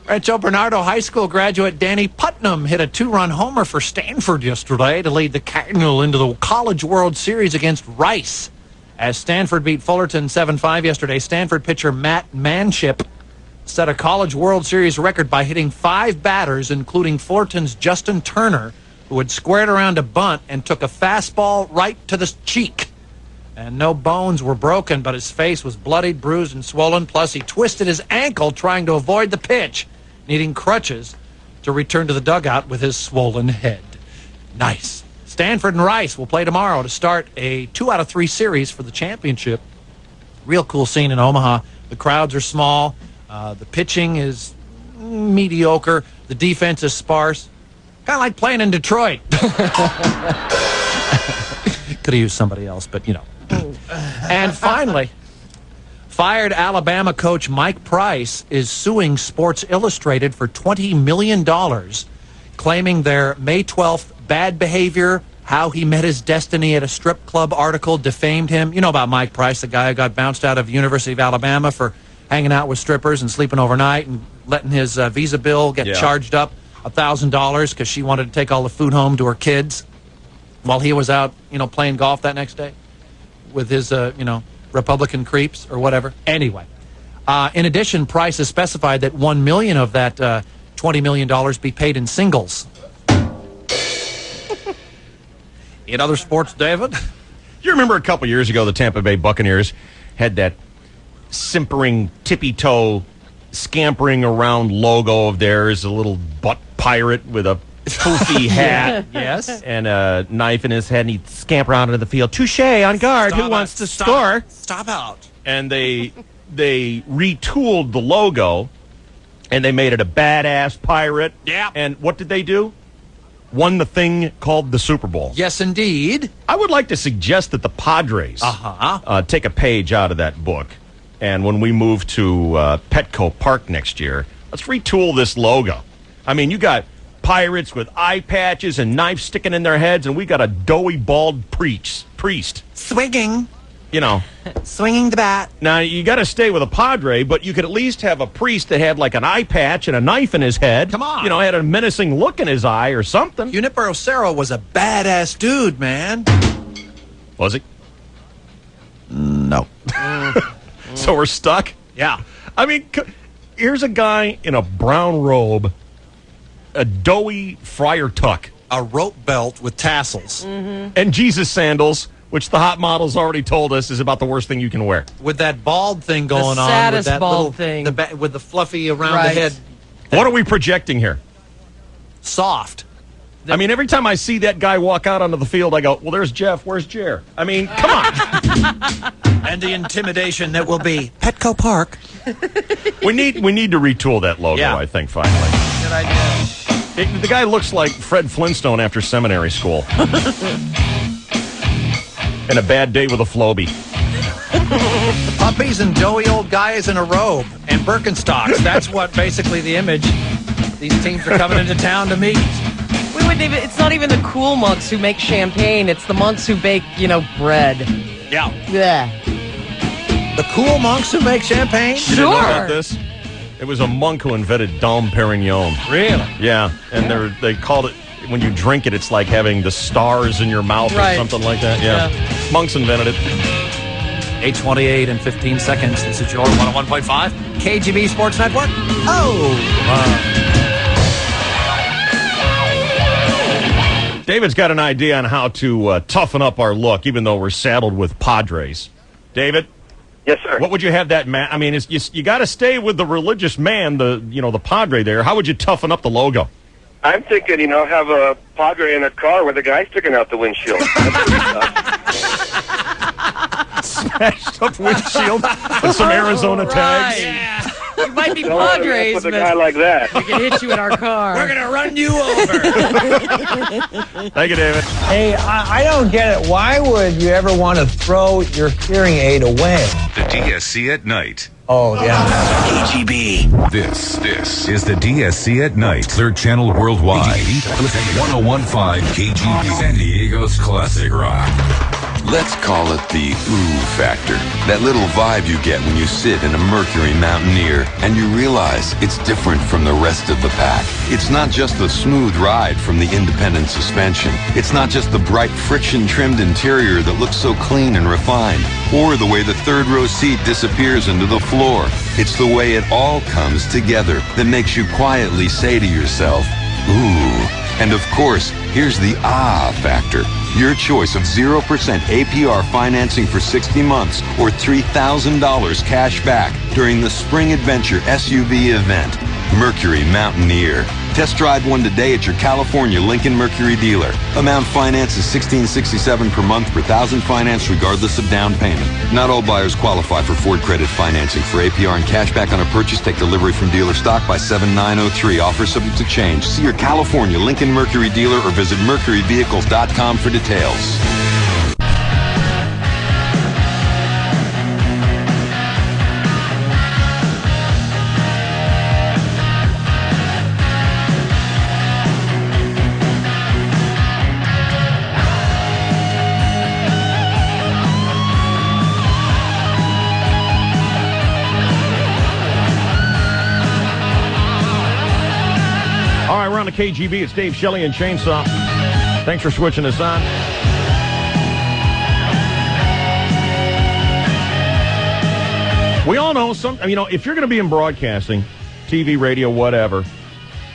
Rancho Bernardo High School graduate Danny Putnam hit a 2-run homer for Stanford yesterday to lead the Cardinal into the College World Series against Rice. As Stanford beat Fullerton 7-5 yesterday, Stanford pitcher Matt Manship set a College World Series record by hitting 5 batters, including Fullerton's Justin Turner, who had squared around a bunt and took a fastball right to the cheek. And no bones were broken, but his face was bloodied, bruised, and swollen. Plus, he twisted his ankle trying to avoid the pitch, needing crutches to return to the dugout with his swollen head. Nice. Stanford and Rice will play tomorrow to start a 2-out-of-3 series for the championship. Real cool scene in Omaha. The crowds are small. The pitching is mediocre. The defense is sparse. Kind of like playing in Detroit. Could have used somebody else, but you know. And finally, fired Alabama coach Mike Price is suing Sports Illustrated for $20 million, claiming their May 12th bad behavior, how he met his destiny at a strip club article defamed him. You know about Mike Price, the guy who got bounced out of University of Alabama for hanging out with strippers and sleeping overnight and letting his visa bill get charged up $1,000 because she wanted to take all the food home to her kids while he was out, playing golf that next day with his, Republican creeps or whatever. Anyway, in addition, Price has specified that $1 million of that $20 million be paid in singles. In other sports, David? You remember a couple years ago, the Tampa Bay Buccaneers had that simpering, tippy-toe, scampering around logo of theirs, a little butt pirate with a poofy hat. Yes. And a knife in his head, and he'd scamper out into the field. Touche, on guard. Who wants to score? Stop out. And they retooled the logo, and they made it a badass pirate. Yeah. And what did they do? Won the thing called the Super Bowl. Yes, indeed. I would like to suggest that the Padres take a page out of that book. And when we move to Petco Park next year, let's retool this logo. I mean, you got pirates with eye patches and knives sticking in their heads, and we got a doughy, bald priest. Swinging. you know. Swinging the bat. Now, you got to stay with a Padre, but you could at least have a priest that had like an eye patch and a knife in his head. Come on. You know, had a menacing look in his eye or something. Junipero Serra was a badass dude, man. Was he? No. So we're stuck? Yeah. I mean, here's a guy in a brown robe, a doughy friar tuck. A rope belt with tassels. And Jesus sandals, which the hot model's already told us is about the worst thing you can wear. With that bald thing going on. saddest with that bald little thing. with the fluffy around Right. the head. What are we projecting here? Soft. I mean, every time I see that guy walk out onto the field, I go, well, there's Jeff. Where's Jer? I mean, come on. And the intimidation that will be Petco Park. we need to retool that logo, Yeah. I think, finally. Good idea. The guy looks like Fred Flintstone after seminary school. And a bad day with a Flowbee. Puppies and doughy old guys in a robe and Birkenstocks. That's what basically the image these teams are coming into town to meet. We wouldn't even. It's not even the cool monks who make champagne. It's the monks who bake, bread. Yeah. Yeah. The cool monks who make champagne? You didn't know about this? It was a monk who invented Dom Perignon. Really? Yeah, and they called it, when you drink it, it's like having the stars in your mouth Right. or something like that. Yeah. Monks invented it. 8:28 and 15 seconds. This is your 101.5 KGB Sports Network. David's got an idea on how to toughen up our look, even though we're saddled with Padres. David? Yes, sir. What would you have that man? I mean, you got to stay with the religious man, the Padre there. How would you toughen up the logo? I'm thinking, have a Padre in a car with a guy sticking out the windshield. Smashed up windshield with some Arizona tags. Right. You might be Don't wanna mess Padres, with a but guy like that. we can hit you in our car. We're going to run you over. Thank you, David. Hey, I don't get it. Why would you ever want to throw your hearing aid away? The DSC at night. Oh, yeah. KGB. This is the DSC at night. Third channel worldwide. 1015 KGB. San Diego's classic rock. Let's call it the ooh factor. That little vibe you get when you sit in a Mercury Mountaineer and you realize it's different from the rest of the pack. It's not just the smooth ride from the independent suspension. It's not just the bright friction-trimmed interior that looks so clean and refined, or the way the third row seat disappears into the floor. It's the way it all comes together that makes you quietly say to yourself, ooh. And of course, here's the ah factor. Your choice of 0% APR financing for 60 months or $3,000 cash back during the Spring Adventure SUV event. Mercury Mountaineer. Test drive one today at your California Lincoln Mercury dealer. Amount finance is $1,667 per month per thousand finance regardless of down payment. Not all buyers qualify for Ford credit financing. For APR and cashback on a purchase, take delivery from dealer stock by 7903. Offer subject to change. See your California Lincoln Mercury dealer or visit mercuryvehicles.com for details. All right, we're on the KGB. It's Dave Shelley and Chainsaw. Thanks for switching us on. We all know if you're going to be in broadcasting, TV, radio, whatever,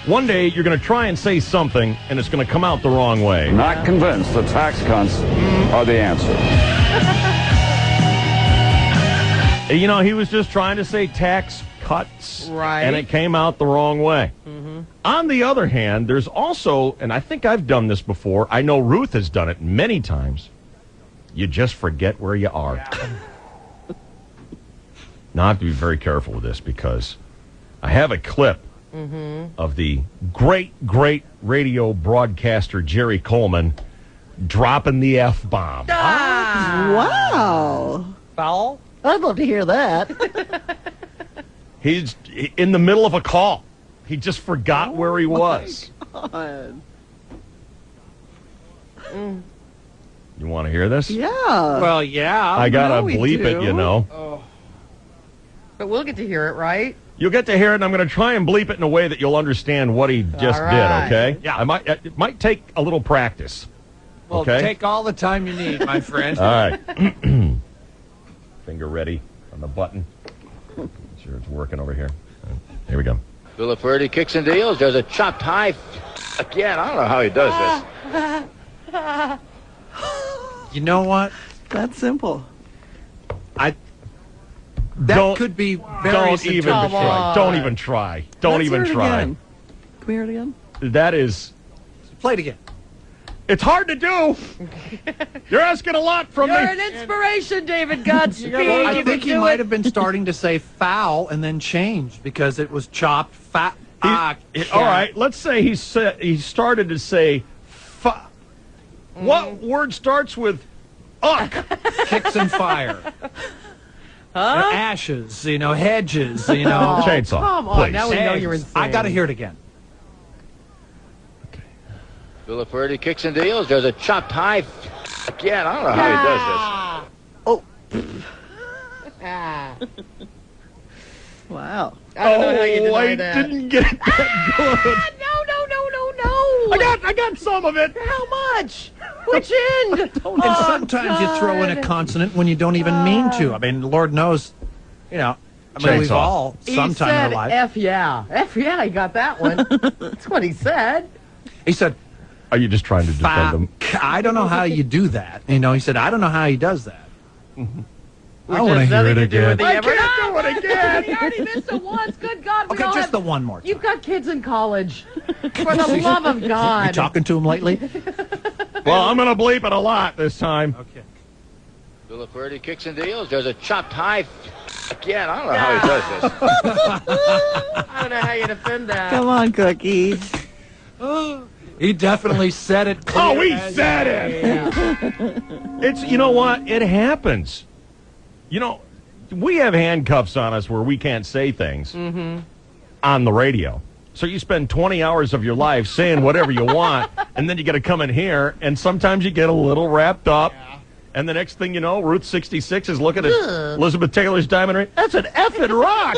one day you're going to try and say something and it's going to come out the wrong way. Not convinced the tax cuts are the answer. He was just trying to say tax cuts, right, and it came out the wrong way. Mm-hmm. On the other hand, there's also, and I think I've done this before, I know Ruth has done it many times, you just forget where you are. Now I have to be very careful with this because I have a clip of the great radio broadcaster Jerry Coleman dropping the F-bomb. Wow. Foul? I'd love to hear that. He's in the middle of a call. He just forgot where he was. God. You want to hear this? Yeah. Well, yeah. I gotta we bleep it, do. you know. But we'll get to hear it, right? You'll get to hear it, and I'm going to try and bleep it in a way that you'll understand what he just right. did, okay? Yeah. It might take a little practice. Well, okay? take all the time you need, my friend. All right. Finger ready on the button. Sure it's working over here. Here we go. Villaferde kicks and deals. There's a chopped high. Again, I don't know how he does this. You know what? That's simple. That could be very Don't even satiric. try. Don't even try. Don't Let's even hear it try. again. Can we hear it again? That is. Play it again. It's hard to do. You're asking a lot from You're me. an inspiration, David Godspeed. I think he might have been starting to say foul and then changed because it was chopped fat. All right, let's say he started to say what word starts with uck? Kicks and fire. Ashes, hedges, Chainsaw. Come on, please. now we know you're insane. I got to hear it again. Villaferde kicks and deals. There's a chopped high. Again, I don't know how he does this. Wow. I don't know how you deny that. Didn't get that good. No. I got some of it. How much? Which end? And sometimes you throw in a consonant when you don't even mean to. I mean, Lord knows, we've Chainsaw. all sometime in our He life. said F yeah. F yeah, I got that one. That's what he said. He said, Are you just trying to defend him? I don't know how you do that. He said, I don't know how he does that. I want to has hear nothing it to do with again. the I can't do it again. He already missed it once. Good God. Okay, just the one more time. You've got kids in college. For the love of God. You talking to him lately? Well, I'm going to bleep it a lot this time. Okay. Villaferde kicks and deals. There's a chopped high. Again, I don't know how he does this. I don't know how you defend that. Come on, Cookie. He definitely said it clear. Oh, he said it. It's, you know what? It happens. We have handcuffs on us where we can't say things on the radio. So you spend 20 hours of your life saying whatever you want, and then you got to come in here, and sometimes you get a little wrapped up. Yeah. And the next thing you know, Route 66 is looking at Elizabeth Taylor's diamond ring. That's an effing rock.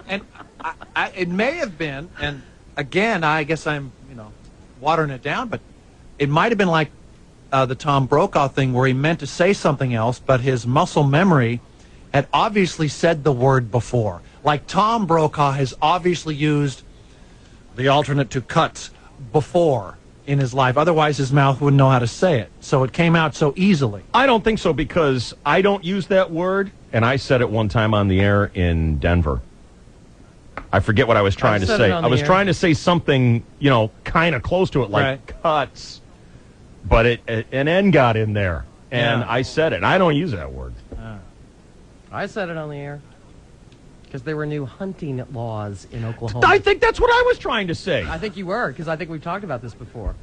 And it may have been, and again, I guess I'm, watering it down, but it might have been like the Tom Brokaw thing where he meant to say something else, but his muscle memory had obviously said the word before. Like Tom Brokaw has obviously used the alternate to cuts before in his life. Otherwise, his mouth wouldn't know how to say it. So it came out so easily. I don't think so because I don't use that word, and I said it one time on the air in Denver. I forget what I was trying to say. I was trying to say something, kind of close to it, like cuts. But an N got in there, and I said it. And I don't use that word. I said it on the air. Because there were new hunting laws in Oklahoma. I think that's what I was trying to say. I think you were, because I think we've talked about this before.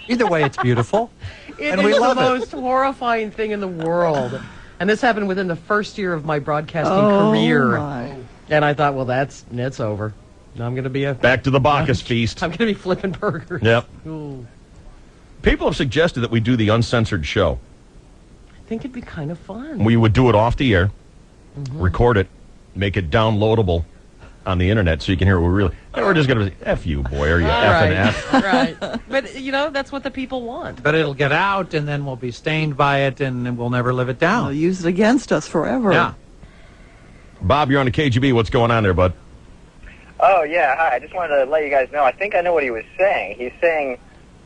Either way, it's beautiful. It is the most horrifying thing in the world. And this happened within the first year of my broadcasting career. My. And I thought, well, that's over. Now I'm going to be back to the Bacchus feast. I'm going to be flipping burgers. Yep. Ooh. People have suggested that we do the uncensored show. I think it'd be kind of fun. We would do it off the air, record it, make it downloadable on the internet so you can hear what we're just going to say, F you, boy, or you effing F. Right. But, that's what the people want. But it'll get out, and then we'll be stained by it, and we'll never live it down. They'll use it against us forever. Yeah. Bob, you're on the KGB. What's going on there, bud? Oh, yeah. Hi. I just wanted to let you guys know. I think I know what he was saying.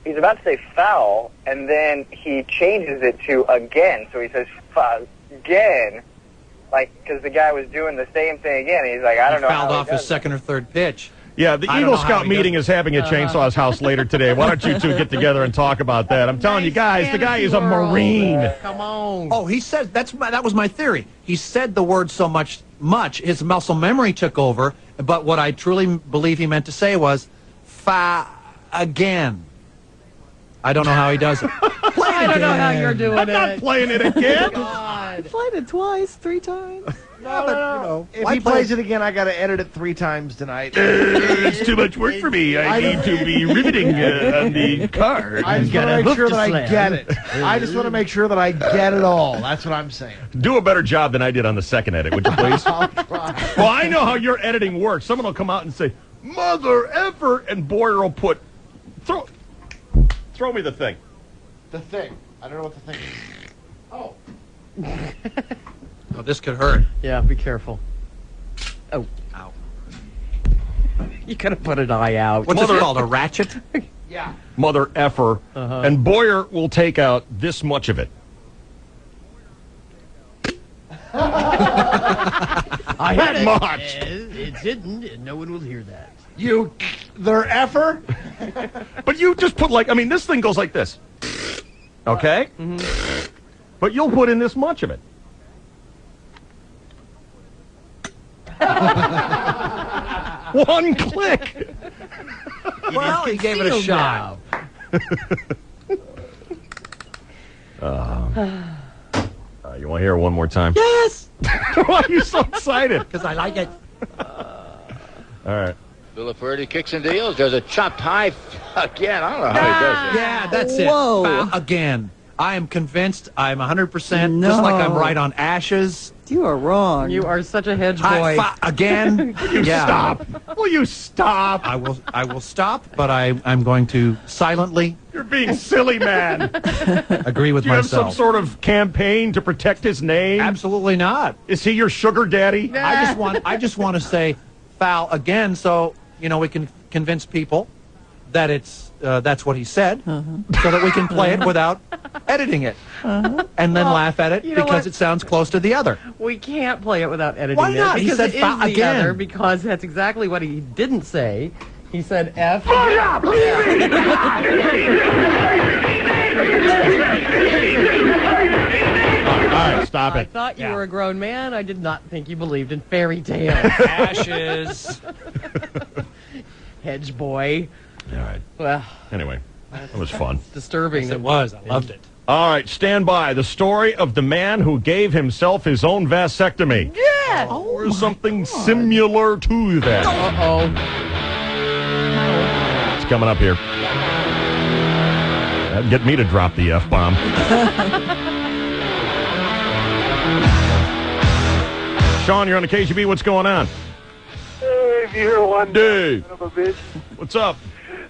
He's about to say foul, and then he changes it to again. So he says again, because the guy was doing the same thing again. He's like, I don't know how he fouled off his does second or third pitch. Yeah, the Eagle Scout meeting is having at Chainsaw's house later today. Why don't you two get together and talk about that? I'm telling you guys, the guy is a Marine. Come on. Oh, he said that was my theory. He said the word so much his muscle memory took over. But what I truly believe he meant to say was again. I don't know how he does it. I don't know how you're doing it. I'm not playing it again. I played it twice, 3 times. No. If he plays it again, I got to edit it 3 times tonight. It's too much work for me. I need to be riveting on the card. I just want to make sure that I get it. I just want to make sure that I get it all. That's what I'm saying. Do a better job than I did on the second edit, would you please? I'll try. Well, I know how your editing works. Someone will come out and say, "Mother effer," and Boyer will put, throw me the thing. The thing. I don't know what the thing is. Oh. Oh, this could hurt. Yeah, be careful. Oh. Ow. You could have put an eye out. What's this called, a ratchet? Yeah. Mother effer. And Boyer will take out this much of it. I That had much. It's hidden, and no one will hear that. Their effer? But you just put this thing goes like this. Okay? But you'll put in this much of it. One click. Well, he gave it a shot. You want to hear it one more time? Yes! Why are you so excited? Because I like it. All right. Villaferde kicks and deals. There's a chopped high again. I don't know how he does this. Yeah, that's it. Whoa. Foul again. I am convinced. I'm 100%. Just like I'm right on Ashes. You are wrong. You are such a hedge boy. Again. Stop. Will you stop? I will stop, but I'm going to silently You're being silly, man. agree with Do you have myself. some sort of campaign to protect his name? Absolutely not. Is he your sugar daddy? I just want to say foul again, so we can convince people that that's what he said, so that we can play it without editing it, and then laugh at it because it sounds close to the other. We can't play it without editing Why it. not? He Because said it is foul the again. other, because that's exactly what he didn't say. He said F. All right, stop I it. thought you were a grown man. I did not think you believed in fairy tales. Ashes. Hedge boy. All right. Well, Anyway, that was fun. disturbing. Yes, it was. I loved it. All right, stand by. The story of the man who gave himself his own vasectomy. Yeah. Or something similar to that. Uh-oh. It's coming up here. That'd get me to drop the F-bomb. Sean, you're on the KGB. What's going on? Hey, if you hear one Dave. son of a bitch. What's up?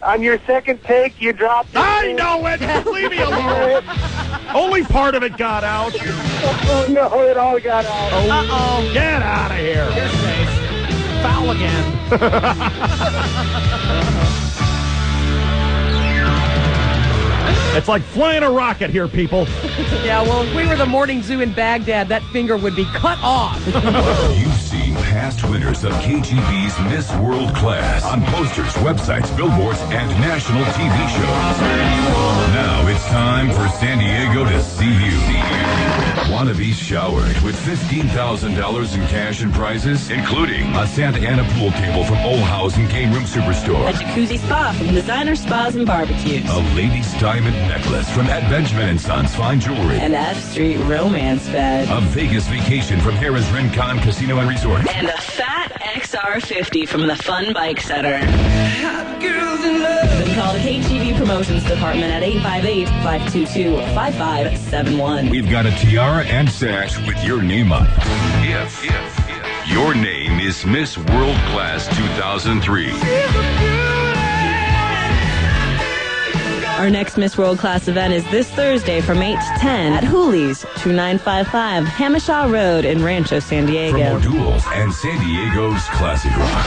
On your second take, you dropped it. I know it. Leave me alone. Only part of it got out. Oh, no, it all got out. Uh-oh. Get out of here. You're safe. Foul again. It's like flying a rocket here, people. Yeah, well, if we were the morning zoo in Baghdad, that finger would be cut off. You've seen past winners of KGB's Miss World Class on posters, websites, billboards, and national TV shows. Now it's time for San Diego to see you. Want to be showered with $15,000 in cash and prizes, including a Santa Ana pool table from Old House and Game Room Superstore. A jacuzzi spa from Designer Spas and Barbecues. A lady's diamond necklace from Ed Benjamin & Sons Fine Jewelry. An F Street romance bed. A Vegas vacation from Harrah's Rincon Casino and Resort. And a fat XR50 from the Fun Bike Center. Then call the KGB Promotions Department at 858-522-5571. We've got a tiara and sash with your name on it. If your name is Miss World Class 2003. Our next Miss World Class event is this Thursday from 8 to 10 at Hooley's, 2955 Hamishaw Road in Rancho, San Diego. From O'Doul's and San Diego's Classic Rock.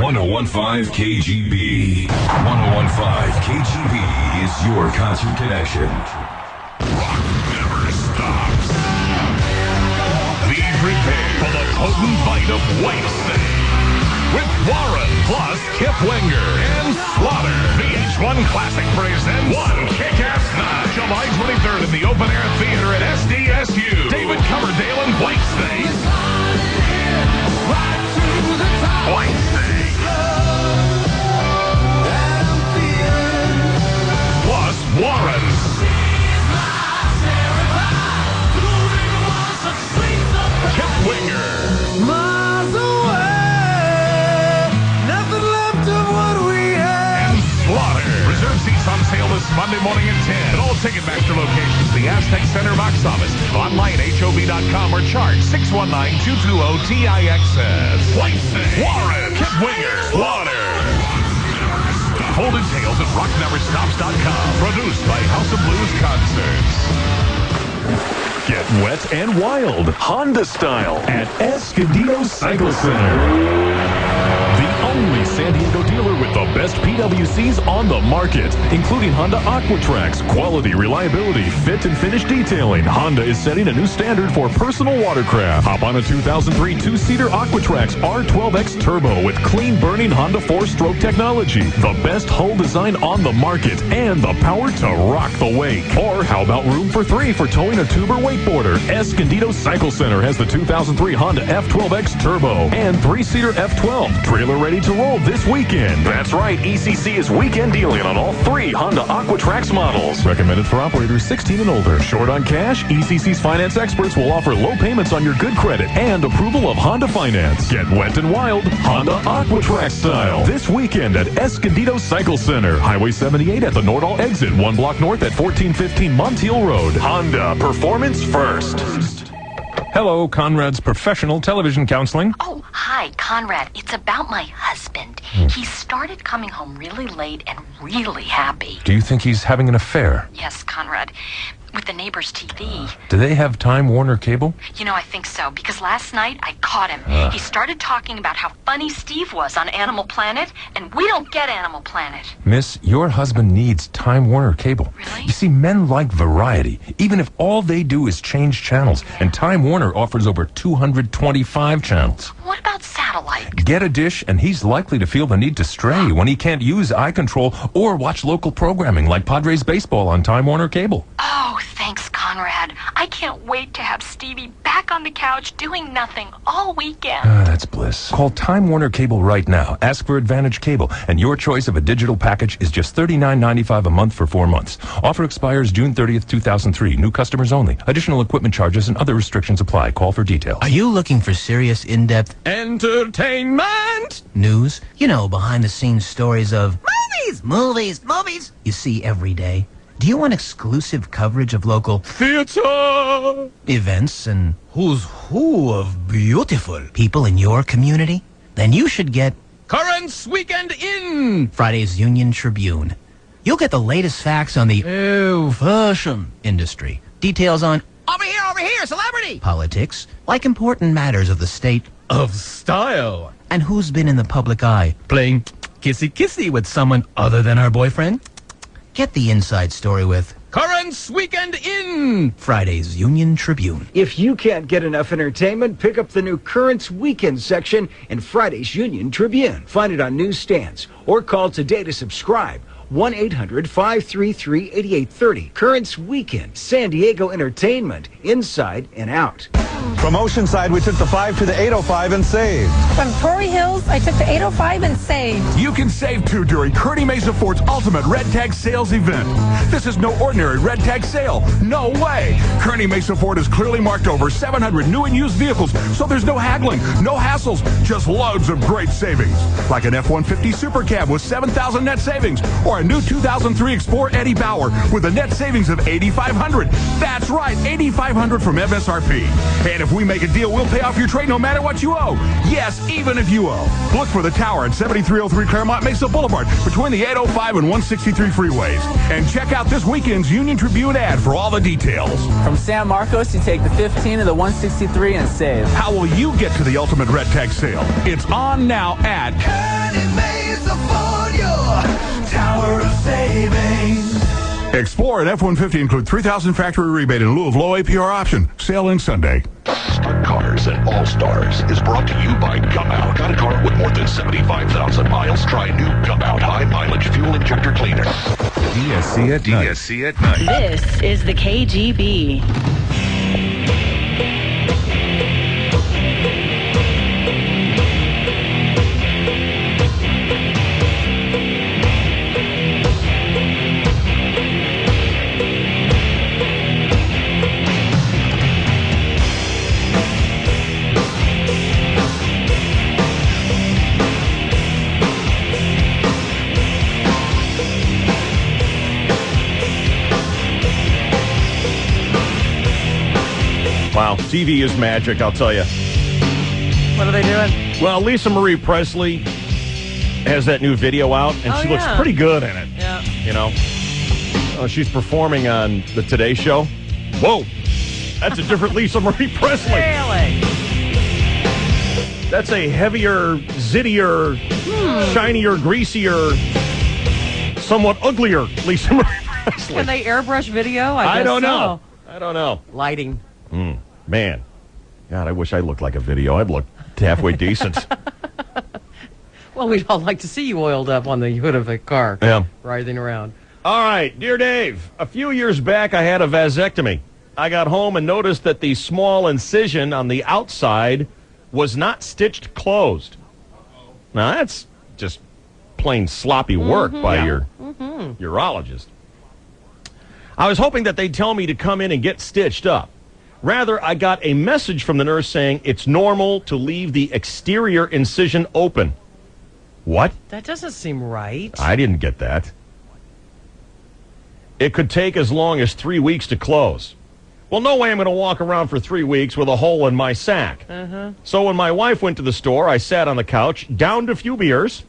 1015 KGB. 1015 KGB is your concert connection. Rock never stops. Be prepared for the potent bite of White Snake. With Warren plus Kip Winger and Slaughter. VH1 Classic presents One Kick-Ass Night. July 23rd in the Open Air Theater at SDSU. David Coverdale and Whitesnake. Whitesnake. Plus Warren. Kip Winger. Reserve seats on sale this Monday morning at 10 at all Ticketmaster locations, the Aztec Center box office, online at HOV.com or charge 619-220-TIXS. Whitesnake, Warren, Kip Winger, Water. Full details at rockneverstops.com. Produced by House of Blues Concerts. Get wet and wild, Honda style, at Escondido Cycle Center. The only San Diego dealer with the best PWCs on the market, including Honda Aquatrax, quality, reliability, fit and finish detailing. Honda is setting a new standard for personal watercraft. Hop on a 2003 two-seater Aquatrax R12X Turbo with clean-burning Honda 4-stroke technology, the best hull design on the market, and the power to rock the wake. Or how about room for 3 for towing a tuber wakeboarder? Escondido Cycle Center has the 2003 Honda F12X Turbo and 3-seater F12 trailer ready to roll this weekend. That's right, ECC is weekend dealing on all 3 Honda Aquatrax models. Recommended for operators 16 and older. Short on cash? ECC's finance experts will offer low payments on your good credit and approval of Honda Finance. Get wet and wild, Honda Aquatrax style. This weekend at Escondido Cycle Center. Highway 78 at the Nordal exit, 1 block north at 1415 Montiel Road. Honda, performance first. Hello, Conrad's Professional Television Counseling. Oh, hi, Conrad. It's about my husband. He started coming home really late and really happy. Do you think he's having an affair? Yes, Conrad. With the neighbor's TV. Do they have Time Warner Cable? You know, I think so, because last night I caught him. He started talking about how funny Steve was on Animal Planet, and we don't get Animal Planet. Miss, your husband needs Time Warner Cable. Really? You see, men like variety, even if all they do is change channels, and Time Warner offers over 225 channels. What about satellite? Get a dish, and he's likely to feel the need to stray when he can't use eye control or watch local programming like Padres baseball on Time Warner Cable. Oh, thanks, Conrad. I can't wait to have Stevie back on the couch doing nothing all weekend. That's bliss. Call Time Warner Cable right now. Ask for Advantage Cable, and your choice of a digital package is just $39.95 a month for 4 months. Offer expires June 30th, 2003. New customers only. Additional equipment charges and other restrictions apply. Call for details. Are you looking for serious, in-depth entertainment news? You know, behind-the-scenes stories of movies you see every day. Do you want exclusive coverage of local theater events and who's who of beautiful people in your community? Then you should get Currents Weekend In, Friday's Union Tribune. You'll get the latest facts on the fashion industry, details on over here, celebrity politics, like important matters of the state of style, and who's been in the public eye playing kissy with someone other than our boyfriend. Get the inside story with Currents Weekend In, Friday's Union Tribune. If you can't get enough entertainment, pick up the new Currents Weekend section in Friday's Union Tribune. Find it on newsstands or call today to subscribe. 1-800-533-8830. Currents Weekend, San Diego Entertainment, inside and out. From Oceanside, we took the 5 to the 805 and saved. From Torrey Hills, I took the 805 and saved. You can save too during Kearney Mesa Ford's ultimate Red Tag Sales event. This is no ordinary Red Tag sale. No way. Kearney Mesa Ford has clearly marked over 700 new and used vehicles, so there's no haggling, no hassles, just loads of great savings. Like an F-150 Super Cab with $7,000 net savings, or a new 2003 Explorer Eddie Bauer with a net savings of $8,500. That's right, $8,500 from MSRP. And if we make a deal, we'll pay off your trade no matter what you owe. Yes, even if you owe. Look for the tower at 7303 Claremont Mesa Boulevard between the 805 and 163 freeways. And check out this weekend's Union Tribune ad for all the details. From San Marcos, you take the 15 to the 163 and save. How will you get to the ultimate Red Tag sale? It's on now at Kearney Mesa Ford, your tower of savings. Explorer and F-150 include $3,000 factory rebate in lieu of low APR option. Sale ends Sunday. Stunt Cars at All Stars is brought to you by Gum Out. Got a car with more than 75,000 miles? Try new Gum Out high mileage fuel injector cleaner. DSC at night. DSC at night. This is the KGB. Wow, TV is magic, I'll tell you. What are they doing? Well, Lisa Marie Presley has that new video out, and she looks pretty good in it. Yeah. You know? She's performing on the Today Show. Whoa! That's a different Lisa Marie Presley. Really? That's a heavier, zittier, shinier, greasier, somewhat uglier Lisa Marie Presley. Can they airbrush video? I guess don't know. so. I don't know. Lighting. Man. God, I wish I looked like a video. I'd look halfway decent. Well, we'd all like to see you oiled up on the hood of a car. Yeah. Writhing around. All right, dear Dave, a few years back I had a vasectomy. I got home and noticed that the small incision on the outside was not stitched closed. Now, that's just plain sloppy work by your urologist. I was hoping that they'd tell me to come in and get stitched up. Rather, I got a message from the nurse saying it's normal to leave the exterior incision open. What? That doesn't seem right. I didn't get that. It could take as long as 3 weeks to close. Well, no way I'm going to walk around for 3 weeks with a hole in my sack. So when my wife went to the store, I sat on the couch, downed a few beers.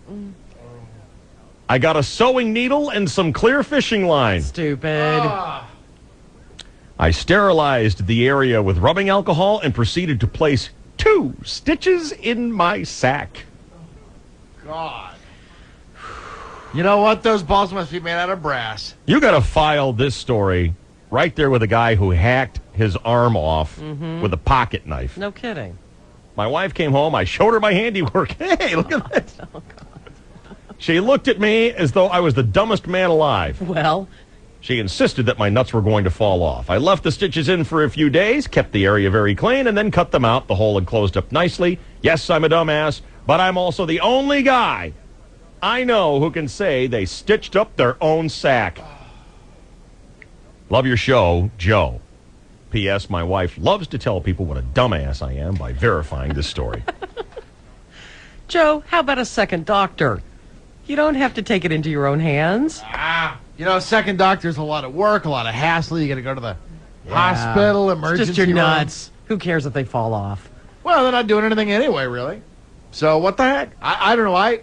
I got a sewing needle and some clear fishing line. Stupid. I sterilized the area with rubbing alcohol and proceeded to place 2 stitches in my sack. God. You know what? Those balls must be made out of brass. You got to file this story right there with a guy who hacked his arm off with a pocket knife. No kidding. My wife came home. I showed her my handiwork. Hey, look at that. Oh, God. She looked at me as though I was the dumbest man alive. Well, she insisted that my nuts were going to fall off. I left the stitches in for a few days, kept the area very clean, and then cut them out. The hole had closed up nicely. Yes, I'm a dumbass, but I'm also the only guy I know who can say they stitched up their own sack. Love your show, Joe. P.S. My wife loves to tell people what a dumbass I am by verifying this story. Joe, how about a second doctor? You don't have to take it into your own hands. You know, second doctor's a lot of work, a lot of hassle. You got to go to the hospital, emergency It's just your room. nuts. Who cares if they fall off? Well, they're not doing anything anyway, really. So what the heck? I don't know.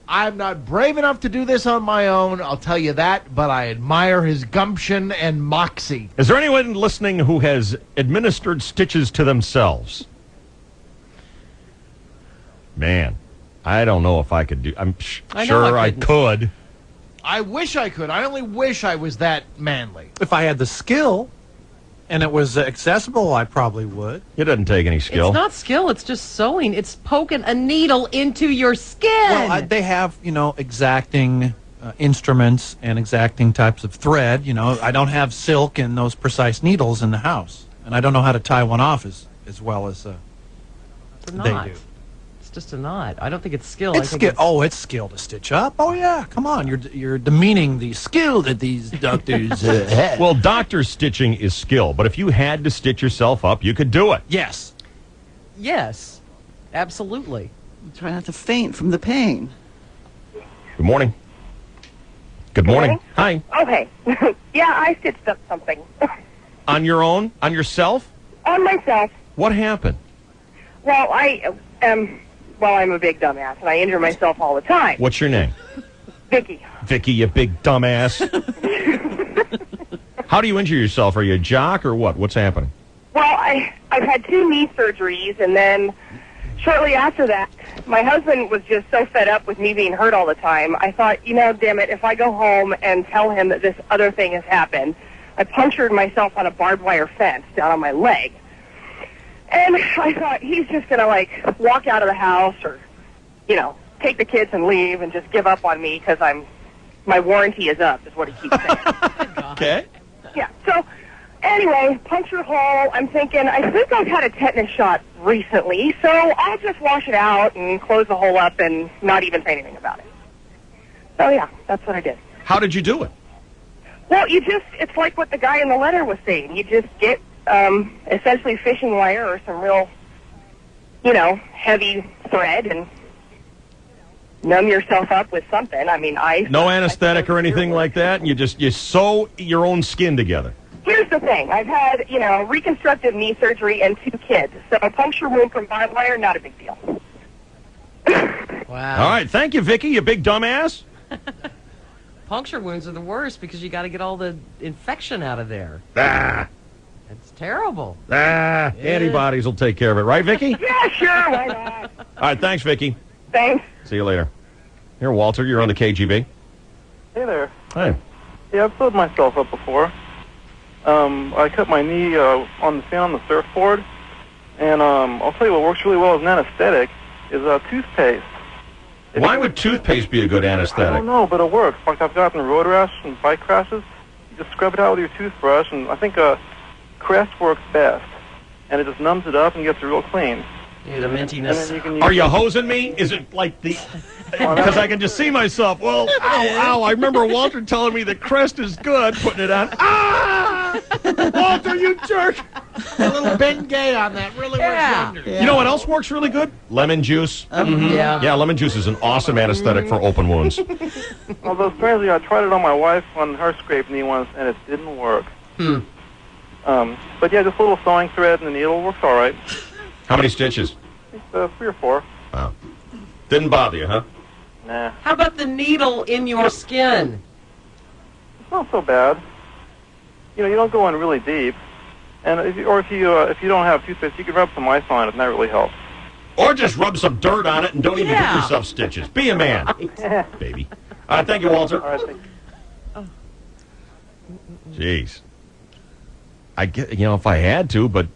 I'm not brave enough to do this on my own, I'll tell you that, but I admire his gumption and moxie. Is there anyone listening who has administered stitches to themselves? Man, I don't know if I could do. I'm sure I could. I wish I could. I only wish I was that manly. If I had the skill and it was accessible, I probably would. It doesn't take any skill. It's not skill. It's just sewing. It's poking a needle into your skin. Well, they have, exacting instruments and exacting types of thread. I don't have silk and those precise needles in the house. And I don't know how to tie one off as well as they do. It's just a knot. I don't think it's skill. It's skill to stitch up. Oh, yeah. Come on. You're demeaning the skill that these doctors have. Well, doctor stitching is skill, but if you had to stitch yourself up, you could do it. Yes. Yes. Absolutely. Try not to faint from the pain. Good morning. Good morning. Hi. Okay. Yeah, I stitched up something. On your own? On yourself? On myself. What happened? Well, I'm a big dumbass, and I injure myself all the time. What's your name? Vicky. Vicky, you big dumbass. How do you injure yourself? Are you a jock or what? What's happening? Well, I've had 2 knee surgeries, and then shortly after that, my husband was just so fed up with me being hurt all the time. I thought, damn it, if I go home and tell him that this other thing has happened, I punctured myself on a barbed wire fence down on my leg. And I thought, he's just going to, walk out of the house or, take the kids and leave and just give up on me because my warranty is up, is what he keeps saying. Okay. Yeah, so anyway, puncture hole. I'm thinking, I think I've had a tetanus shot recently, so I'll just wash it out and close the hole up and not even say anything about it. So, yeah, that's what I did. How did you do it? Well, it's like what the guy in the letter was saying. You just get essentially fishing wire or some real, heavy thread and numb yourself up with something. I mean, no anesthetic or anything like that, and you sew your own skin together. Here's the thing. I've had, reconstructive knee surgery and 2 kids. So a puncture wound from barbed wire, not a big deal. Wow. All right, thank you, Vicky, you big dumbass. Puncture wounds are the worst because you got to get all the infection out of there. Ah. It's terrible. Antibodies will take care of it, right, Vicky? Yeah, sure, why not? All right, thanks, Vicky. Thanks. See you later. Here, Walter, you're on the KGB. Hey there. Hey. Yeah, I've sewed myself up before. I cut my knee on the fan on the surfboard, and I'll tell you what works really well as an anesthetic is toothpaste. Why would toothpaste be a good I anesthetic? don't know, but it works. Like I've gotten road rash and bike crashes. You just scrub it out with your toothbrush, and I think Crest works best, and it just numbs it up and gets it real clean. Yeah, the mintiness. Are you hosing me? Is it like the... Because I can just see myself. Well, ow, I remember Walter telling me that Crest is good, putting it on. Ah! Walter, you jerk! A little Bengay on that really works wonders. You know what else works really good? Lemon juice. Yeah. Yeah, lemon juice is an awesome anesthetic for open wounds. Although, strangely, I tried it on my wife on her scraped knee once, and it didn't work. But yeah, just a little sewing thread and the needle works all right. How many stitches? It's 3 or 4. Wow. Didn't bother you, huh? Nah. How about the needle in your skin? It's not so bad. You don't go in really deep. And if you don't have toothpaste, you can rub some ice on it, and that really helps. Or just rub some dirt on it and don't even give yourself stitches. Be a man, baby. All right, thank you, Walter. All right, thank you. Jeez. I get, if I had to, but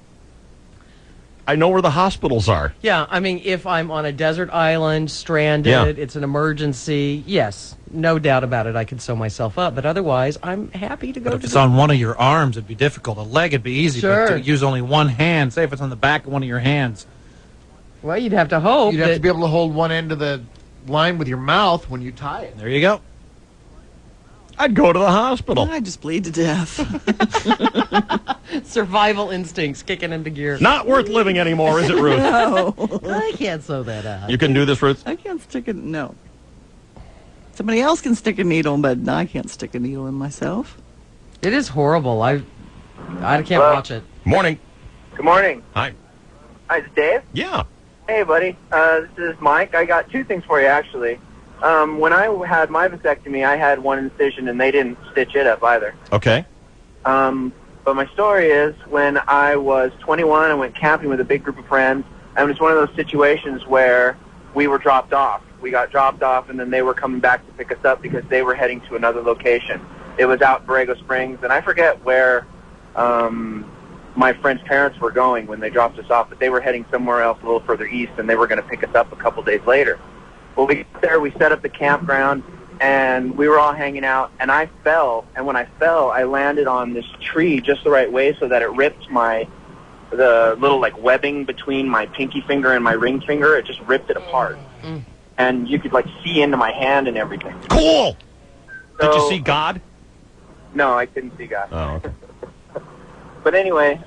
I know where the hospitals are. Yeah, I mean, if I'm on a desert island, stranded, it's an emergency, yes, no doubt about it, I could sew myself up. But otherwise, I'm happy to go But if to it's on one of your arms, it'd be difficult. A leg, it'd be easy. Sure. But to use only one hand, say if it's on the back of one of your hands. Well, you'd have to hope. You'd have to be able to hold one end of the line with your mouth when you tie it. There you go. I'd go to the hospital. I just bleed to death. Survival instincts kicking into gear. Not worth living anymore, is it, Ruth? No. I can't sew that up. You can do this, Ruth? I can't stick it. No. Somebody else can stick a needle, but I can't stick a needle in myself. It is horrible. I can't Hello? watch it. Morning. Good morning. Hi. Hi, it's Dave. Yeah. Hey, buddy. This is Mike. I got 2 things for you, actually. When I had my vasectomy, I had one incision, and they didn't stitch it up either. Okay. But my story is, when I was 21, I went camping with a big group of friends, and it was one of those situations where we were dropped off. We got dropped off, and then they were coming back to pick us up because they were heading to another location. It was out in Borrego Springs, and I forget where my friend's parents were going when they dropped us off, but they were heading somewhere else a little further east, and they were going to pick us up a couple days later. Well, we got there, we set up the campground, and we were all hanging out, and I fell, and when I fell, I landed on this tree just the right way so that it ripped the little, webbing between my pinky finger and my ring finger. It just ripped it apart. And you could, see into my hand and everything. Cool! So, did you see God? No, I couldn't see God. Oh, okay. But anyway,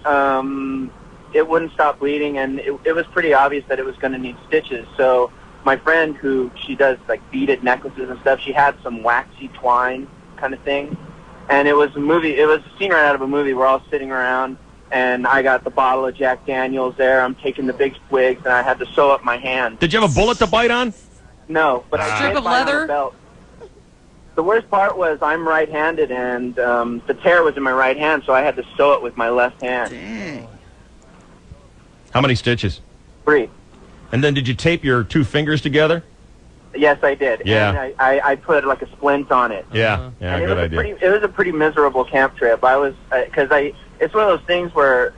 it wouldn't stop bleeding, and it was pretty obvious that it was going to need stitches. So my friend, who she does beaded necklaces and stuff, she had some waxy twine kind of thing, and it was a scene right out of a movie. We're all sitting around, and I got the bottle of Jack Daniels there. I'm taking the big swigs, and I had to sew up my hand. Did you have a bullet to bite on? No, but I Strip did of bite on leather? a belt. The worst part was I'm right-handed, and the tear was in my right hand, so I had to sew it with my left hand. Dang. How many stitches? 3. And then did you tape your 2 fingers together? Yes, I did. Yeah. And I put a splint on it. Yeah. Yeah, And good idea. It was a pretty miserable camp trip. I was it's one of those things where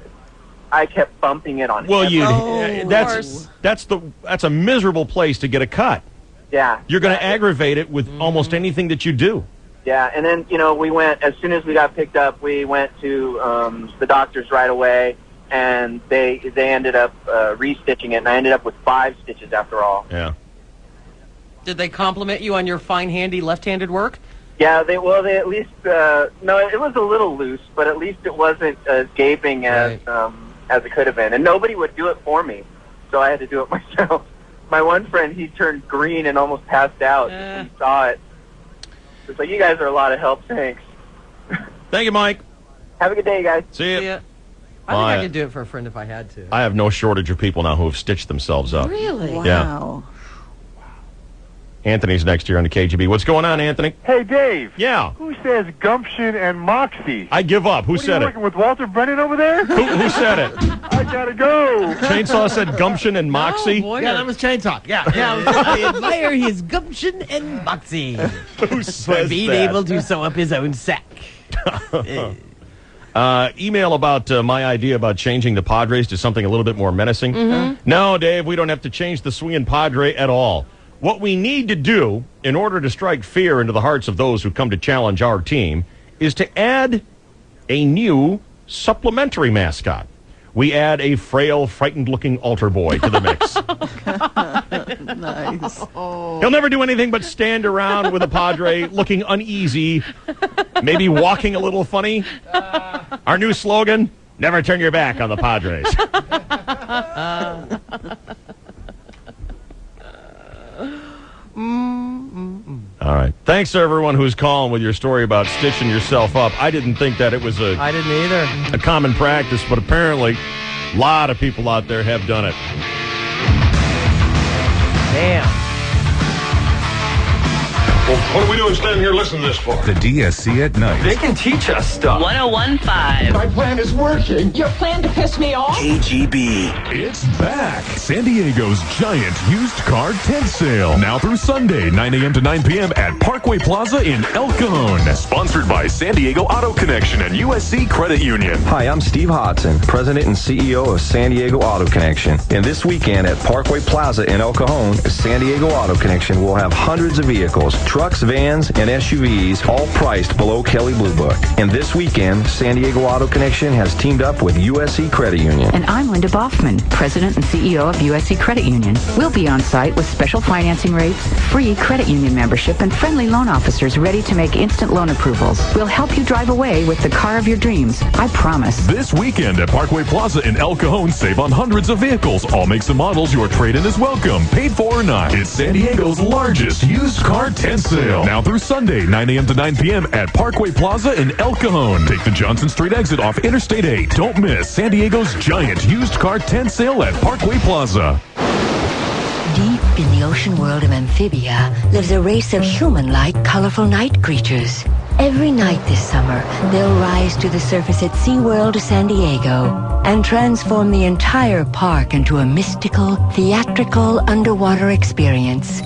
I kept bumping it on. Well, everything. that's a miserable place to get a cut. Yeah. You're going to aggravate it with almost anything that you do. Yeah, and then we went as soon as we got picked up. We went to the doctors right away, and they ended up restitching it, and I ended up with 5 stitches after all. Yeah. Did they compliment you on your fine, handy, left-handed work? Yeah, they at least no, it was a little loose, but at least it wasn't as gaping as it could have been, and nobody would do it for me, so I had to do it myself. My one friend, he turned green and almost passed out when he saw it. It's like, you guys are a lot of help. Thanks. Thank you, Mike. Have a good day, guys. See ya. Yeah. I think I could do it for a friend if I had to. I have no shortage of people now who have stitched themselves up. Really? Wow. Anthony's next year on the KGB. What's going on, Anthony? Hey, Dave. Yeah. Who says gumption and moxie? I give up. Who said you it? Working with Walter Brennan over there? Who said it? I gotta go. Chainsaw said gumption and moxie? Yeah, that was Chainsaw. Yeah. I admire his gumption and moxie. Who For says being that? able to sew up his own sack. Email about my idea about changing the Padres to something a little bit more menacing. No, Dave, we don't have to change the swinging Padre at all. What we need to do in order to strike fear into the hearts of those who come to challenge our team is to add a new supplementary mascot. We add a frail, frightened-looking altar boy to the mix. Nice. He'll never do anything but stand around with a Padre looking uneasy, maybe walking a little funny. Our new slogan, never turn your back on the Padres. All right. Thanks to everyone who's calling with your story about stitching yourself up. I didn't think that it was I didn't either. a common practice, but apparently a lot of people out there have done it. Damn. Well, what are we doing standing here listening to this for? The DSC at night. They can teach us stuff. 1015. My plan is working. Your plan to piss me off? KGB. It's back. San Diego's giant used car tent sale. Now through Sunday, 9 a.m. to 9 p.m. at Parkway Plaza in El Cajon. Sponsored by San Diego Auto Connection and USC Credit Union. Hi, I'm Steve Hodson, President and CEO of San Diego Auto Connection. And this weekend at Parkway Plaza in El Cajon, San Diego Auto Connection will have hundreds of vehicles, trucks, vans, and SUVs, all priced below Kelley Blue Book. And this weekend, San Diego Auto Connection has teamed up with USC Credit Union. And I'm Linda Boffman, President and CEO of USC Credit Union. We'll be on site with special financing rates, free credit union membership, and friendly loan officers ready to make instant loan approvals. We'll help you drive away with the car of your dreams. I promise. This weekend at Parkway Plaza in El Cajon, save on hundreds of vehicles. All makes and models. Your trade-in is welcome, paid for or not. It's San Diego's largest used car tent sale. Now through Sunday, 9 a.m. to 9 p.m. at Parkway Plaza in El Cajon. Take the Johnson Street exit off Interstate 8. Don't miss San Diego's giant used car tent sale at Parkway Plaza. Deep in the ocean world of amphibia lives a race of human-like, colorful night creatures. Every night this summer, they'll rise to the surface at SeaWorld San Diego and transform the entire park into a mystical, theatrical underwater experience.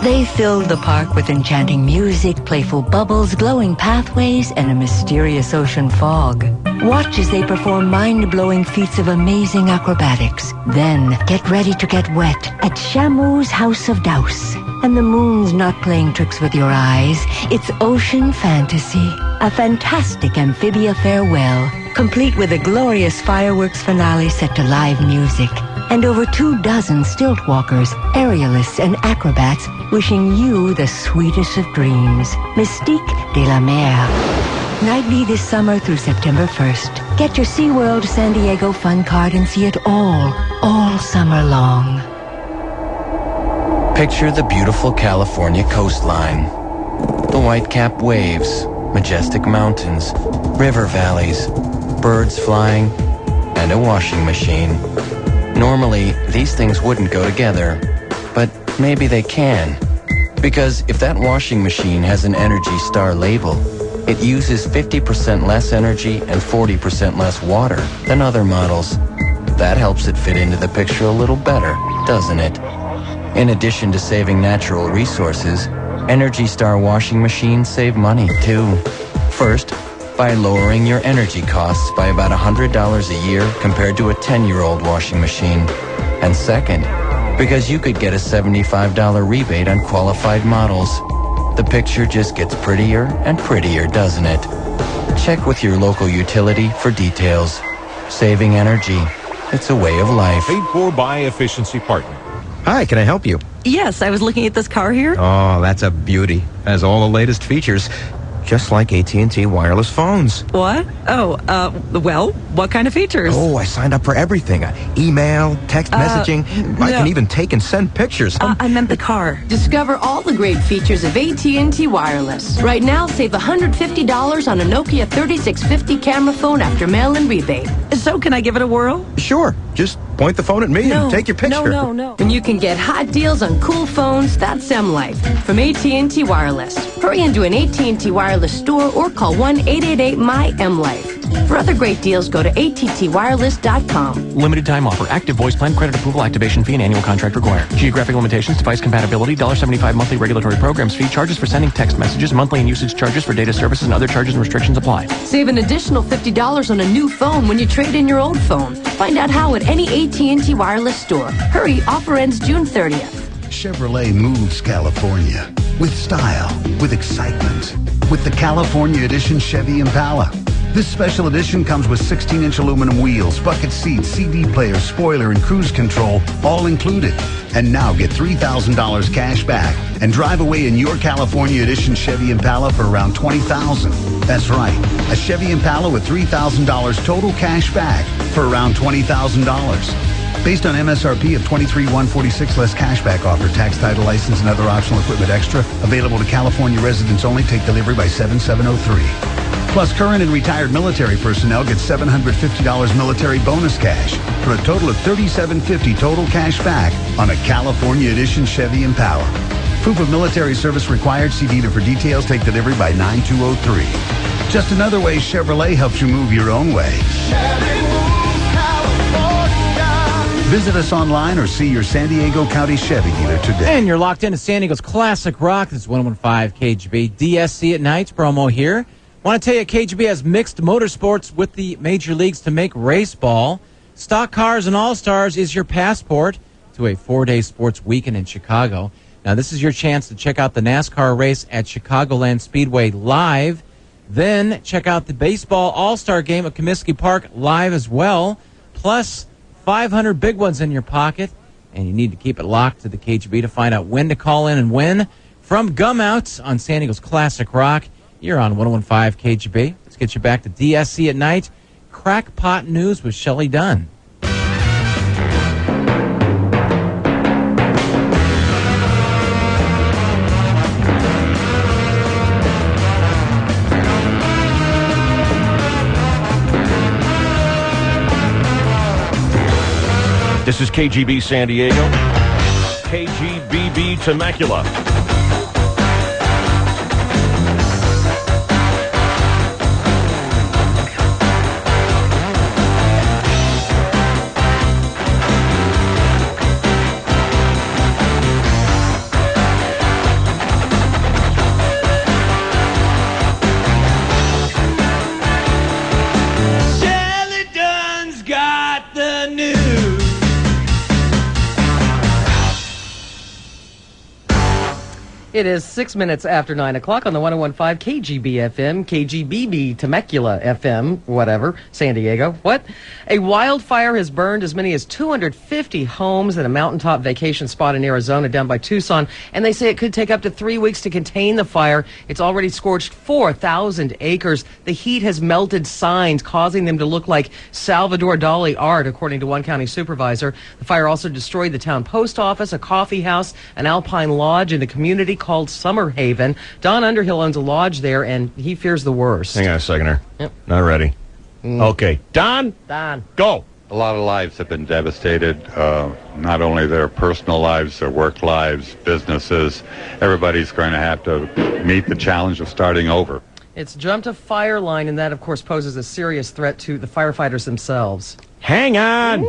They filled the park with enchanting music, playful bubbles, glowing pathways, and a mysterious ocean fog. Watch as they perform mind-blowing feats of amazing acrobatics. Then, get ready to get wet at Shamu's House of Douse. And the moon's not playing tricks with your eyes. It's ocean fantasy. A fantastic amphibia farewell, complete with a glorious fireworks finale set to live music. And over 24 stilt walkers, aerialists, and acrobats wishing you the sweetest of dreams. Mystique de la Mer. Nightly this summer through September 1st. Get your SeaWorld San Diego fun card and see it all summer long. Picture the beautiful California coastline. The white-capped waves, majestic mountains, river valleys, birds flying, and a washing machine. Normally, these things wouldn't go together, but maybe they can. Because if that washing machine has an Energy Star label, it uses 50% less energy and 40% less water than other models. That helps it fit into the picture a little better, doesn't it? In addition to saving natural resources, Energy Star washing machines save money, too. First, by lowering your energy costs by about $100 a year compared to a 10-year-old washing machine. And second, because you could get a $75 rebate on qualified models. The picture just gets prettier and prettier, doesn't it? Check with your local utility for details. Saving energy. It's a way of life. Paid for by Efficiency Partner. Hi, can I help you? Yes, I was looking at this car here. Oh, that's a beauty. Has all the latest features. just like AT&T wireless phones. What? Oh, well, what kind of features? Oh, I signed up for everything. Email, text messaging. I can even take and send pictures. I meant the car. Discover all the great features of AT&T Wireless. Right now, save $150 on a Nokia 3650 camera phone after mail-in rebate. So can I give it a whirl? Sure. Just point the phone at me and take your picture. No. And you can get hot deals on cool phones. That's M-Life from AT&T Wireless. Hurry into an AT&T Wireless store or call 1-888-MY-M-Life. For other great deals, go to attwireless.com. Limited time offer. Active voice plan, credit approval, activation fee, and annual contract required. Geographic limitations, device compatibility, $1.75 monthly regulatory programs fee, charges for sending text messages, monthly and usage charges for data services, and other charges and restrictions apply. Save an additional $50 on a new phone when you trade in your old phone. Find out how at any AT&T Wireless store. Hurry, offer ends June 30th. Chevrolet moves California with style, with excitement, with the California Edition Chevy Impala. This special edition comes with 16-inch aluminum wheels, bucket seats, CD player, spoiler, and cruise control, all included. And now get $3,000 cash back and drive away in your California Edition Chevy Impala for around $20,000. That's right, a Chevy Impala with $3,000 total cash back for around $20,000. Based on MSRP of $23,146 less cashback offer, tax, title, license, and other optional equipment extra. Available to California residents only. Take delivery by 7703. Plus, current and retired military personnel get $750 military bonus cash for a total of $3,750 total cash back on a California Edition Chevy Impala. Proof of military service required. See dealer for details. Take delivery by 9203. Just another way Chevrolet helps you move your own way. Visit us online or see your San Diego County Chevy dealer today. And you're locked into San Diego's Classic Rock. This is 101.5 KGB. DSC at night promo here. Want to tell you, KGB has mixed motorsports with the major leagues to make race ball. Stock Cars and All-Stars is your passport to a 4-day sports weekend in Chicago. Now, this is your chance to check out the NASCAR race at Chicagoland Speedway live. Then check out the baseball All-Star game at Comiskey Park live as well. Plus 500 big ones in your pocket, and you need to keep it locked to the KGB to find out when to call in and win. From Gumouts on San Diego's Classic Rock, you're on 101.5 KGB. Let's get you back to DSC at night. Crackpot News with Shelley Dunn. This is KGB San Diego, KGBB Temecula. Shelley Dunn's got the news. It is 6 minutes after 9 o'clock on the 101.5 KGB FM, KGBB Temecula FM, whatever, San Diego. What? A wildfire has burned as many as 250 homes at a mountaintop vacation spot in Arizona down by Tucson, and they say it could take up to 3 weeks to contain the fire. It's already scorched 4,000 acres. The heat has melted signs, causing them to look like Salvador Dali art, according to one county supervisor. The fire also destroyed the town post office, a coffee house, an alpine lodge, and a community called Summer Haven. Don Underhill owns a lodge there, and he fears the worst. Hang on a second here. Yep. Not ready. Okay. Don, go. A lot of lives have been devastated, not only their personal lives, their work lives, businesses. Everybody's going to have to meet the challenge of starting over. It's jumped a fire line, and that, of course, poses a serious threat to the firefighters themselves. Hang on.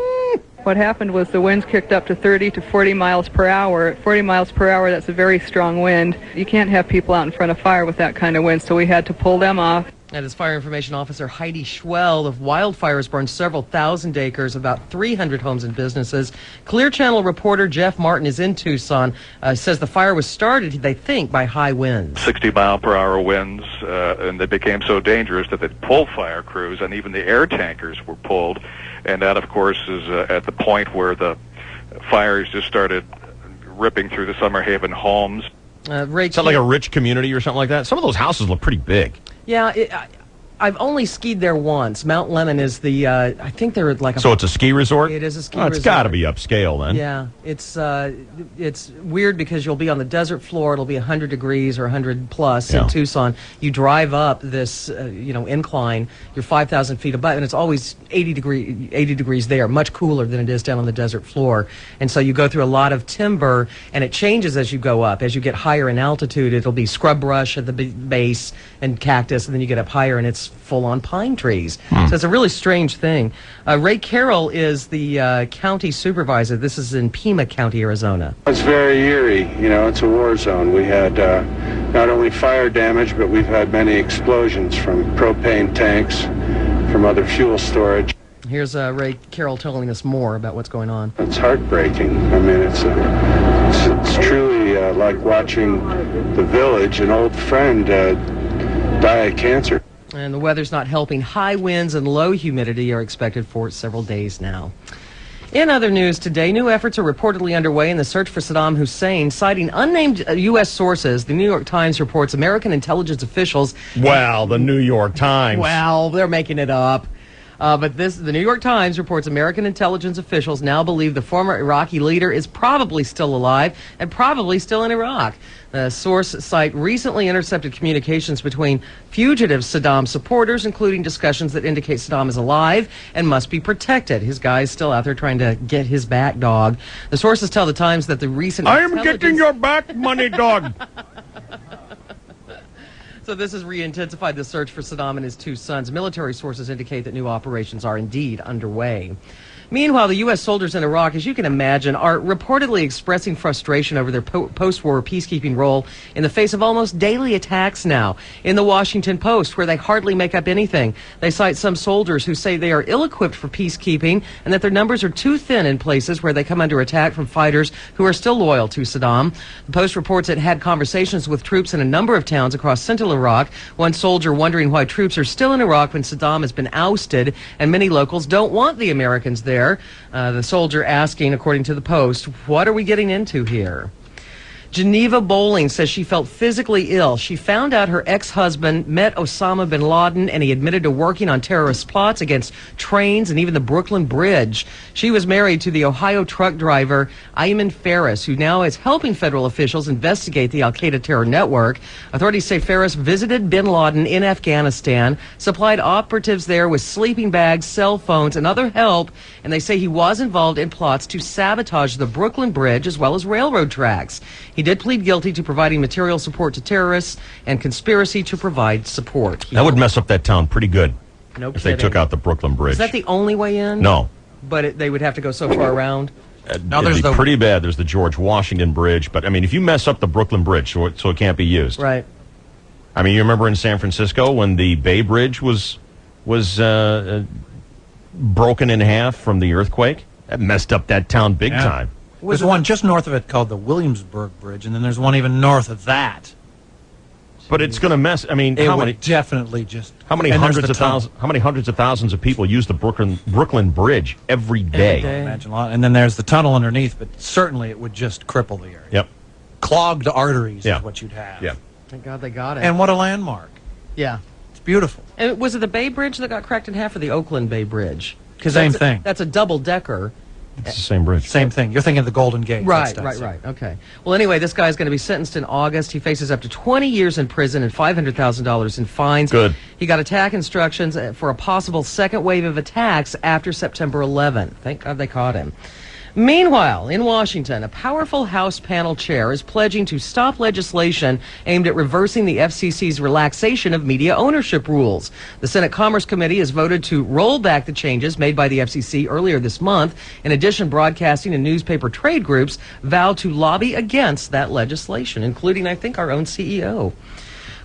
What happened was the winds kicked up to 30 to 40 miles per hour. At 40 miles per hour, that's a very strong wind. You can't have people out in front of fire with that kind of wind, so we had to pull them off. That is Fire Information Officer Heidi Schwell. The wildfires burned several thousand acres, about 300 homes and businesses. Clear Channel reporter Jeff Martin is in Tucson. Says the fire was started, they think, by high winds. 60-mile-per-hour winds, and they became so dangerous that they pulled fire crews, and even the air tankers were pulled. And that, of course, is at the point where the fires just started ripping through the Summer Haven homes. Is that like a rich community or something like that? Some of those houses look pretty big. Yeah, I've only skied there once. Mount Lemmon is the, I think they're like So it's a ski resort? It is a ski resort. It's got to be upscale then. Yeah, it's weird because you'll be on the desert floor. It'll be 100 degrees or 100 plus in Tucson. You drive up this, incline. You're 5,000 feet above, and it's always 80 degrees there, much cooler than it is down on the desert floor. And so you go through a lot of timber, and it changes as you go up. As you get higher in altitude, it'll be scrub brush at the base and cactus, and then you get up higher, and it's full-on pine trees. So it's a really strange thing. Ray Carroll is the county supervisor. This is in Pima County, Arizona. It's very eerie. It's a war zone. We had not only fire damage, but we've had many explosions from propane tanks, from other fuel storage. Here's Ray Carroll telling us more about what's going on. It's heartbreaking. I mean, it's truly like watching the village, an old friend, die of cancer. And the weather's not helping. High winds and low humidity are expected for several days now. In other news today, new efforts are reportedly underway in the search for Saddam Hussein. Citing unnamed U.S. sources, the New York Times reports American intelligence officials... Well, the New York Times. Well, they're making it up. But the New York Times reports American intelligence officials now believe the former Iraqi leader is probably still alive and probably still in Iraq. The source site recently intercepted communications between fugitive Saddam supporters, including discussions that indicate Saddam is alive and must be protected. His guy's still out there trying to get his back, dog. The sources tell the Times that the recent... I am getting your back, money, dog. So this has re-intensified the search for Saddam and his two sons. Military sources indicate that new operations are indeed underway. Meanwhile, the U.S. soldiers in Iraq, as you can imagine, are reportedly expressing frustration over their post-war peacekeeping role in the face of almost daily attacks now. In the Washington Post, where they hardly make up anything, they cite some soldiers who say they are ill-equipped for peacekeeping and that their numbers are too thin in places where they come under attack from fighters who are still loyal to Saddam. The Post reports it had conversations with troops in a number of towns across central Iraq. One soldier wondering why troops are still in Iraq when Saddam has been ousted, and many locals don't want the Americans there. The soldier asking, according to the Post, what are we getting into here? Geneva Bowling says she felt physically ill. She found out her ex-husband met Osama bin Laden, and he admitted to working on terrorist plots against trains and even the Brooklyn Bridge. She was married to the Ohio truck driver Ayman Ferris, who now is helping federal officials investigate the al-Qaeda terror network. Authorities say Ferris visited bin Laden in Afghanistan, supplied operatives there with sleeping bags, cell phones, and other help, and they say he was involved in plots to sabotage the Brooklyn Bridge as well as railroad tracks. He did plead guilty to providing material support to terrorists and conspiracy to provide support. That would mess up that town pretty good. No if they kidding. took out the Brooklyn Bridge. Is that the only way in? No. But they would have to go so far around? It'd be pretty bad. There's the George Washington Bridge. But, I mean, if you mess up the Brooklyn Bridge so it can't be used. Right. I mean, you remember in San Francisco when the Bay Bridge was broken in half from the earthquake? That messed up that town big time. There's one just north of it called the Williamsburg Bridge, and then there's one even north of that. But it's going to mess. I mean, It how would many? definitely just. How many and there's hundreds the of tunnel. thousands? How many hundreds of thousands of people use the Brooklyn Bridge every day? I imagine a lot. And then there's the tunnel underneath, but certainly it would just cripple the area. Yep. Clogged arteries Yeah. is what you'd have. Yeah. Thank God they got it. And what a landmark. Yeah. It's beautiful. And was it the Bay Bridge that got cracked in half, or the Oakland Bay Bridge? Same thing. That's a double-decker. It's the same bridge. Same thing. You're thinking of the Golden Gate. Right. Okay. Well, anyway, this guy's going to be sentenced in August. He faces up to 20 years in prison and $500,000 in fines. Good. He got attack instructions for a possible second wave of attacks after September 11th. Thank God they caught him. Meanwhile, in Washington, a powerful House panel chair is pledging to stop legislation aimed at reversing the FCC's relaxation of media ownership rules. The Senate Commerce Committee has voted to roll back the changes made by the FCC earlier this month. In addition, broadcasting and newspaper trade groups vow to lobby against that legislation, including, I think, our own CEO.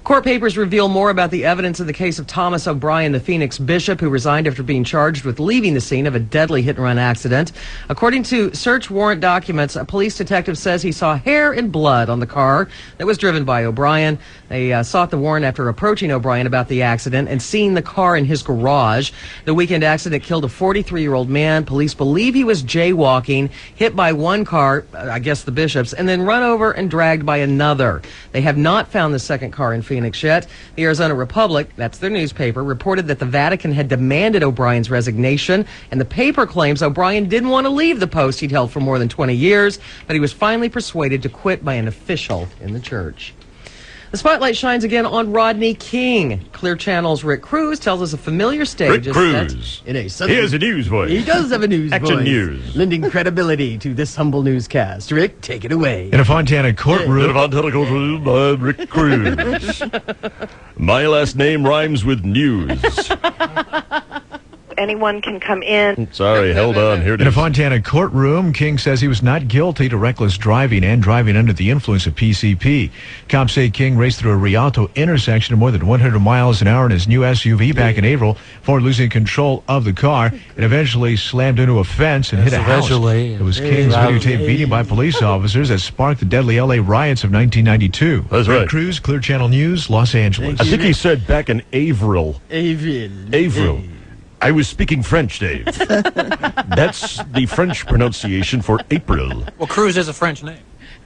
Court papers reveal more about the evidence in the case of Thomas O'Brien, the Phoenix bishop who resigned after being charged with leaving the scene of a deadly hit-and-run accident. According to search warrant documents, a police detective says he saw hair and blood on the car that was driven by O'Brien. They sought the warrant after approaching O'Brien about the accident and seeing the car in his garage. The weekend accident killed a 43-year-old man. Police believe he was jaywalking, hit by one car, I guess the bishop's, and then run over and dragged by another. They have not found the second car in Phoenix yet. The Arizona Republic, that's their newspaper, reported that the Vatican had demanded O'Brien's resignation, and the paper claims O'Brien didn't want to leave the post he'd held for more than 20 years, but he was finally persuaded to quit by an official in the church. The spotlight shines again on Rodney King. Clear Channel's Rick Cruz tells us a familiar stage. Rick Cruz. In a He has a news voice. He does have a news Action voice. news. Lending credibility to this humble newscast. Rick, take it away. In a Fontana courtroom. In a Fontana courtroom, I'm Rick Cruz. My last name rhymes with news. Anyone can come in. Sorry, hold on. Here it In a is. Fontana courtroom, King says he was not guilty to reckless driving and driving under the influence of PCP. Cops say King raced through a Rialto intersection at more than 100 miles an hour in his new SUV back in April before losing control of the car. It eventually slammed into a fence and hit a house. It was King's videotaped beating by police officers that sparked the deadly LA riots of 1992. That's Rick right. Cruz, Clear Channel News, Los Angeles. I think he said back in Avril. Avril. I was speaking French, Dave. That's the French pronunciation for April. Well, Cruz is a French name.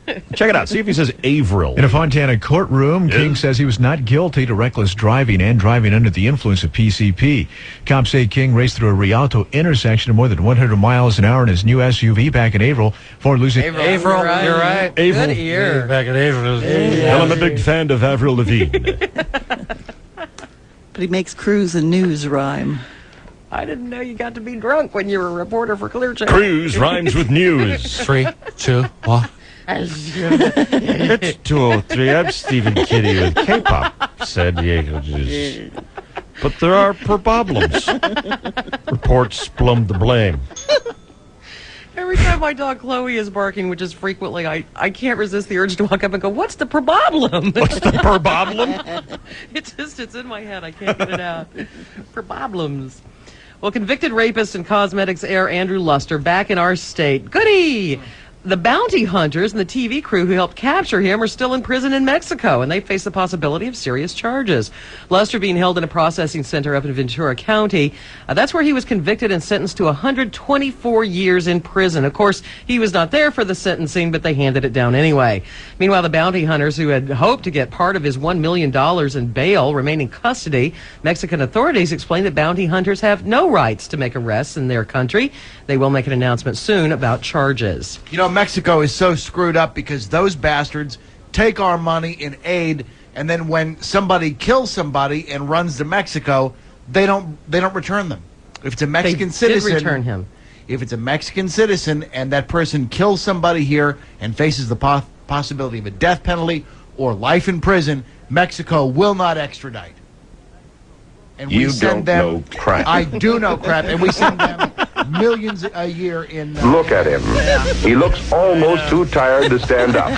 Check it out. See if he says Avril. In a Fontana courtroom, King says he was not guilty to reckless driving and driving under the influence of PCP. Cops say King raced through a Rialto intersection at more than 100 miles an hour in his new SUV back in April before losing... You're right. Avril. Good ear. Back in April. Well, I'm a big fan of Avril Lavigne. But he makes Cruz a news rhyme. I didn't know you got to be drunk when you were a reporter for Clear Channel. Cruz rhymes with news. 3, 2, 1. It's 203. I'm Stephen Kitty with K-pop, San Diego News. But there are problems. Reports plumb the blame. Every time my dog Chloe is barking, which is frequently, I can't resist the urge to walk up and go, "What's the problem?" What's the problem? It's in my head. I can't get it out. Problems. Well, convicted rapist and cosmetics heir Andrew Luster back in our state. Goody! The bounty hunters and the TV crew who helped capture him are still in prison in Mexico, and they face the possibility of serious charges. Luster being held in a processing center up in Ventura County. That's where he was convicted and sentenced to 124 years in prison. Of course, he was not there for the sentencing, but they handed it down anyway. Meanwhile, the bounty hunters who had hoped to get part of his $1 million in bail remain in custody. Mexican authorities explained that bounty hunters have no rights to make arrests in their country. They will make an announcement soon about charges. You know, Mexico is so screwed up because those bastards take our money in aid, and then when somebody kills somebody and runs to Mexico, they don't return them. If it's a Mexican citizen, did return him. If it's a Mexican citizen and that person kills somebody here and faces the possibility of a death penalty or life in prison, Mexico will not extradite. And we send them, know crap. I do know crap, and we send them millions a year in... Look at him. He looks almost too tired to stand up.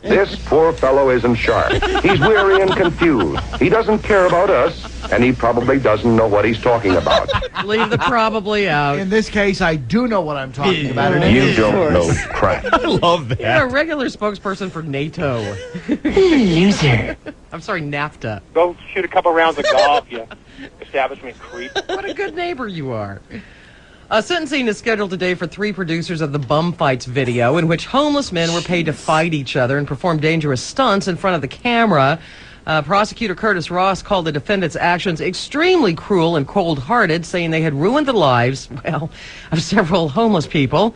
This poor fellow isn't sharp. He's weary and confused. He doesn't care about us, and he probably doesn't know what he's talking about. Leave the probably out. In this case, I do know what I'm talking about. And You don't know crap. I love that. You're a regular spokesperson for NATO. Loser. I'm sorry, NAFTA. Go shoot a couple rounds of golf, you establishment creep. What a good neighbor you are. Sentencing is scheduled today for 3 producers of the Bum Fights video, in which homeless men were paid to fight each other and perform dangerous stunts in front of the camera. Prosecutor Curtis Ross called the defendants' actions extremely cruel and cold-hearted, saying they had ruined the lives, well, of several homeless people.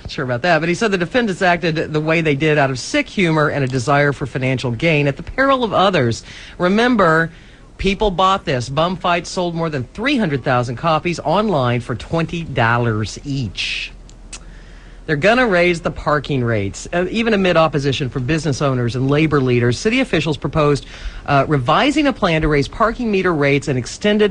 Not sure about that, but he said the defendants acted the way they did out of sick humor and a desire for financial gain at the peril of others. Remember, people bought this. Bum Fights sold more than 300,000 copies online for $20 each. They're going to raise the parking rates. Even amid opposition from business owners and labor leaders, city officials proposed revising a plan to raise parking meter rates and extend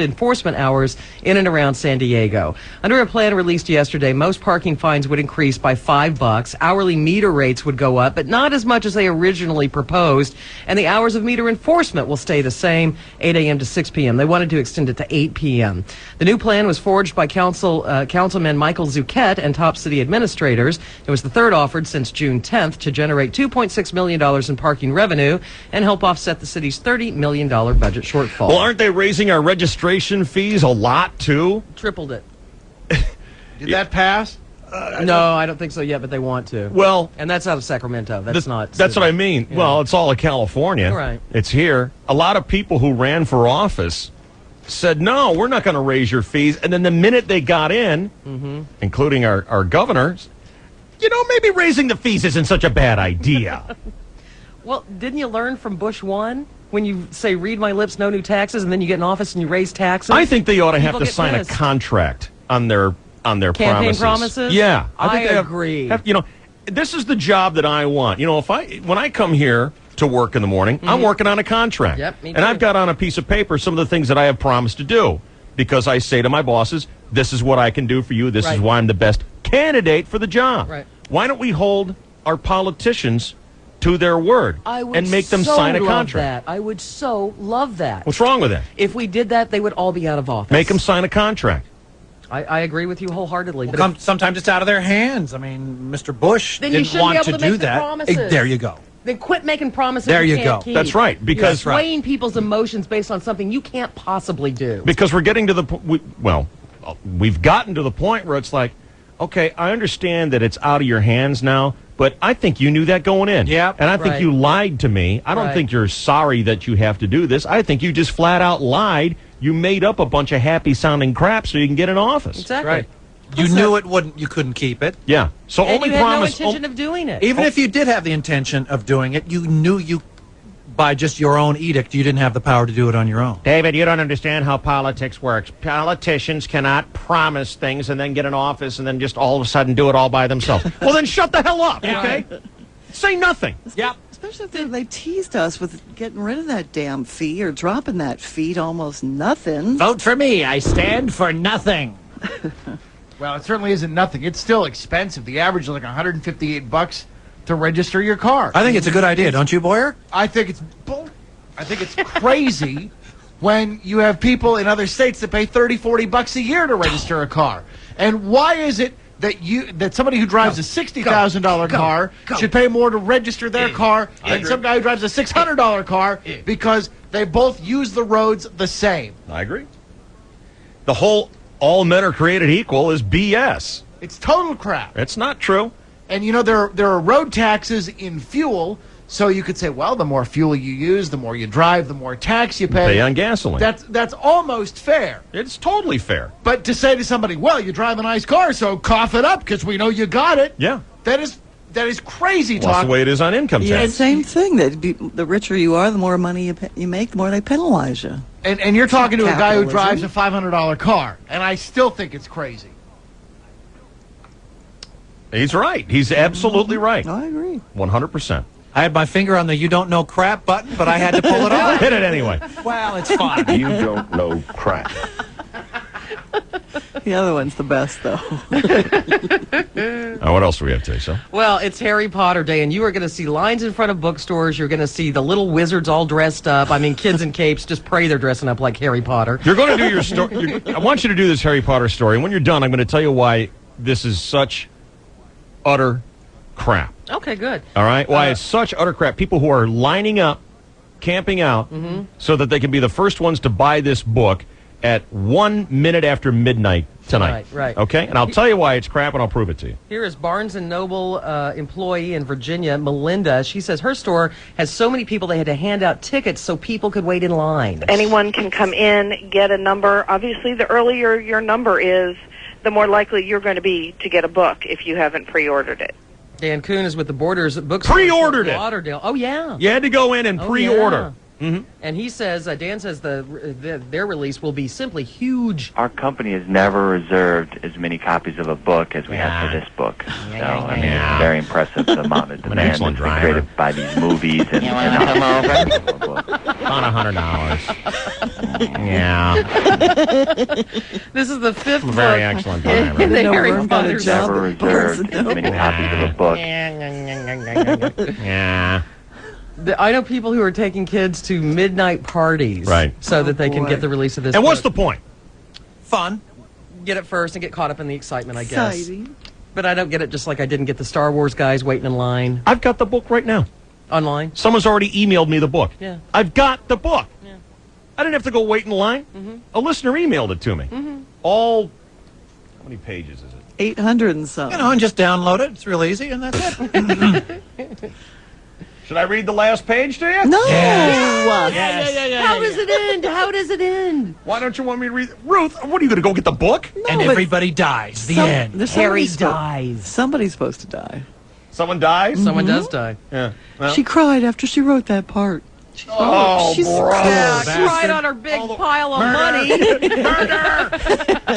enforcement hours in and around San Diego. Under a plan released yesterday, most parking fines would increase by $5. Hourly meter rates would go up, but not as much as they originally proposed. And the hours of meter enforcement will stay the same, 8 a.m. to 6 p.m. They wanted to extend it to 8 p.m. The new plan was forged by Councilman Michael Zucchett and top city administrators. It was the third offered since June 10th to generate $2.6 million in parking revenue and help offset the city's $30 million budget shortfall. Well, aren't they raising our registration fees a lot, too? Tripled it. Did that pass? No, I don't think so yet, but they want to. Well, and that's out of Sacramento. That's not. That's what I mean. Yeah. Well, it's all of California. Right. It's here. A lot of people who ran for office said, no, we're not going to raise your fees. And then the minute they got in, including our governors, maybe raising the fees isn't such a bad idea. Well, didn't you learn from Bush 1? When you say, read my lips, no new taxes, and then you get in office and you raise taxes? I think they ought to have People to get sign pissed. a contract on their Campaign promises? Yeah. I think they agree. This is the job that I want. When I come here to work in the morning, I'm working on a contract. Yep, me and too. I've got on a piece of paper some of the things that I have promised to do because I say to my bosses, this is what I can do for you. This is Right. why I'm the best candidate for the job. Right. Why don't we hold our politicians to their word I would and make them so sign a love contract? That. I would so love that. What's wrong with that? If we did that, they would all be out of office. Make them sign a contract. I agree with you wholeheartedly. Well, but if- sometimes it's out of their hands. I mean, Mr. Bush Then you didn't shouldn't want be to able to do make the that. promises. There you go. Then quit making promises There you can't go. keep. That's right, because- You're swaying people's emotions based on something you can't possibly do. Because we're getting to the we've gotten to the point where it's like, okay, I understand that it's out of your hands now, but I think you knew that going in. Yeah, and I think right. you lied to me. I don't Right. think you're sorry that you have to do this. I think you just flat out lied. You made up a bunch of happy sounding crap so you can get in office. Exactly. Right. You knew it wouldn't. You couldn't keep it. Yeah. So And only you had promise. no intention of doing it. Even if you did have the intention of doing it, you knew you, by just your own edict, you didn't have the power to do it on your own. David, you don't understand how politics works. Politicians cannot promise things and then get in office and then just all of a sudden do it all by themselves. Well, then shut the hell up, okay? Say nothing. Yep. Especially if they teased us with getting rid of that damn fee or dropping that fee to almost nothing. Vote for me. I stand for nothing. Well, it certainly isn't nothing. It's still expensive. The average is like $158 to register your car. I think it's a good idea, don't you, Boyer? I think it's crazy when you have people in other states that pay $30-40 a year to register a car. And why is it that somebody who drives a $60,000 car should pay more to register their car than some guy who drives a $600 car because they both use the roads the same? I agree. The whole all men are created equal is BS. It's total crap. It's not true. And there are road taxes in fuel, so you could say, well, the more fuel you use, the more you drive, the more tax you pay. Pay on gasoline. That's almost fair. It's totally fair. But to say to somebody, well, you drive a nice car, so cough it up because we know you got it. Yeah. That is crazy Well, that's talk. the way it is on income Yeah, tax. same thing. The richer you are, the more money you make, the more they penalize you. And you're talking to a guy who Capitalism. drives a $500 car, and I still think it's crazy. He's right. He's absolutely right. I agree. 100%. I had my finger on the "you don't know crap" button, but I had to pull it off. Hit it anyway. Well, it's fine. You don't know crap. The other one's the best, though. What else do we have today, so? Well, it's Harry Potter Day, and you are going to see lines in front of bookstores. You're going to see the little wizards all dressed up. I mean, kids in capes. Just pray they're dressing up like Harry Potter. You're going to do your story. I want you to do this Harry Potter story, and when you're done, I'm going to tell you why this is such utter crap. Okay, good. All right? Why it's such utter crap. People who are lining up, camping out, so that they can be the first ones to buy this book at 1 minute after midnight tonight. Right. Okay? And I'll tell you why it's crap, and I'll prove it to you. Here is Barnes & Noble employee in Virginia, Melinda. She says her store has so many people they had to hand out tickets so people could wait in line. Anyone can come in, get a number. Obviously, the earlier your number is, the more likely you're going to be to get a book if you haven't pre-ordered it. Dan Kuhn is with the Borders Bookstore. Pre-ordered it. Lauderdale. Oh, yeah. You had to go in and Oh, pre-order. And he says, Dan says their release will be simply huge. Our company has never reserved as many copies of a book as we have for this book. I mean, it's very impressive the amount of demand excellent that's been driver. created by these movies. And, You and wanna come over? On $100. Yeah. This is the fifth book. Very excellent driver. in the No Harry worm got a Potter job. Never reserved as many copies of a book. Yeah. I know people who are taking kids to midnight parties, Right. so that they can boy. get the release of this. And what's the book. point? Fun. Get it first and get caught up in the excitement, I guess. Exciting. But I don't get it just like I didn't get the Star Wars guys waiting in line I've got the book right now. online. Someone's already emailed me the book. Yeah. I've got the book. I didn't have to go wait in line. A listener emailed it to me. All, how many pages is it? 800 and some. And just download it. It's real easy, and that's it. Should I read the last page to you? No. How does it end? How does it end? Why don't you want me to read? Ruth, what are you going to go get the book? And but everybody dies. The end. Harry dies. Somebody's supposed to die. Someone dies? Someone does die. Yeah. Well, She cried after she wrote that part. oh, she's bro. Yeah, bastard. cried on her big pile of money.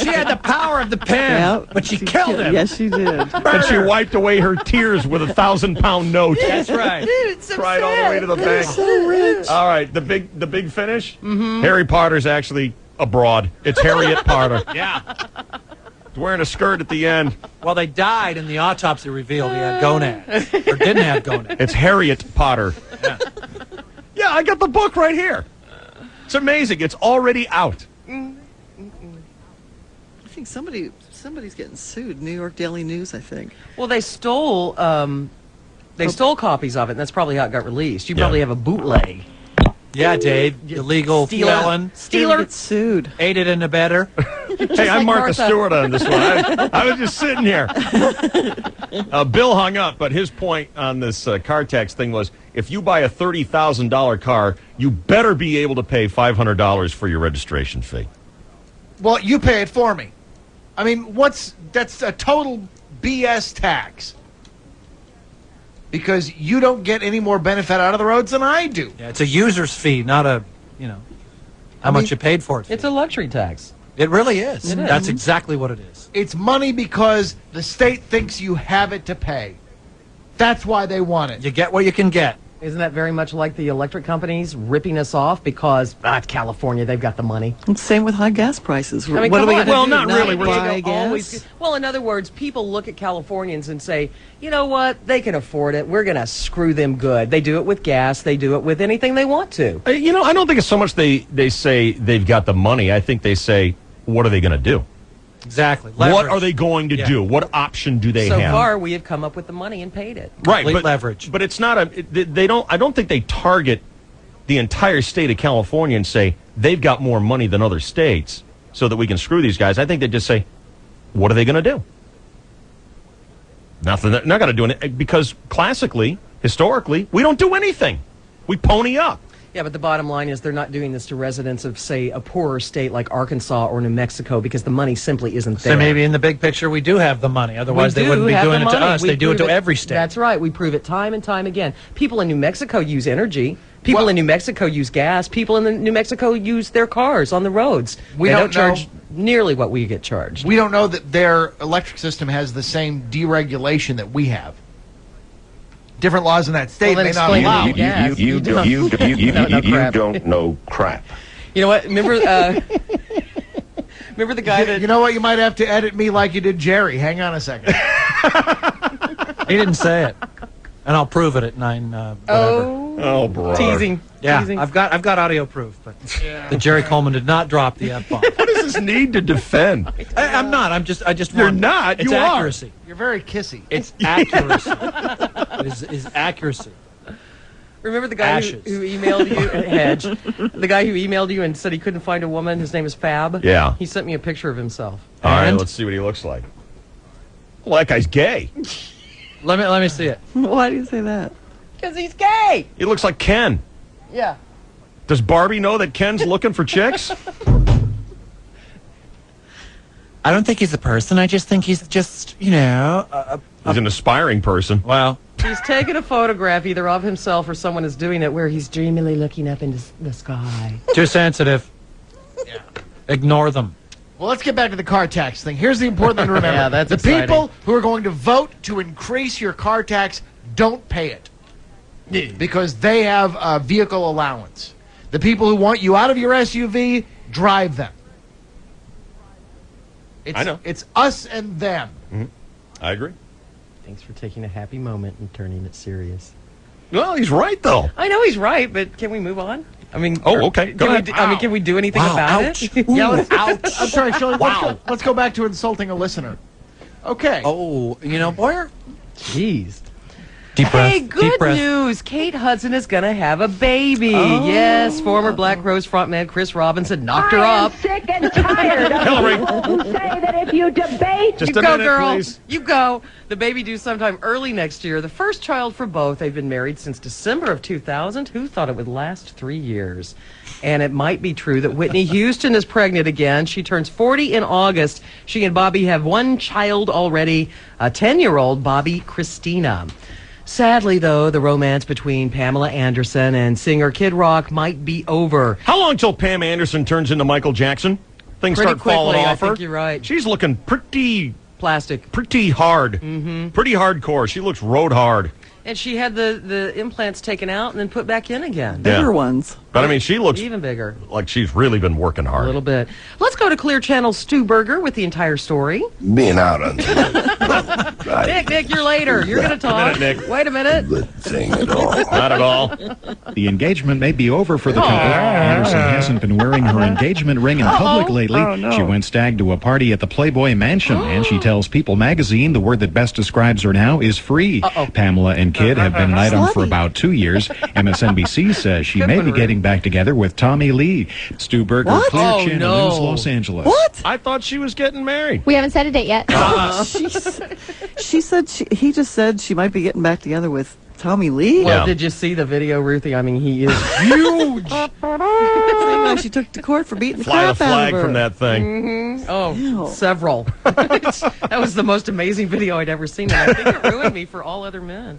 She had the power of the pen, Yeah, but she killed him. Yes, she did. And she wiped away her tears with a 1,000-pound note. That's right. Dude, so Cried all the way to the bank. So rich. All right, the big finish. Harry Potter's actually abroad. It's Harriet Potter. Yeah. He's wearing a skirt at the end. Well, they died, and the autopsy revealed he had gonads. Or didn't have gonads. It's Harriet Potter. Yeah, I got the book right here. It's amazing. It's already out. I think somebody's getting sued. New York Daily News, I think. Well, they stole copies of it, and that's probably how it got released. You probably have a bootleg. Yeah, Dave. Illegal Stealer. felon. Stealer. Gets sued. Aided and abettor. Hey, I'm like Martha Martha. Stewart on this one. I was just sitting here. Bill hung up, but his point on this car tax thing was, if you buy a $30,000 car, you better be able to pay $500 for your registration fee. Well, you pay it for me. I mean, that's a total BS tax. Because you don't get any more benefit out of the roads than I do. Yeah, it's a user's fee, not a, how much you paid for it. It's a luxury tax. It really is. It is. That's exactly what it is. It's money because the state thinks you have it to pay. That's why they want it. You get what you can get. Isn't that very much like the electric companies ripping us off because it's California, they've got the money? Same with high gas prices. I mean, what are we come going on. to do? not really. We're Buy They always- gas? well, in other words, people look at Californians and say, you know what, they can afford it. We're going to screw them good. They do it with gas. They do it with anything they want to. I don't think it's so much they say they've got the money. I think they say, what are they going to do? Exactly. What Leverage. are they going to do? What option do they So have? far, we have come up with the money and paid it. Right, Complete but leverage. But it's not they don't. I don't think they target the entire state of California and say they've got more money than other states, so that we can screw these guys. I think they just say, what are they going to do? Nothing. They're not going to do it because classically, historically, we don't do anything. We pony up. Yeah, but the bottom line is they're not doing this to residents of, say, a poorer state like Arkansas or New Mexico because the money simply isn't there. So maybe in the big picture we do have the money. Otherwise they wouldn't be have doing the it to money. us. We They do it prove to every state. That's right. We prove it time and time again. People in New Mexico use energy. People in New Mexico use gas. People in New Mexico use their cars on the roads. We They don't don't charge nearly what we get charged. We don't know that their electric system has the same deregulation that we have. Different laws in that state Well, then may not explain allow. it. Gas. You don't- You crap. don't know crap. You know what? Remember the guy that... You know what? You might have to edit me like you did Jerry. Hang on a second. He didn't say it. And I'll prove it at 9 whatever. Oh, bro. Teasing. Yeah, Teasing. I've got audio proof, but that Jerry Coleman did not drop the F-bomb. What does this need to defend? I'm not. I just You're want- not. It's You are. accuracy. You're very kissy. It's accuracy. It is accuracy. Remember the guy who emailed you, Hedge? The guy who emailed you and said he couldn't find a woman? His name is Fab? Yeah. He sent me a picture of himself. All right, And? let's see what he looks like. Well, that guy's gay. Let me see it. Why do you say that? Because he's gay! He looks like Ken. Yeah. Does Barbie know that Ken's looking for chicks? I don't think he's a person. I just think he's just, He's an aspiring person. Well, He's taken a photograph either of himself or someone is doing it where he's dreamily looking up into the sky. Too sensitive. Yeah. Ignore them. Well, let's get back to the car tax thing. Here's the important thing to remember. Yeah, that's the exciting. people who are going to vote to increase your car tax don't pay it because they have a vehicle allowance. The people who want you out of your SUV drive them. I know. It's us and them. Mm-hmm. I agree. Thanks for taking a happy moment and turning it serious. Well, he's right, though. I know he's right, but can we move on? I mean, okay. Go ahead. Can we do anything about it? Yeah, ouch. I'm sorry, Shirley. Let's go back to insulting a listener. Okay. Oh, Boyer? Jeez. Deep breath. Hey, deep good breath. news. Kate Hudson is going to have a baby. Oh. Yes, former Black Rose frontman Chris Robinson knocked her up. Sick and tired of Hillary. people who say that if you debate, Just You a go, minute, girl. please. You go. The baby due sometime early next year. The first child for both. They've been married since December of 2000. Who thought it would last 3 years? And it might be true that Whitney Houston is pregnant again. She turns 40 in August. She and Bobby have one child already, a 10-year-old Bobby Christina. Sadly, though, the romance between Pamela Anderson and singer Kid Rock might be over. How long till Pam Anderson turns into Michael Jackson? Things Pretty start falling quickly, I off her. think you're right. She's looking pretty Plastic. pretty hard. Mm-hmm. Pretty hardcore. She looks road hard. And she had the implants taken out and then put back in again. Bigger ones. But I mean, she looks Even bigger. like she's really been working A hard. little bit. Let's go to Clear Channel's Stu Berger with the entire story. Being out on Nick, you're later. You're going to talk. Minute, Nick. Wait a minute. thing at all. Not at all. The engagement may be over for the couple. Anderson hasn't been wearing her engagement ring in public lately. Oh, no. She went stag to a party at the Playboy Mansion, and she tells People magazine the word that best describes her now is free. Pamela and Kid have been an item for about 2 years. MSNBC says she may be getting back together with Tommy Lee. Stu Berger, What? Clear Oh, Channel no. News, Los Angeles. What? I thought she was getting married. We haven't set a date yet. She said he just said she might be getting back together with Tommy Lee. Well, Yeah. did you see the video, Ruthie? I mean, he is huge. She took to court for beating the Fly the crap out flag of her. from that thing. Oh, Ew. several. That was the most amazing video I'd ever seen, and I think it ruined me for all other men.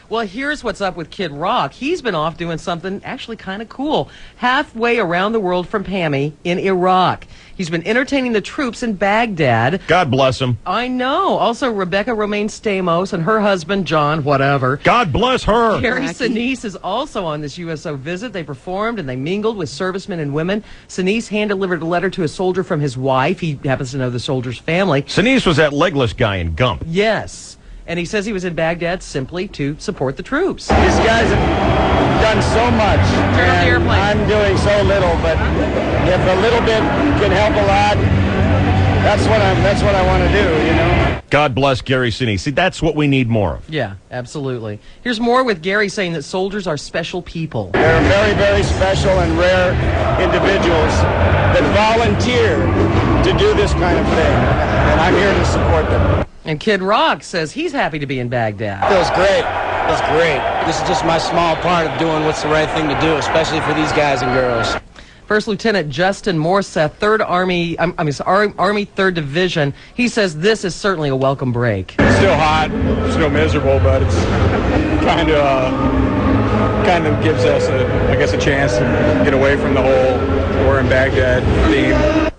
Well, here's what's up with Kid Rock. He's been off doing something actually kind of cool. Halfway around the world from Pammy in Iraq. He's been entertaining the troops in Baghdad. God bless him. I know. Also, Rebecca Romaine Stamos and her husband, John, whatever. God bless her. Gary Jackie. Sinise is also on this USO visit. They performed and they mingled with servicemen and women. Sinise hand-delivered a letter to a soldier from his wife. He happens to know the soldier's family. Sinise was that legless guy in Gump. Yes. And he says he was in Baghdad simply to support the troops. These guys have done so much, Turn off the and airplane. I'm doing so little. But if a little bit can help a lot, that's what I want to do. You know. God bless Gary Sinise. See, that's what we need more of. Yeah, absolutely. Here's more with Gary saying that soldiers are special people. They're very, very special and rare individuals that volunteer to do this kind of thing, and I'm here to support them. And Kid Rock says he's happy to be in Baghdad. Feels great. Feels great. This is just my small part of doing what's the right thing to do, especially for these guys and girls. First Lieutenant Justin Morseth, Army 3rd Division. He says this is certainly a welcome break. Still hot, still miserable, but it's kind of gives us a chance to get away from the whole "we're in Baghdad" theme.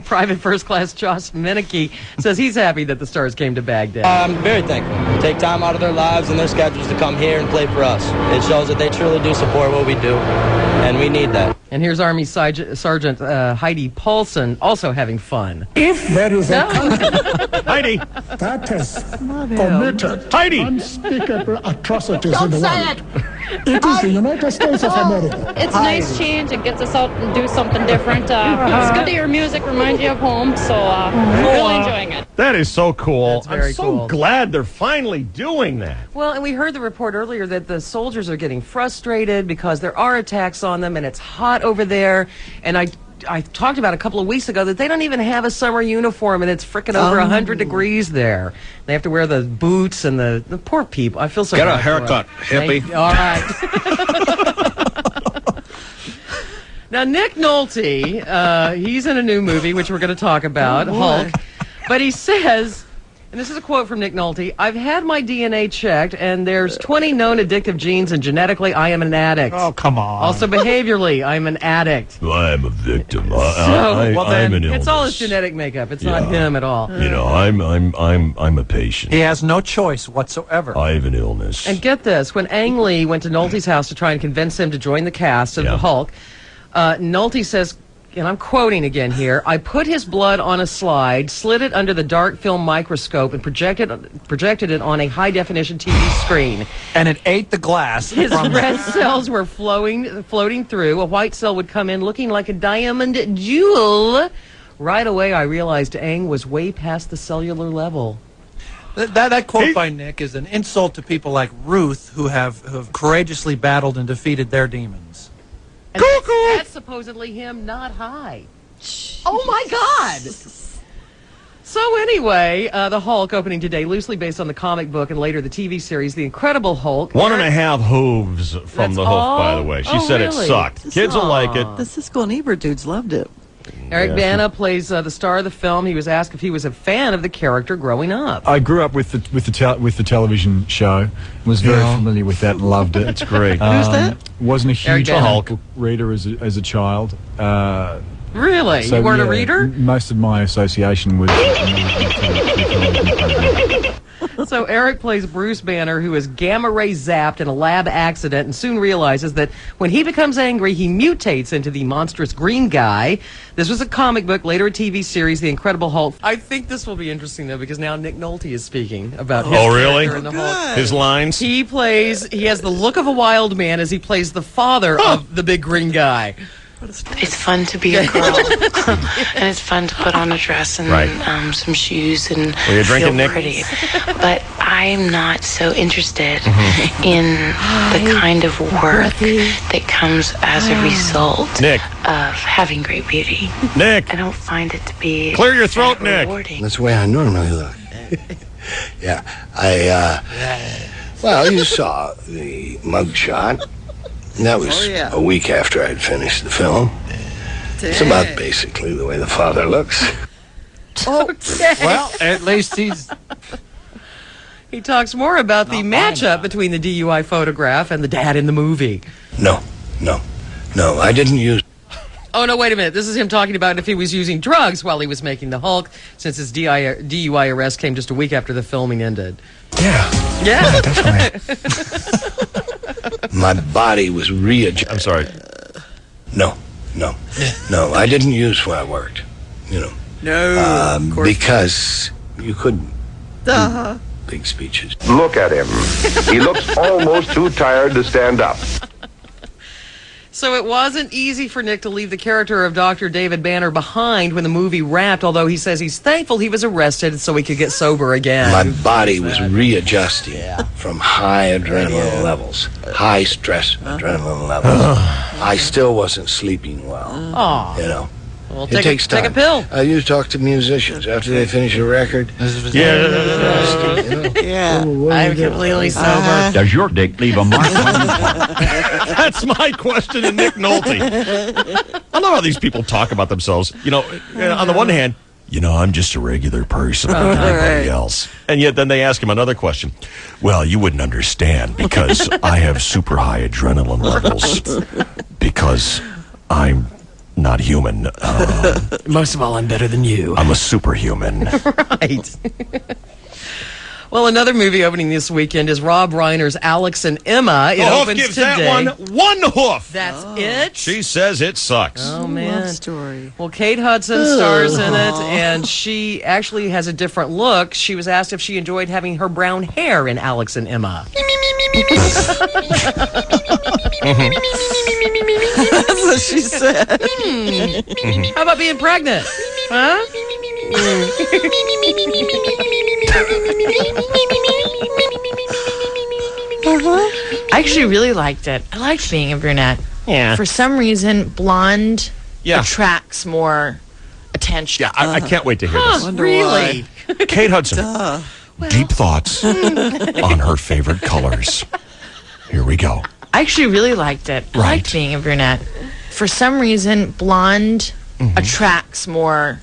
Private First Class Josh Minicky says he's happy that the Stars came to Baghdad. I'm very thankful. Take time out of their lives and their schedules to come here and play for us. It shows that they truly do support what we do, and we need that. And here's Army Sergeant Heidi Paulson also having fun. If there is a country Heidi that has committed unspeakable atrocities in the world, it is the United States of America. It's a nice change. It gets us out and do something different. It's good to hear music, reminds you of home, so really enjoying it. That is so cool. That's very I'm so cool. glad they're finally doing that. Well, and we heard the report earlier that the soldiers are getting frustrated because there are attacks on them and it's hot over there. And I talked about a couple of weeks ago that they don't even have a summer uniform and it's frickin' over 100 degrees there. They have to wear the boots and the poor people. I feel so Get a bad for them. haircut, hippie. All right. Now, Nick Nolte, he's in a new movie, which we're going to talk about, Oh, boy. Hulk. But he says And this is a quote from Nick Nolte. I've had my DNA checked, and there's 20 known addictive genes, and genetically, I am an addict. Oh, come on. Also, behaviorally, I'm an addict. I'm a victim. I'm an illness. It's all his genetic makeup. It's not him at all. You know, I'm a patient. He has no choice whatsoever. I have an illness. And get this, when Ang Lee went to Nolte's house to try and convince him to join the cast of the Hulk, Nolte says, and I'm quoting again here, I put his blood on a slide, slid it under the dark film microscope, and projected it on a high-definition TV screen. And it ate the glass. His red cells were floating through. A white cell would come in looking like a diamond jewel. Right away, I realized Ang was way past the cellular level. That quote by Nick is an insult to people like Ruth who have courageously battled and defeated their demons. And that's supposedly him not high. Oh my God! So anyway, the Hulk opening today, loosely based on the comic book and later the TV series, The Incredible Hulk. 1.5 hooves from the hoof, by the way. She said really? it sucked. Kids will like it. The Siskel and Ebert dudes loved it. Eric Bana plays the star of the film. He was asked if he was a fan of the character growing up. I grew up with the television show. Was very familiar with that and loved it. It's great. Who's that? Wasn't a huge Bana. comic book reader as a child. Really? You weren't a reader? Most of my association was. So Eric plays Bruce Banner, who is gamma-ray zapped in a lab accident and soon realizes that when he becomes angry, he mutates into the monstrous green guy. This was a comic book, later a TV series, The Incredible Hulk. I think this will be interesting, though, because now Nick Nolte is speaking about his character in the Hulk. His lines? He has the look of a wild man as he plays the father of the big green guy. It's fun to be a girl, and it's fun to put on a dress and some shoes and you feel drinking, Nick? pretty. But I'm not so interested in the kind of work that comes as a result of having great beauty. Nick! I don't find it to be Clear your throat, that Nick. rewarding. That's the way I normally look. Yeah, well, you saw the mugshot. That was a week after I'd finished the film. It's about basically the way the father looks. Okay. Well, at least He talks more about the matchup between the DUI photograph and the dad in the movie. No, I didn't use... Oh, no, wait a minute. This is him talking about if he was using drugs while he was making the Hulk, since his DUI arrest came just a week after the filming ended. Yeah, definitely. My body was readjusted. I'm sorry. No, I didn't use where I worked, you know. No, of course because you couldn't Duh. do big speeches. Look at him. He looks almost too tired to stand up. So it wasn't easy for Nick to leave the character of Dr. David Banner behind when the movie wrapped, although he says he's thankful he was arrested so he could get sober again. My body was readjusting from high adrenaline levels, high stress adrenaline levels. I still wasn't sleeping well, you know. Well, It takes time. Take a pill. You talk to musicians after they finish a record. Yeah. I'm completely sober. Does your dick leave a mark? That's my question to Nick Nolte. I love how these people talk about themselves. You know, on the one hand, I'm just a regular person like anybody else. And yet then they ask him another question. Well, you wouldn't understand because I have super high adrenaline levels because I'm not human. Most of all, I'm better than you. I'm a superhuman. Right. Well, another movie opening this weekend is Rob Reiner's Alex and Emma. It The hoof opens gives today. that one hoof. That's it? She says it sucks. Oh, man. Love story. Well, Kate Hudson stars in it, and she actually has a different look. She was asked if she enjoyed having her brown hair in Alex and Emma. That's what she said. How about being pregnant? Huh? I actually really liked it. I liked being a brunette. Yeah. For some reason, blonde Yeah. attracts more attention. Yeah, I can't wait to hear this. Wonder Really? Kate Hudson, Duh. deep thoughts on her favorite colors. Here we go. I actually really liked it. I liked being a brunette. For some reason, blonde attracts more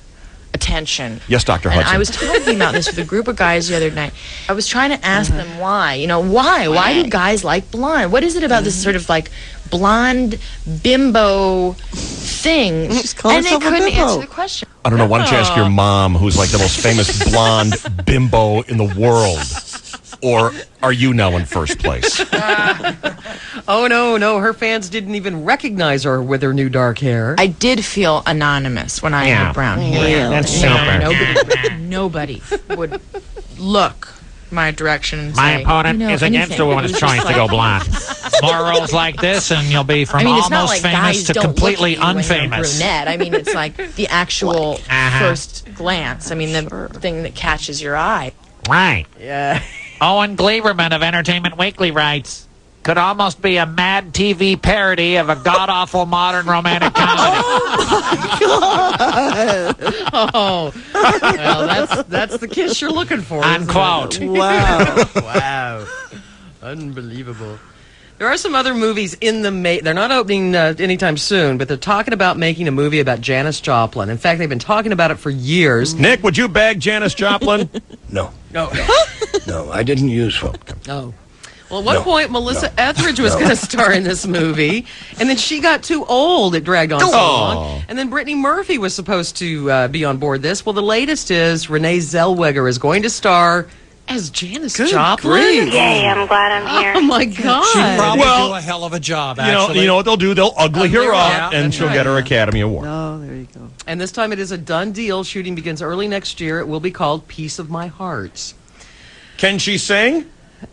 attention. Yes, Dr. And Hudson. I was talking about this with a group of guys the other night. I was trying to ask them why. You know, why? Why do guys like blonde? What is it about this sort of like blonde bimbo thing? And they couldn't answer the question. I don't know. Why don't you ask your mom, who's like the most famous blonde bimbo in the world? Or are you now in first place? Oh, no. Her fans didn't even recognize her with her new dark hair. I did feel anonymous when I had brown hair. Yeah, that's super. Nobody would look my direction and My say, opponent is against a woman's choice to go blonde. More roles like this, and you'll be from it's not almost like famous guys to don't completely look at you when you're unfamous. brunette. I mean, it's like the actual first glance. I mean, the thing that catches your eye. Right. Yeah. Owen Gleiberman of Entertainment Weekly writes, could almost be a Mad TV parody of a god-awful modern romantic comedy. Oh, well, that's the kiss you're looking for. Unquote. Wow. Unbelievable. There are some other movies in the they're not opening anytime soon, but they're talking about making a movie about Janis Joplin. In fact, they've been talking about it for years. Nick, would you bag Janis Joplin? No. No. No, I didn't use folk. Oh. Well, at one point, Melissa Etheridge was going to star in this movie, and then she got too old. It dragged on so long. And then Brittany Murphy was supposed to be on board this. Well, the latest is Renee Zellweger is going to star as Janis Joplin. Yay, I'm glad I'm here. Oh, my God. She'd probably Well, do a hell of a job, You actually. know what they'll do? They'll ugly her up, and that's she'll right. get her Academy Award. Oh, there you go. And this time it is a done deal. Shooting begins early next year. It will be called Piece of My Heart. Can she sing?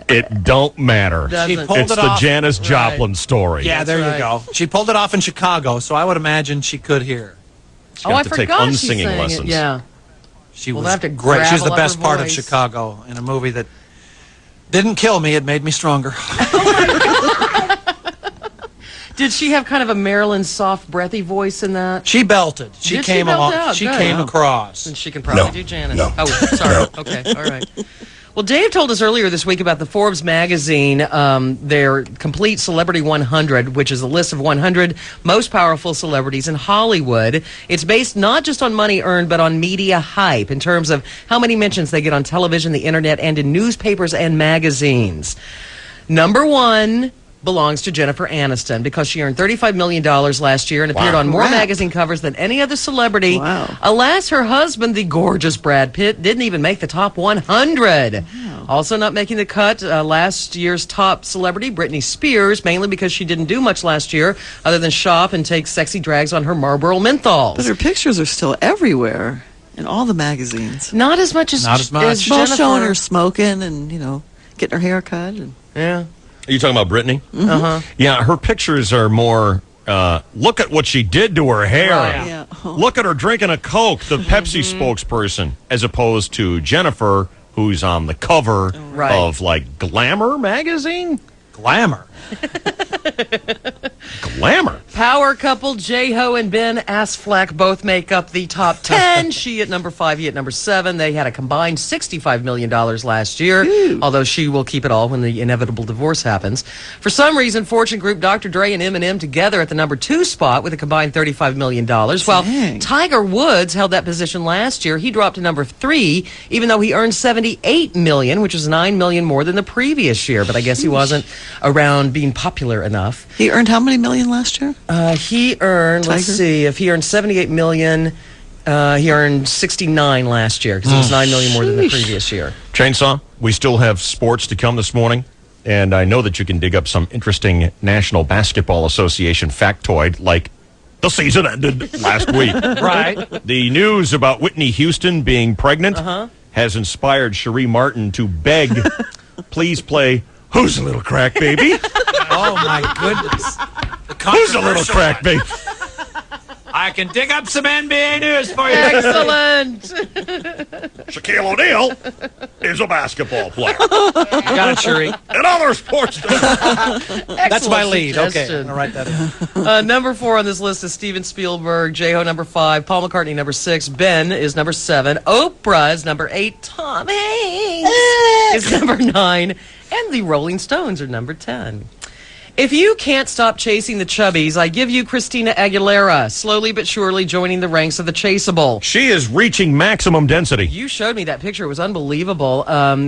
It don't matter. She pulled It's it the off. Janis Joplin story. Yeah, there you go. She pulled it off in Chicago, so I would imagine she could hear. She's got to take unsinging sang lessons. It. Yeah. She We'll was have to great. She's the gravel up best her part of voice. Chicago in a movie that didn't kill me. It made me stronger. Did she have kind of a Marilyn soft, breathy voice in that? She belted. She Did came belt along. out? She Good. came across. And she can probably No. do Janis. No. Oh, sorry. No. Okay, all right. Well, Dave told us earlier this week about the Forbes magazine, their complete Celebrity 100, which is a list of 100 most powerful celebrities in Hollywood. It's based not just on money earned, but on media hype in terms of how many mentions they get on television, the internet, and in newspapers and magazines. Number one belongs to Jennifer Aniston because she earned $35 million last year and appeared on more Crap. magazine covers than any other celebrity. Wow. Alas, her husband, the gorgeous Brad Pitt, didn't even make the top 100. Also not making the cut, last year's top celebrity, Britney Spears, mainly because she didn't do much last year other than shop and take sexy drags on her Marlboro menthols. But her pictures are still everywhere in all the magazines. Not as much as, Not as much. as Well, Jennifer. showing her smoking and, getting her hair cut. And Yeah. Are you talking about Brittany? Uh-huh. Yeah, her pictures are more, look at what she did to her hair. Right. yeah. Look at her drinking a Coke, the Pepsi spokesperson, as opposed to Jennifer, who's on the cover Right. of, like, Glamour magazine? Glamour. Glamour. Power couple J-Ho and Ben Affleck both make up the top 10. She at number 5, he at number 7. They had a combined $65 million last year, although she will keep it all when the inevitable divorce happens. For some reason, Fortune Group, Dr. Dre, and Eminem together at the number 2 spot with a combined $35 million. While Dang. Tiger Woods held that position last year, he dropped to number 3, even though he earned $78 million, which is $9 million more than the previous year. But I guess he wasn't around being popular enough. He earned how many million last year? He earned, let's Tiger? see, if he earned $78 million, he earned $69 last year because it was $9 million more than the previous year. Chainsaw, we still have sports to come this morning, and I know that you can dig up some interesting National Basketball Association factoid, like the season ended last week. Right. The news about Whitney Houston being pregnant has inspired Cherie Martin to beg, please play Who's a Little Crack Baby? Oh, my goodness. The Who's a Little controversial Crack one. Baby? I can dig up some NBA news for you. Excellent. Shaquille O'Neal is a basketball player. Got it, Cherie. And other sports. That's my lead. Okay, I'm suggestion. going to write that in. Number 4 on this list is Steven Spielberg, J-Ho number 5, Paul McCartney number 6, Ben is number 7, Oprah is number 8, Tom Hanks is number 9, and the Rolling Stones are number 10. If you can't stop chasing the chubbies, I give you Christina Aguilera, slowly but surely joining the ranks of the chaseable. She is reaching maximum density. You showed me that picture. It was unbelievable.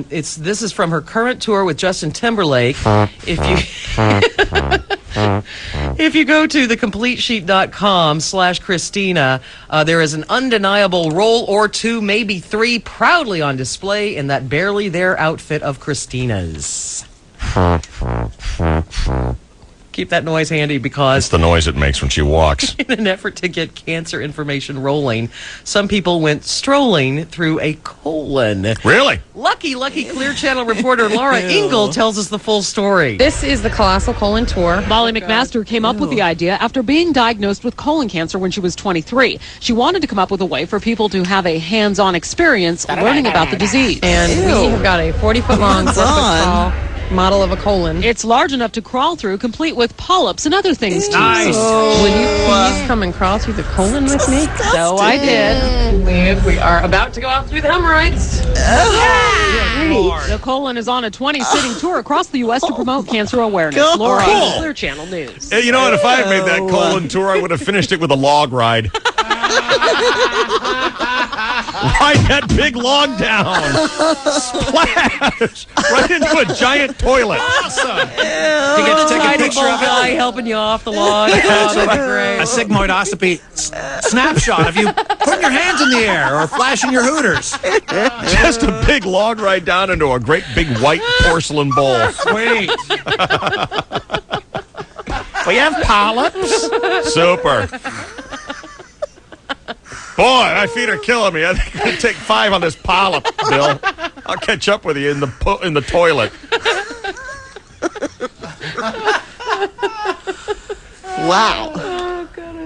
This is from her current tour with Justin Timberlake. If you go to thecompletesheet.com/Christina, there is an undeniable roll or two, maybe three, proudly on display in that barely there outfit of Christina's. Keep that noise handy because it's the noise it makes when she walks. In an effort to get cancer information rolling, some people went strolling through a colon. Really? Lucky Clear Channel reporter Laura Engel tells us the full story. This is the Colossal Colon Tour. Molly McMaster came up with the idea after being diagnosed with colon cancer when she was 23. She wanted to come up with a way for people to have a hands-on experience learning about the disease. And we have got a 40-foot long, 4-foot tall model of a colon. It's large enough to crawl through, complete with polyps and other things. Nice. Will you please come and crawl through the colon with me? So I did. We are about to go out through the hemorrhoids. The colon is on a 20-sitting tour across the U.S. to promote cancer awareness. Laura, Clear Channel News. You know what? If I had made that colon tour, I would have finished it with a log ride. Ride that big log down. Splash! Right into a giant toilet. Awesome. You get to take a picture of guy helping you off the log. That'd be great. A sigmoidoscopy snapshot of you putting your hands in the air or flashing your hooters. Just a big log ride down into a great big white porcelain bowl. Sweet. We have polyps. Super. Boy, my feet are killing me. I think I'm going to take 5 on this polyp, Bill. I'll catch up with you in the toilet. Wow.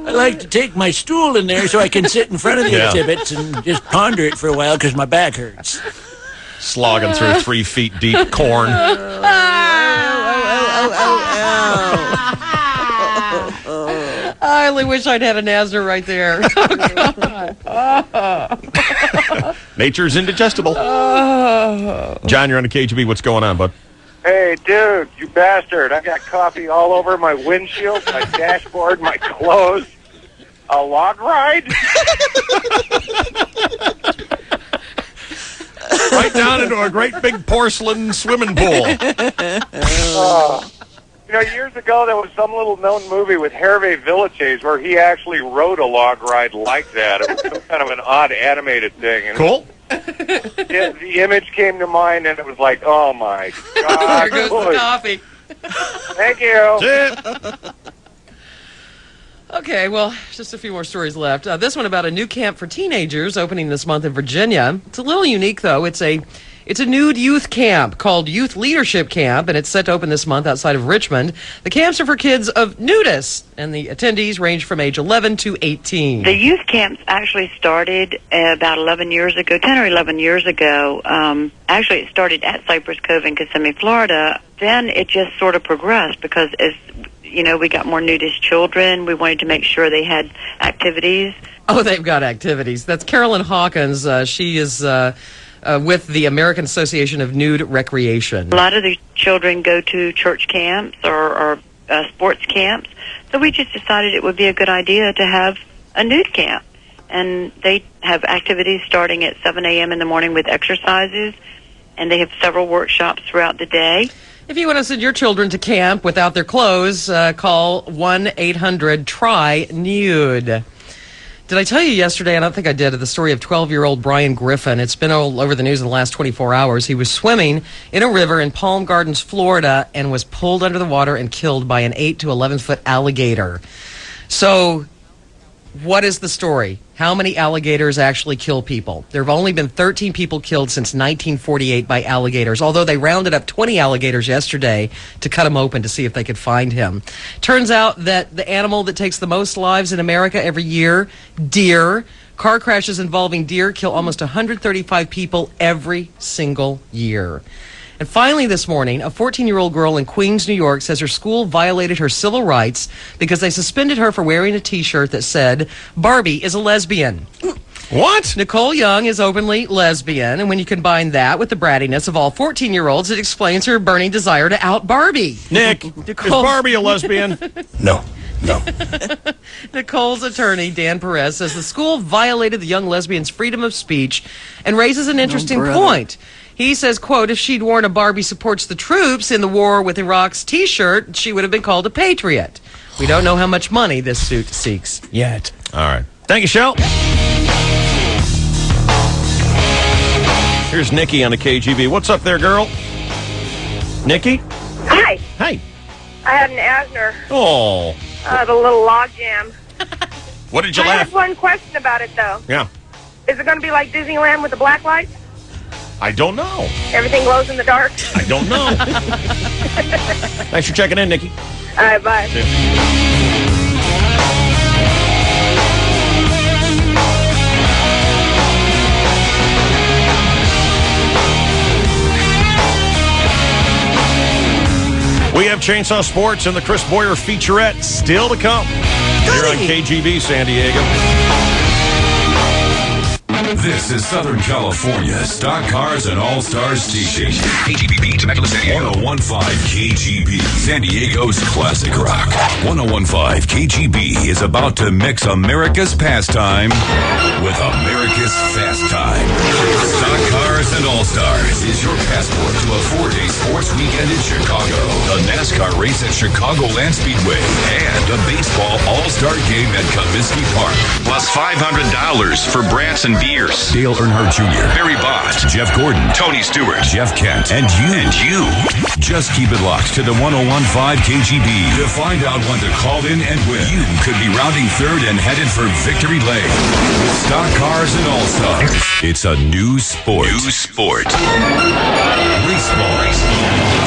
I like to take my stool in there so I can sit in front of the exhibits and just ponder it for a while because my back hurts. Slogging through 3 feet deep corn. I only wish I'd had a Nasner right there. Nature's indigestible. John, you're on the KGB. What's going on, bud? Hey, dude, you bastard. I got coffee all over my windshield, my dashboard, my clothes. A log ride? Right down into a great big porcelain swimming pool. Years ago, there was some little known movie with Hervé Villechaize where he actually rode a log ride like that. It was some kind of an odd animated thing. And cool. The image came to mind, and it was like, oh, my God. There goes the coffee. Thank you. Okay, well, just a few more stories left. This one about a new camp for teenagers opening this month in Virginia. It's a little unique, though. It's a nude youth camp called Youth Leadership Camp, and it's set to open this month outside of Richmond. The camps are for kids of nudists, and the attendees range from age 11 to 18. The youth camps actually started about 11 years ago, 10 or 11 years ago. Actually, it started at Cypress Cove in Kissimmee, Florida. Then it just sort of progressed because as we got more nudist children. We wanted to make sure they had activities. Oh, they've got activities. That's Carolyn Hawkins. She is with the American Association of Nude Recreation. A lot of the children go to church camps or sports camps. So we just decided it would be a good idea to have a nude camp. And they have activities starting at 7 a.m. in the morning with exercises. And they have several workshops throughout the day. If you want to send your children to camp without their clothes, call 1-800-TRY-NUDE. Did I tell you yesterday, I don't think I did, the story of 12-year-old Brian Griffin? It's been all over the news in the last 24 hours. He was swimming in a river in Palm Gardens, Florida, and was pulled under the water and killed by an 8 to 11-foot alligator. So, what is the story? How many alligators actually kill people? There have only been 13 people killed since 1948 by alligators, although they rounded up 20 alligators yesterday to cut him open to see if they could find him. Turns out that the animal that takes the most lives in America every year, deer. Car crashes involving deer kill almost 135 people every single year. And finally this morning, a 14-year-old girl in Queens, New York, says her school violated her civil rights because they suspended her for wearing a T-shirt that said, "Barbie is a lesbian." What? Nicole Young is openly lesbian, and when you combine that with the brattiness of all 14-year-olds, it explains her burning desire to out Barbie. Nick, is Barbie a lesbian? No. Nicole's attorney, Dan Perez, says the school violated the young lesbian's freedom of speech and raises an interesting point. He says, quote, if she'd worn a Barbie supports the troops in the war with Iraq's T-shirt, she would have been called a patriot. We don't know how much money this suit seeks yet. All right. Thank you, Shell. Here's Nikki on the KGB. What's up there, girl? Nikki? Hi. Hey. I had an Asner. Oh. The little log jam. What did you I laugh? have one question about it, though. Yeah. Is it going to be like Disneyland with the black lights? I don't know. Everything glows in the dark? I don't know. Thanks for checking in, Nikki. All right, bye. We have Chainsaw Sports and the Chris Boyer featurette still to come here on KGB San Diego. This is Southern California Stock Cars and All Stars TV. KGBB Temecula, San Diego. 1015 KGB, San Diego's classic rock. 1015 KGB is about to mix America's pastime with America's fast time. Stock Cars and All Stars is your passport to a 4-day sports weekend in Chicago, a NASCAR race at Chicagoland Speedway, and a baseball all-star game at Comiskey Park. Plus $500 for brats and beers. Dale Earnhardt Jr., Barry Bonds, Jeff Gordon, Tony Stewart, Jeff Kent, and you. Just keep it locked to the 1015 KGB to find out when to call in and win. You could be rounding third and headed for victory lane. With Stock Cars and All Stars, it's a new sport. Baseball.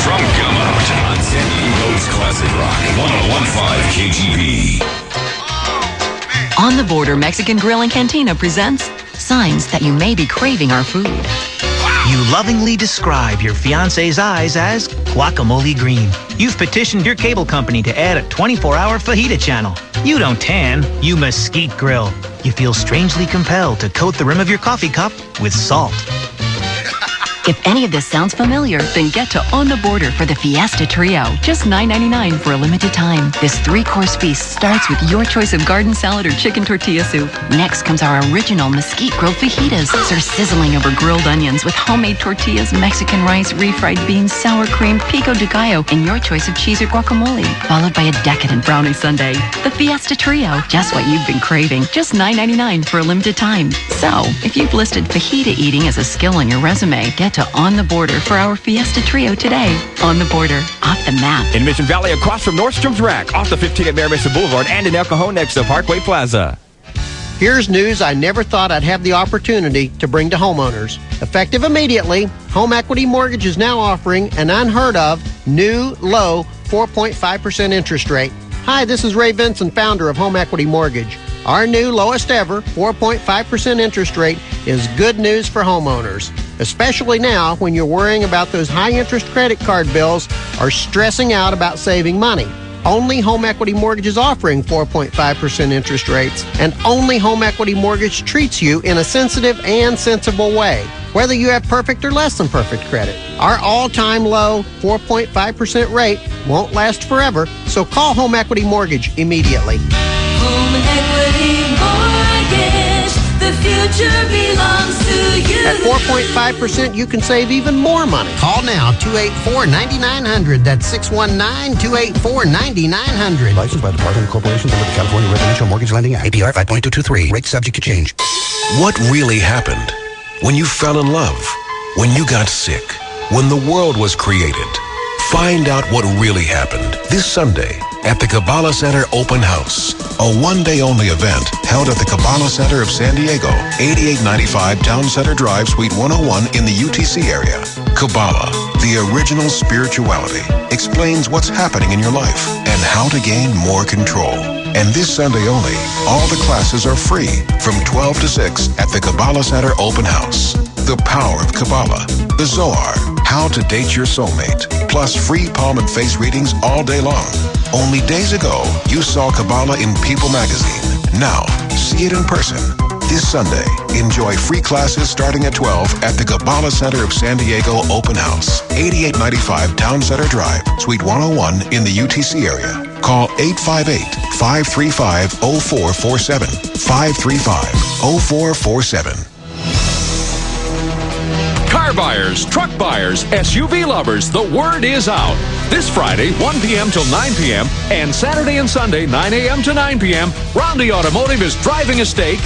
From Gummo on San Diego's classic rock. 1015 KGB. On the Border Mexican Grill and Cantina presents signs that you may be craving our food. You lovingly describe your fiancé's eyes as guacamole green. You've petitioned your cable company to add a 24-hour fajita channel. You don't tan, you mesquite grill. You feel strangely compelled to coat the rim of your coffee cup with salt. If any of this sounds familiar, then get to On the Border for the Fiesta Trio. Just $9.99 for a limited time. This 3-course feast starts with your choice of garden salad or chicken tortilla soup. Next comes our original mesquite grilled fajitas. Serve sizzling over grilled onions with homemade tortillas, Mexican rice, refried beans, sour cream, pico de gallo, and your choice of cheese or guacamole. Followed by a decadent brownie sundae. The Fiesta Trio. Just what you've been craving. Just $9.99 for a limited time. So, if you've listed fajita eating as a skill on your resume, get to On the Border for our Fiesta Trio today. On the Border, off the map. In Mission Valley, across from Nordstrom's Rack, off the 15 at Mary Mesa Boulevard, and in El Cajon next to Parkway Plaza. Here's news I never thought I'd have the opportunity to bring to homeowners. Effective immediately, Home Equity Mortgage is now offering an unheard of, new, low 4.5% interest rate. Hi, this is Ray Vincent, founder of Home Equity Mortgage. Our new lowest ever 4.5% interest rate is good news for homeowners, especially now when you're worrying about those high interest credit card bills or stressing out about saving money. Only Home Equity Mortgage is offering 4.5% interest rates, and only Home Equity Mortgage treats you in a sensitive and sensible way, whether you have perfect or less than perfect credit. Our all-time low 4.5% rate won't last forever, so call Home Equity Mortgage immediately. Home Equity Mortgage, the future belongs to you. At 4.5%, you can save even more money. Call now, 284-9900. That's 619-284-9900. Licensed by the Department of Corporations under the California Residential Mortgage Lending Act. APR 5.223. Rate subject to change. What really happened when you fell in love, when you got sick, when the world was created? Find out what really happened this Sunday at the Kabbalah Center Open House, a one-day-only event held at the Kabbalah Center of San Diego, 8895 Town Center Drive, Suite 101 in the UTC area. Kabbalah, the original spirituality, explains what's happening in your life and how to gain more control. And this Sunday only, all the classes are free from 12 to 6 at the Kabbalah Center Open House. The Power of Kabbalah, the Zohar, How to Date Your Soulmate, plus free palm and face readings all day long. Only days ago, you saw Kabbalah in People magazine. Now, see it in person this Sunday Enjoy free classes starting at 12 at the Kabbalah Center of San Diego Open House, 8895 Town Center Drive, Suite 101 in the UTC area. Call 858-535-0447. 535-0447. Car buyers, truck buyers, SUV lovers, the word is out. This Friday, 1 p.m. till 9 p.m., and Saturday and Sunday, 9 a.m. to 9 p.m., Roundy Automotive is driving a stake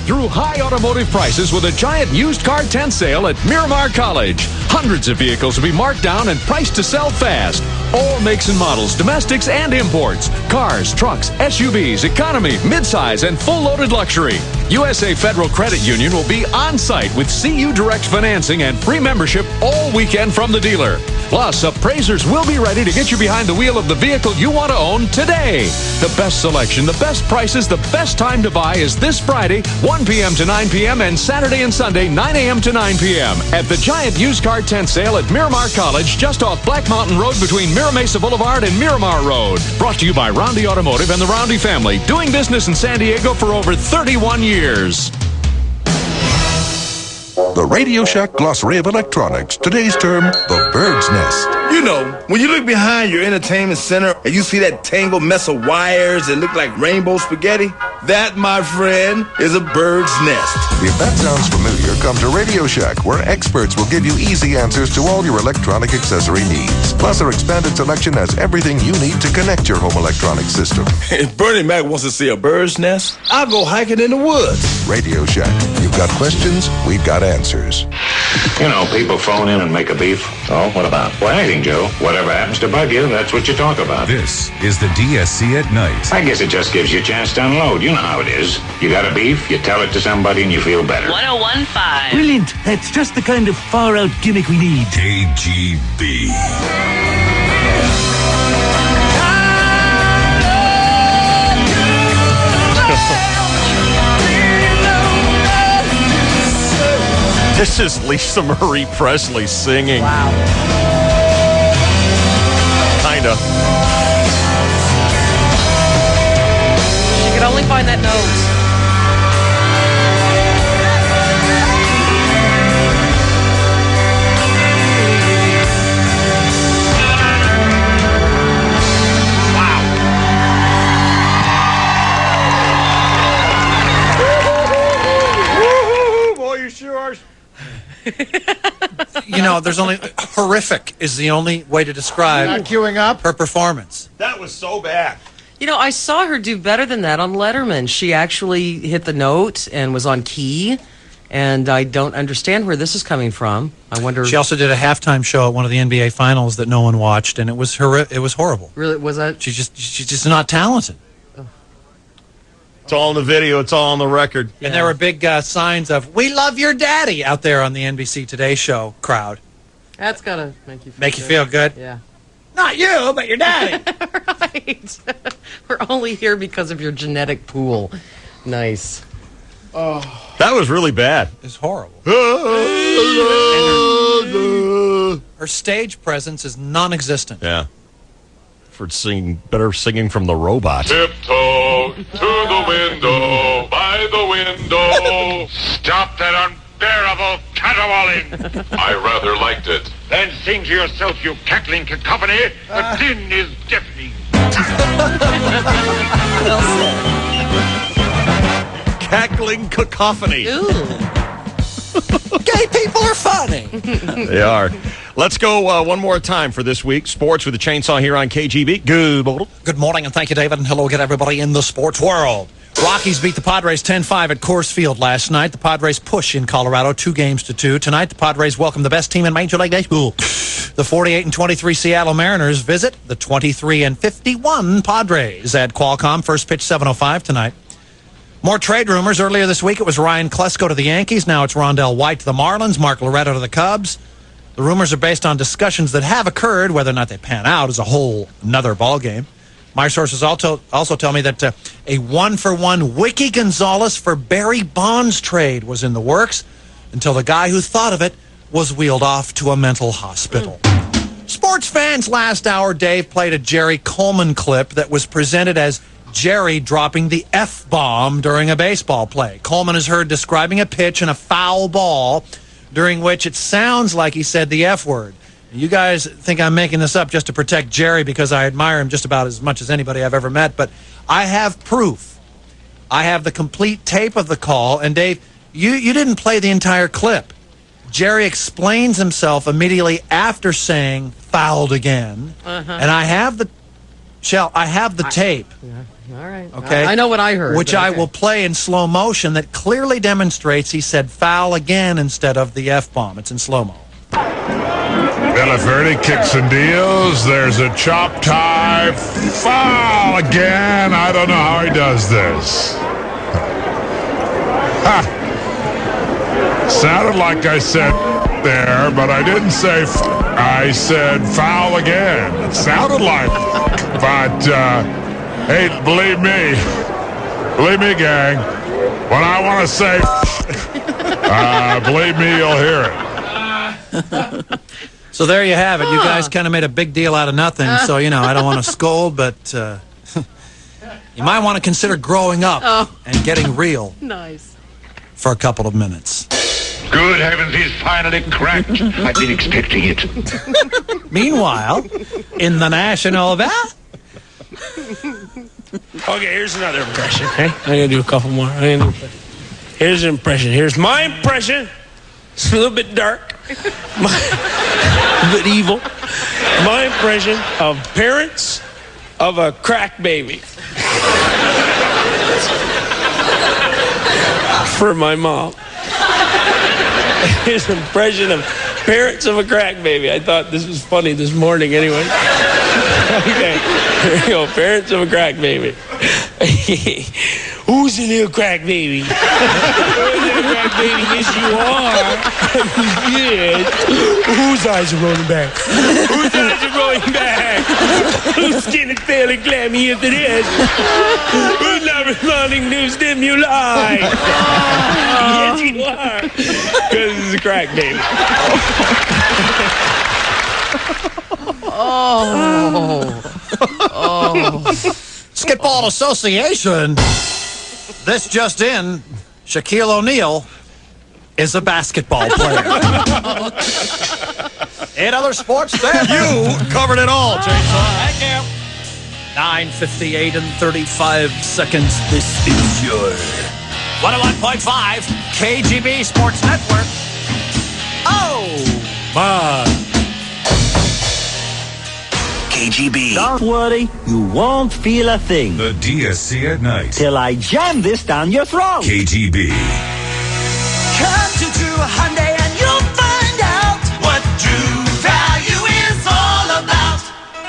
through high automotive prices with a giant used car tent sale at Miramar College. Hundreds of vehicles will be marked down and priced to sell fast. All makes and models, domestics and imports. Cars, trucks, SUVs, economy, midsize, and full-loaded luxury. USA Federal Credit Union will be on site with CU Direct financing and free membership all weekend from the dealer. Plus, appraisers will be ready to get you behind the wheel of the vehicle you want to own today. The best selection, the best prices, the best time to buy is this Friday, 1 p.m. to 9 p.m. and Saturday and Sunday, 9 a.m. to 9 p.m. at the giant used car tent sale at Miramar College, just off Black Mountain Road between Mira Mesa Boulevard and Miramar Road. Brought to you by Roundy Automotive and the Roundy family, doing business in San Diego for over 31 years. The Radio Shack Glossary of Electronics. Today's term, the bird's nest. You know, when you look behind your entertainment center and you see that tangled mess of wires that look like rainbow spaghetti, that, my friend, is a bird's nest. If that sounds familiar, come to Radio Shack, where experts will give you easy answers to all your electronic accessory needs. Plus, our expanded selection has everything you need to connect your home electronic system. If Bernie Mac wants to see a bird's nest, I'll go hiking in the woods. Radio Shack. You've got questions, we've got answers. You know, people phone in and make a beef. Oh, what about? Well, anything, Joe. Whatever happens to bug you, that's what you talk about. This is the DSC at night. I guess it just gives you a chance to unload. You know how it is. You got a beef, you tell it to somebody, and you feel better. 101.5. Brilliant. That's just the kind of far-out gimmick we need. KGB. This is Lisa Marie Presley singing. Wow. Kinda. She could only find that note. Boy, you sure are. You know, there's only horrific is the only way to describe Not queuing up her performance. That was so bad. You know, I saw her do better than that on Letterman. She actually hit the note and was on key, and I don't understand where this is coming from. I wonder. She also did a halftime show at one of the NBA Finals that no one watched, and it was it was horrible. Really, was that? She's just not talented. It's all in the video. It's all on the record. And there were big signs of "We love your daddy" out there on the NBC Today Show crowd. That's gotta make you feel good. Yeah. Not you, but your daddy. Right. We're only here because of your genetic pool. Nice. Oh, that was really bad. It's horrible. Her stage presence is non-existent. Yeah. For singing, better singing from the Robot. Tiptoe to the window, by the window. Stop that unbearable caterwauling. I rather liked it. Then sing to yourself, you cackling cacophony. The din is deafening. Cackling cacophony. Gay people are funny. They are. Let's go one more time for this week. Sports with the Chainsaw here on KGB. Good morning, and thank you, David, and hello again, everybody in the sports world. Rockies beat the Padres 10-5 at Coors Field last night. The Padres push in Colorado 2-2. Tonight, the Padres welcome the best team in Major League Baseball. The 48-23 Seattle Mariners visit the 23-51 Padres at Qualcomm. First pitch 7:05 tonight. More trade rumors. Earlier this week, it was Ryan Klesko to the Yankees. Now it's Rondell White to the Marlins, Mark Loretto to the Cubs. The rumors are based on discussions that have occurred. Whether or not they pan out is a whole nother ballgame. My sources also tell me that a 1-for-1 Wiki Gonzalez for Barry Bonds trade was in the works until the guy who thought of it was wheeled off to a mental hospital. Sports fans, last hour, Dave played a Jerry Coleman clip that was presented as Jerry dropping the F-bomb during a baseball play. Coleman is heard describing a pitch and a foul ball during which it sounds like he said the F word. You guys think I'm making this up just to protect Jerry because I admire him just about as much as anybody I've ever met, but I have proof. I have the complete tape of the call, and Dave, you didn't play the entire clip. Jerry explains himself immediately after saying fouled again, and I have the tape. All right. Okay. I know what I heard. Which I will play in slow motion that clearly demonstrates he said foul again instead of the F-bomb. It's in slow-mo. Villaferti kicks and deals. There's a chop tie. Foul again. I don't know how he does this. Ha. Sounded like I said there, but I didn't say I said foul again. It sounded like, but hey, believe me, gang, when I want to say, believe me, you'll hear it. So there you have it. You guys kind of made a big deal out of nothing. So, I don't want to scold, but you might want to consider growing up and getting real. Nice. For a couple of minutes. Good heavens, he's finally cracked. I've been expecting it. Meanwhile, in the National Okay, here's another impression. Okay, I'm gonna do a couple more. Here's an impression. Here's my impression. It's a little bit dark, a bit evil. My impression of parents of a crack baby. For my mom. His impression of parents of a crack baby. I thought this was funny this morning anyway. Okay, here we go. Parents of a crack baby. Who's the little crack baby? Who's the little crack baby? Yes, you are. Yes. Whose eyes are rolling back? Whose eyes are rolling back? Whose skin is pale and clammy after this? Who's not responding to stimuli? Yes, you are. Because it's a crack baby. Basketball Association. This just in, Shaquille O'Neal is a basketball player. In other sports, there you covered it all, Chainsaw. Thank you. 9:58 and 35 seconds. This is your 101.5 KGB Sports Network. Oh, my. KGB. Don't worry, you won't feel a thing. The DSC at night. Till I jam this down your throat. KGB. Come to Drew Hyundai and you'll find out what Drew value is all about.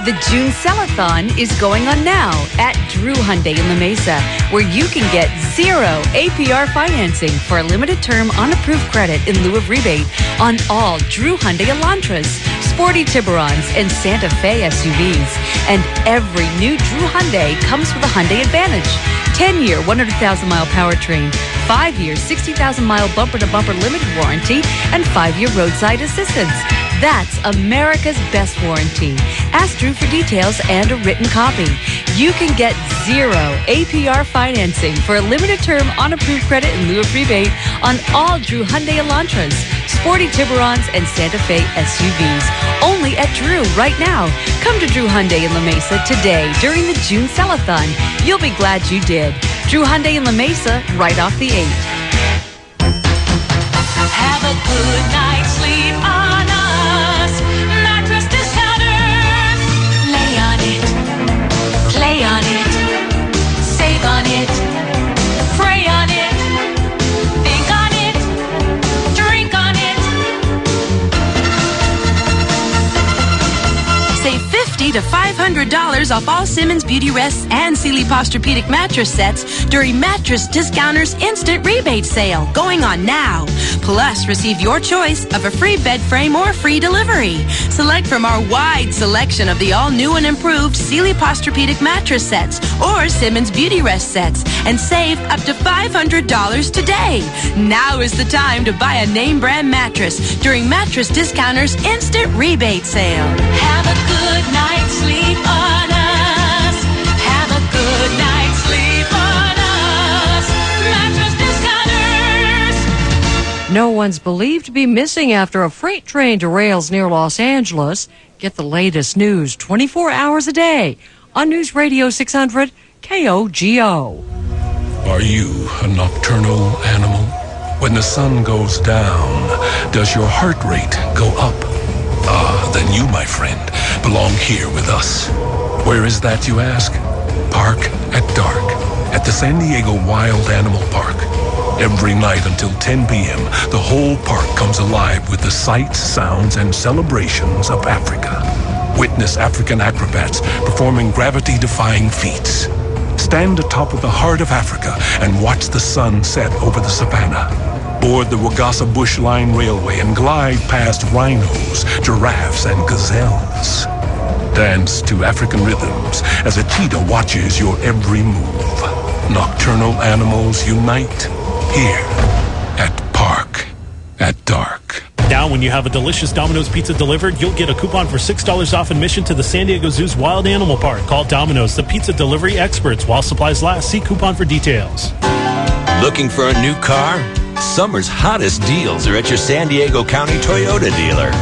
The June Sell-a-thon is going on now at Drew Hyundai in La Mesa, where you can get 0 APR financing for a limited term on approved credit in lieu of rebate on all Drew Hyundai Elantras, Sporty Tiburons, and Santa Fe SUVs. And every new Drew Hyundai comes with a Hyundai Advantage. 10-year, 100,000-mile powertrain, 5-year, 60,000-mile bumper-to-bumper limited warranty, and 5-year roadside assistance. That's America's best warranty. Ask Drew for details and a written copy. You can get 0 APR financing for a limited term on approved credit in lieu of rebate on all Drew Hyundai Elantras, Sporty Tiburons, and Santa Fe SUVs. Only at Drew right now. Come to Drew Hyundai in La Mesa today during the June Sell-a-thon. You'll be glad you did. Drew Hyundai in La Mesa, right off the 8. Have a good night's sleep on us. Mattress Discounters. Lay on it. Play on it. Save on it. Pray on it. Think on it. Drink on it. Save $50 to $500 off all Simmons Beauty Rests and Sealy Posturepedic mattress sets during Mattress Discounters Instant Rebate Sale going on now. Plus, receive your choice of a free bed frame or free delivery. Select from our wide selection of the all-new and improved Sealy Posturepedic mattress sets or Simmons Beauty Rest sets and save up to $500 today. Now is the time to buy a name brand mattress during Mattress Discounters Instant Rebate Sale. Have a good night's sleep on us. Have a good night's No one's believed to be missing after a freight train derails near Los Angeles. Get the latest news 24 hours a day on News Radio 600 KOGO. Are you a nocturnal animal? When the sun goes down, does your heart rate go up? Ah, then you, my friend, belong here with us. Where is that, you ask? Park at Dark at the San Diego Wild Animal Park. Every night until 10 p.m., the whole park comes alive with the sights, sounds, and celebrations of Africa. Witness African acrobats performing gravity-defying feats. Stand atop of the heart of Africa and watch the sun set over the savannah. Board the Wagasa Bush Line Railway and glide past rhinos, giraffes, and gazelles. Dance to African rhythms as a cheetah watches your every move. Nocturnal animals unite here at Park at Dark. Now, when you have a delicious Domino's pizza delivered, you'll get a coupon for $6 off admission to the San Diego Zoo's Wild Animal Park. Call Domino's, the pizza delivery experts. While supplies last, see coupon for details. Looking for a new car? Summer's hottest deals are at your San Diego County Toyota dealer.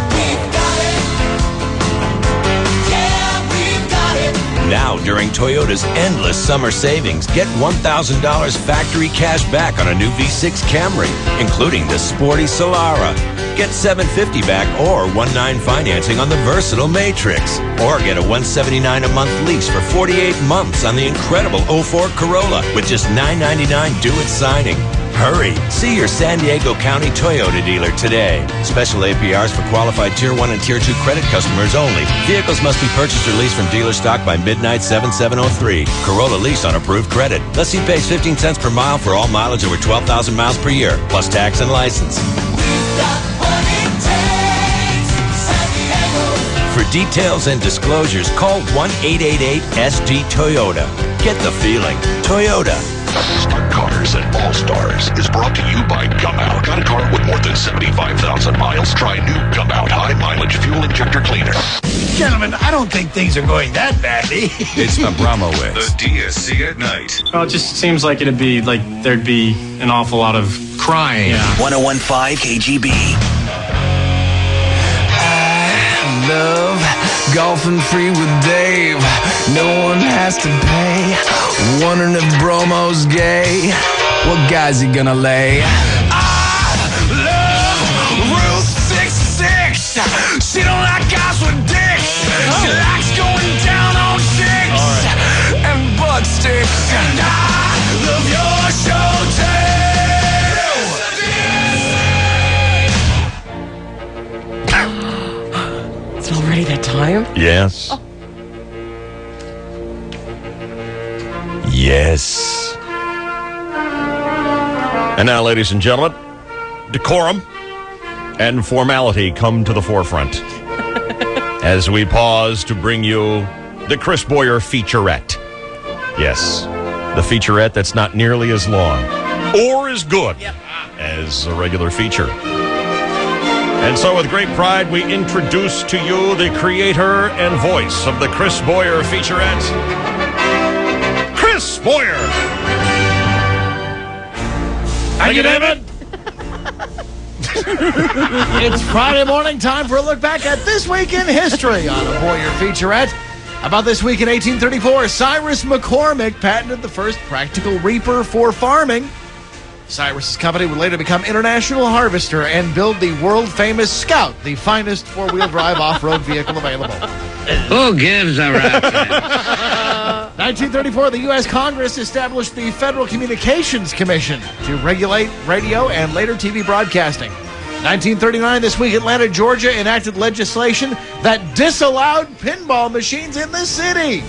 Now, during Toyota's endless summer savings, get $1,000 factory cash back on a new V6 Camry, including the sporty Solara. Get $750 back or 1.9 financing on the versatile Matrix. Or get a $179 a month lease for 48 months on the incredible 04 Corolla with just $999 due at signing. Hurry! See your San Diego County Toyota dealer today. Special APRs for qualified Tier 1 and Tier 2 credit customers only. Vehicles must be purchased or leased from dealer stock by midnight 7703. Corolla lease on approved credit. Lessee pays 15 cents per mile for all mileage over 12,000 miles per year, plus tax and license. For details and disclosures, call 1-888-SD-TOYOTA. Get the feeling. Toyota. Stunt Cars and All Stars is brought to you by Gum Out. Got a car with more than 75,000 miles? Try new Gum Out high mileage fuel injector cleaner. Gentlemen, I don't think things are going that badly. It's the Bromowitz. The DSC at night. Well, it just seems like it'd be like there'd be an awful lot of Crying. Yeah. 101.5 KGB. I love golfing free with Dave. No one has to pay. Wondering if Bromo's gay. What guy's he gonna lay? I love Route 66. She don't like guys with dicks. She likes going down on chicks and butt sticks. And I love your show too. It's already that time? Yes. Oh. Yes. And now, ladies and gentlemen, decorum and formality come to the forefront as we pause to bring you the Chris Boyer featurette. Yes, the featurette that's not nearly as long or as good as a regular feature. And so with great pride, we introduce to you the creator and voice of the Chris Boyer featurette, Chris Boyer. Thank you, David. It's Friday morning, time for a look back at This Week in History on a Boyer featurette. About this week in 1834, Cyrus McCormick patented the first practical reaper for farming. Cyrus's company would later become International Harvester and build the world-famous Scout, the finest four-wheel drive off-road vehicle available. Who gives a rap? 1934, the U.S. Congress established the Federal Communications Commission to regulate radio and later TV broadcasting. 1939, this week, Atlanta, Georgia enacted legislation that disallowed pinball machines in the city.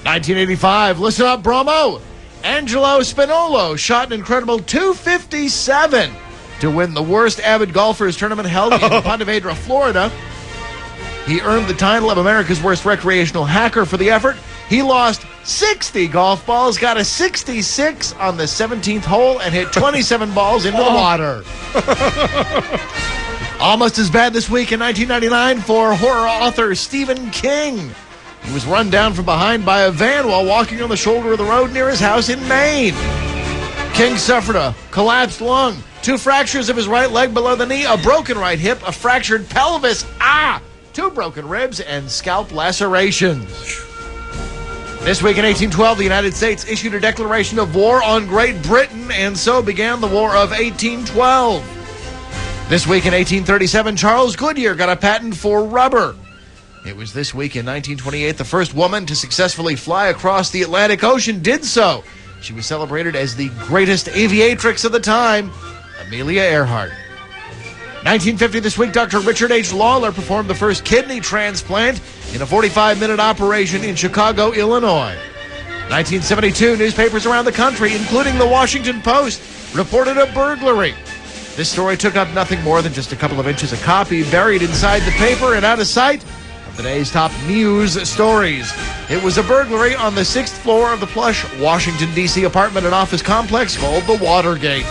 1985, listen up, Bromo. Angelo Spinolo shot an incredible .257 to win the worst avid golfers tournament held in Ponte Vedra, Florida. He earned the title of America's worst recreational hacker for the effort. He lost 60 golf balls, got a 66 on the 17th hole, and hit 27 balls into the water. Almost as bad this week in 1999 for horror author Stephen King. He was run down from behind by a van while walking on the shoulder of the road near his house in Maine. King suffered a collapsed lung, 2 fractures of his right leg below the knee, a broken right hip, a fractured pelvis, 2 broken ribs, and scalp lacerations. This week in 1812, the United States issued a declaration of war on Great Britain, and so began the War of 1812. This week in 1837, Charles Goodyear got a patent for rubber. It was this week in 1928 the first woman to successfully fly across the Atlantic Ocean did so. She was celebrated as the greatest aviatrix of the time, Amelia Earhart. 1950 this week, Dr. Richard H. Lawler performed the first kidney transplant in a 45-minute operation in Chicago, Illinois. 1972, newspapers around the country, including the Washington Post, reported a burglary. This story took up nothing more than just a couple of inches of copy buried inside the paper and out of sight of the day's top news stories. It was a burglary on the 6th floor of the plush Washington, D.C. apartment and office complex called the Watergate.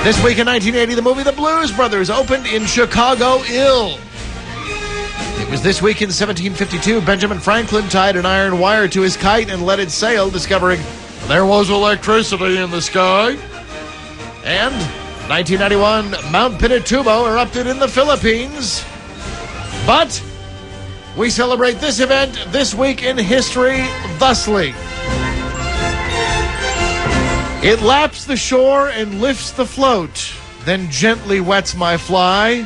This week in 1980, the movie The Blues Brothers opened in Chicago, Ill. It was this week in 1752, Benjamin Franklin tied an iron wire to his kite and let it sail, discovering there was electricity in the sky. And 1991, Mount Pinatubo erupted in the Philippines. But we celebrate this event this week in history thusly. It laps the shore and lifts the float, then gently wets my fly,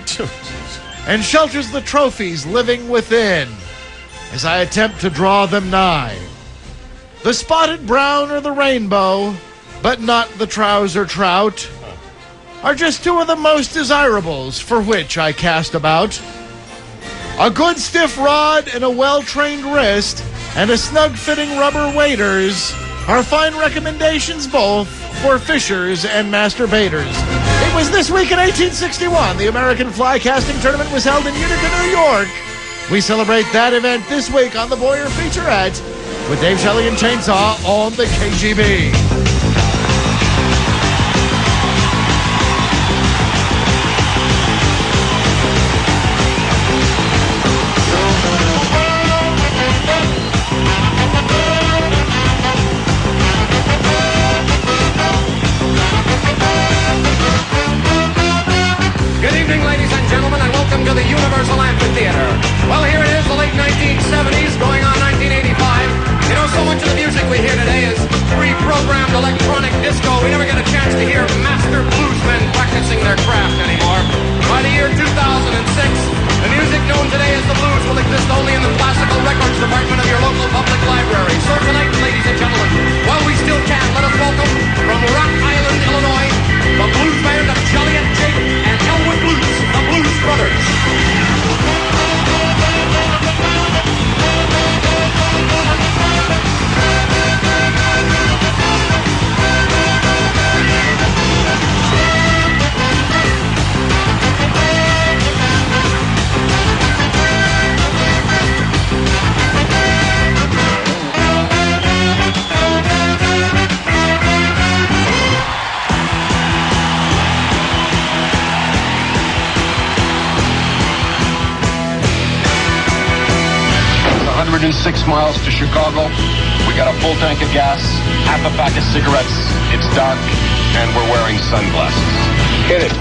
and shelters the trophies living within as I attempt to draw them nigh. The spotted brown or the rainbow, but not the trouser trout, are just 2 of the most desirables for which I cast about. A good stiff rod and a well-trained wrist and a snug-fitting rubber waders are fine recommendations both for fishers and masturbators. It was this week in 1861 the American Fly Casting Tournament was held in Utica, New York. We celebrate that event this week on the Boyer Featurette with Dave Shelley and Chainsaw on the KGB. To the Universal Amphitheater. Well, here it is, the late 1970s, going on 1985. You know, so much of the music we hear today is pre-programmed electronic disco. We never get a chance to hear master bluesmen practicing their craft anymore. By the year 2006, the music known today as the blues will exist only in the classical records department of your local public library. So tonight, ladies and gentlemen, while we still can, let us welcome from Rock Island, Illinois, the blues band of Joliet Jake and Elwood Blues, the Blues Brothers. In 6 miles to Chicago. We got a full tank of gas, half a pack of cigarettes. It's dark, and we're wearing sunglasses. Hit it.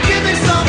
Give me some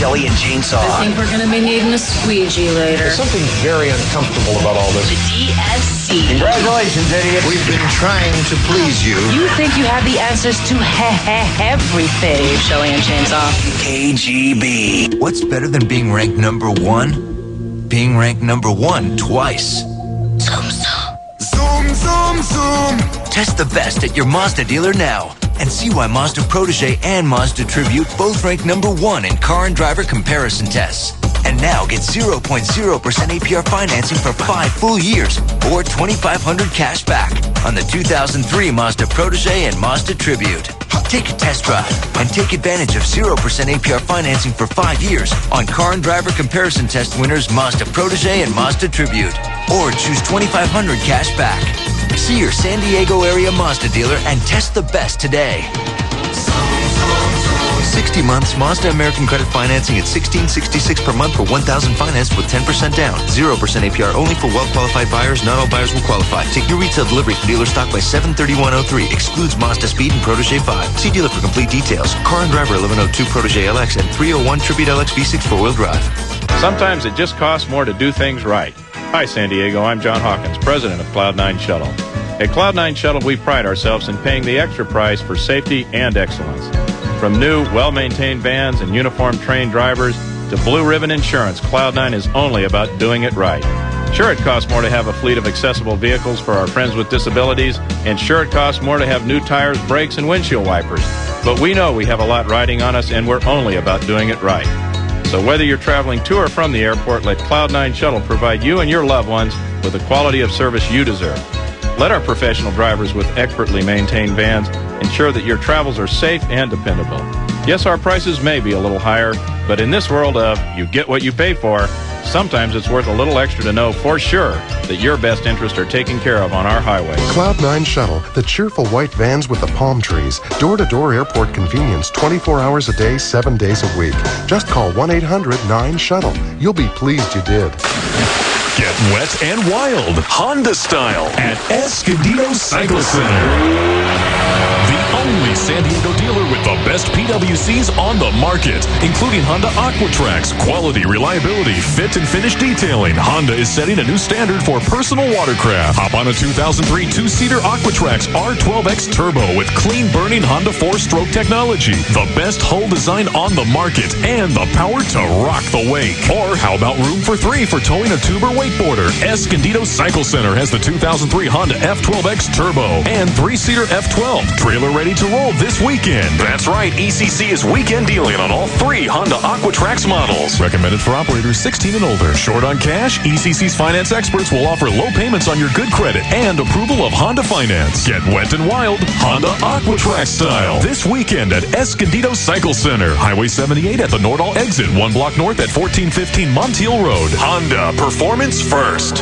Shelley and Chainsaw. I think we're going to be needing a squeegee later. There's something very uncomfortable about all this. The DSC. Congratulations, idiot. We've been trying to please you. You think you have the answers to everything, Shelley and Chainsaw. KGB. What's better than being ranked number one? Being ranked number one twice. Zoom, zoom. Zoom, zoom, zoom. Test the best at your Mazda dealer now and see why Mazda Protege and Mazda Tribute both rank number one in car and driver comparison tests. And now get 0.0% APR financing for 5 full years or $2,500 cash back on the 2003 Mazda Protege and Mazda Tribute. Take a test drive and take advantage of 0% APR financing for 5 years on car and driver comparison test winners Mazda Protege and Mazda Tribute. Or choose $2,500 cash back. See your San Diego area Mazda dealer and test the best today. 60 months Mazda American Credit financing at $1,666 per month for $1,000 financed with 10% down. 0% APR only for well-qualified buyers. Not all buyers will qualify. Take your retail delivery from dealer stock by 7/31/03. Excludes Mazda Speed and Protege 5. See dealer for complete details. Car and Driver 1102 Protege LX and 301 Tribute LX V6 4-wheel drive. Sometimes it just costs more to do things right. Hi, San Diego. I'm John Hawkins, president of Cloud9 Shuttle. At Cloud9 Shuttle, we pride ourselves in paying the extra price for safety and excellence. From new, well-maintained vans and uniformed trained drivers to Blue Ribbon Insurance, Cloud9 is only about doing it right. Sure, it costs more to have a fleet of accessible vehicles for our friends with disabilities, and sure, it costs more to have new tires, brakes, and windshield wipers. But we know we have a lot riding on us, and we're only about doing it right. So whether you're traveling to or from the airport, let Cloud9 Shuttle provide you and your loved ones with the quality of service you deserve. Let our professional drivers with expertly maintained vans ensure that your travels are safe and dependable. Yes, our prices may be a little higher, but in this world of you get what you pay for, sometimes it's worth a little extra to know for sure that your best interests are taken care of on our highways. Cloud9 Shuttle, the cheerful white vans with the palm trees. Door-to-door airport convenience 24 hours a day, 7 days a week. Just call 1-800-9-SHUTTLE. You'll be pleased you did. Get wet and wild, Honda style, at Escondido Cycle Center. The only San Diego dealer with the best PWCs on the market, including Honda Aquatrax, quality, reliability, fit and finish detailing. Honda is setting a new standard for personal watercraft. Hop on a 2003 two-seater Aquatrax R12X Turbo with clean-burning Honda 4-stroke technology, the best hull design on the market, and the power to rock the wake. Or how about room for 3 for towing a tuber wakeboarder? Escondido Cycle Center has the 2003 Honda F12X Turbo and 3-seater F12, trailer ready to roll this weekend. That's right, ECC is weekend dealing on all 3 Honda Aquatrax models. Recommended for operators 16 and older. Short on cash? ECC's finance experts will offer low payments on your good credit and approval of Honda Finance. Get wet and wild, Honda Aquatrax style, this weekend at Escondido Cycle Center, Highway 78 at the Nordal exit, 1 block north at 1415 Montiel Road. Honda, performance first.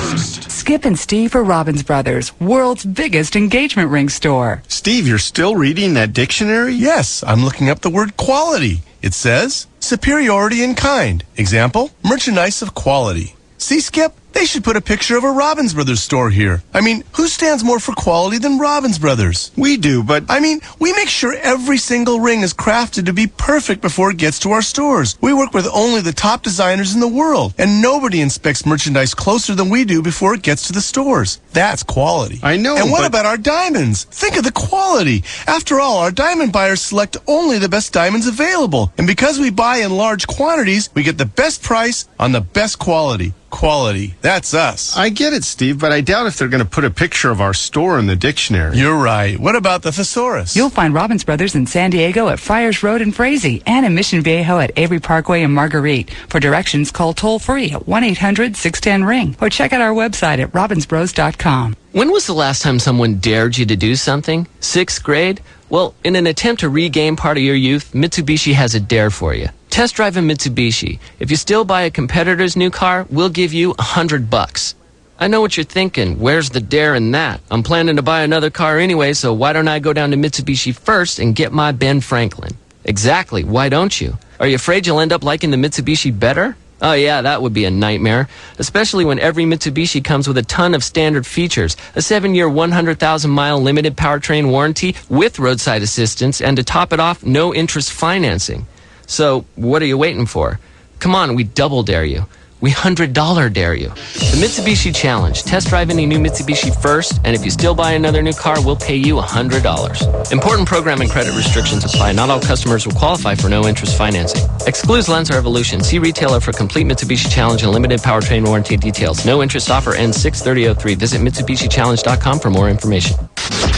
Skip and Steve are Robbins Brothers, world's biggest engagement ring store. Steve, you're still reading that dictionary? Yes, I'm looking up the word quality. It says superiority in kind. Example, merchandise of quality. See, Skip? They should put a picture of a Robbins Brothers store here. I mean, who stands more for quality than Robbins Brothers? We do, but... I mean, we make sure every single ring is crafted to be perfect before it gets to our stores. We work with only the top designers in the world, and nobody inspects merchandise closer than we do before it gets to the stores. That's quality. I know, And what about our diamonds? Think of the quality. After all, our diamond buyers select only the best diamonds available. And because we buy in large quantities, we get the best price on the best quality. Quality. That's us. I get it, Steve, but I doubt if they're going to put a picture of our store in the dictionary. You're right. What about the thesaurus? You'll find Robbins Brothers in San Diego at Friars Road in Frazee and in Mission Viejo at Avery Parkway in Marguerite. For directions, call toll-free at 1-800-610-RING or check out our website at robbinsbros.com. When was the last time someone dared you to do something? 6th grade? Well, in an attempt to regain part of your youth, Mitsubishi has a dare for you. Test drive a Mitsubishi. If you still buy a competitor's new car, we'll give you $100. I know what you're thinking. Where's the dare in that? I'm planning to buy another car anyway, so why don't I go down to Mitsubishi first and get my Ben Franklin? Exactly. Why don't you? Are you afraid you'll end up liking the Mitsubishi better? Oh yeah, that would be a nightmare. Especially when every Mitsubishi comes with a ton of standard features. A 7-year, 100,000-mile limited powertrain warranty with roadside assistance, and to top it off, no interest financing. So, what are you waiting for? Come on, we double dare you. We $100 dare you. The Mitsubishi Challenge. Test drive any new Mitsubishi first, and if you still buy another new car, we'll pay you $100. Important program and credit restrictions apply. Not all customers will qualify for no-interest financing. Excludes Lancer Evolution. See retailer for complete Mitsubishi Challenge and limited powertrain warranty details. No-interest offer ends 6/30/03. Visit MitsubishiChallenge.com for more information.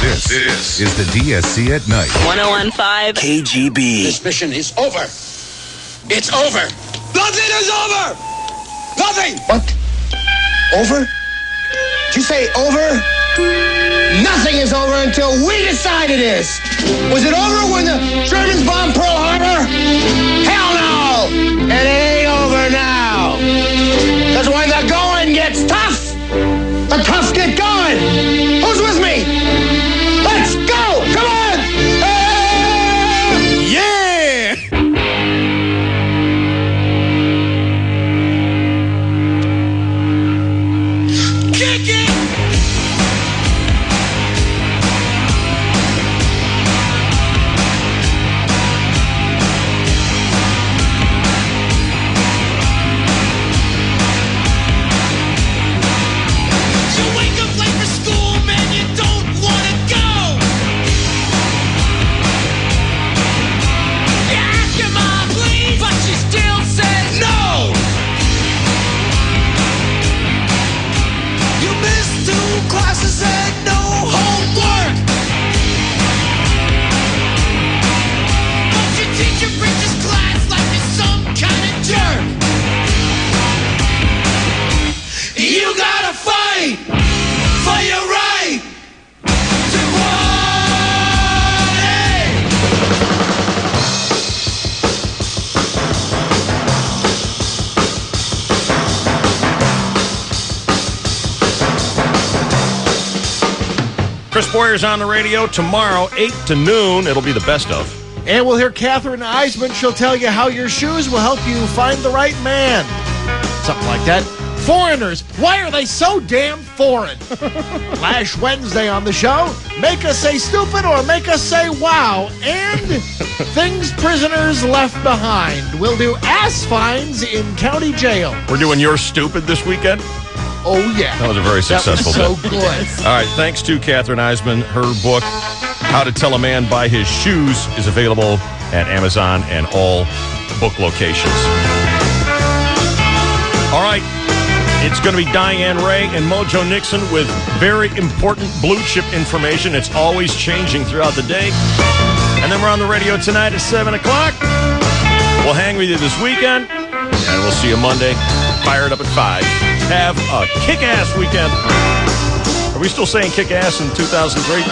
This is the DSC at Night. 1015 KGB. This mission is over. It's over. Nothing is over! Nothing! What? Over? Did you say over? Nothing is over until we decide it is. Was it over when the Germans bombed Pearl Harbor? Hell no! It ain't over now. Because when the going gets tough, the tough get going. Who's with me? Let's go! Come on! Yeah! Kick it! You wake up late for school, man, you don't wanna go. You ask your mom, please, but she still says no. You missed 2 classes and no homework. But your teacher preaches class like you're some kind of jerk. You gotta fight for your right to party. Chris Boyer's on the radio tomorrow, 8 to noon. It'll be the best of. And we'll hear Catherine Eisman. She'll tell you how your shoes will help you find the right man. Something like that. Foreigners, why are they so damn foreign? Lash Wednesday on the show. Make us say stupid or make us say wow. And things prisoners left behind. We'll do ass fines in county jail. We're doing You're Stupid this weekend. Oh, yeah. That was a very successful That was so bit. good. All right, thanks to Catherine Eisman. Her book, How to Tell a Man by His Shoes, is available at Amazon and all book locations. All right, it's going to be Diane Ray and Mojo Nixon with very important blue chip information. It's always changing throughout the day. And then we're on the radio tonight at 7 o'clock. We'll hang with you this weekend, and we'll see you Monday. Fired up at 5. Have a kick-ass weekend. Are we still saying kick-ass in 2003?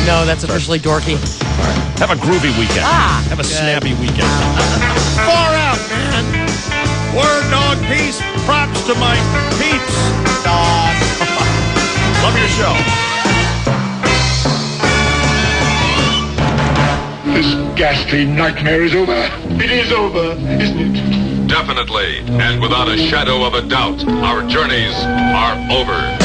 No, that's officially dorky. All right. Have a groovy weekend. Have a snappy weekend. Far out, man. Word, dog, peace. Props to my peeps. Dog. Love your show. This ghastly nightmare is over. It is over, isn't it? Definitely, and without a shadow of a doubt, our journeys are over.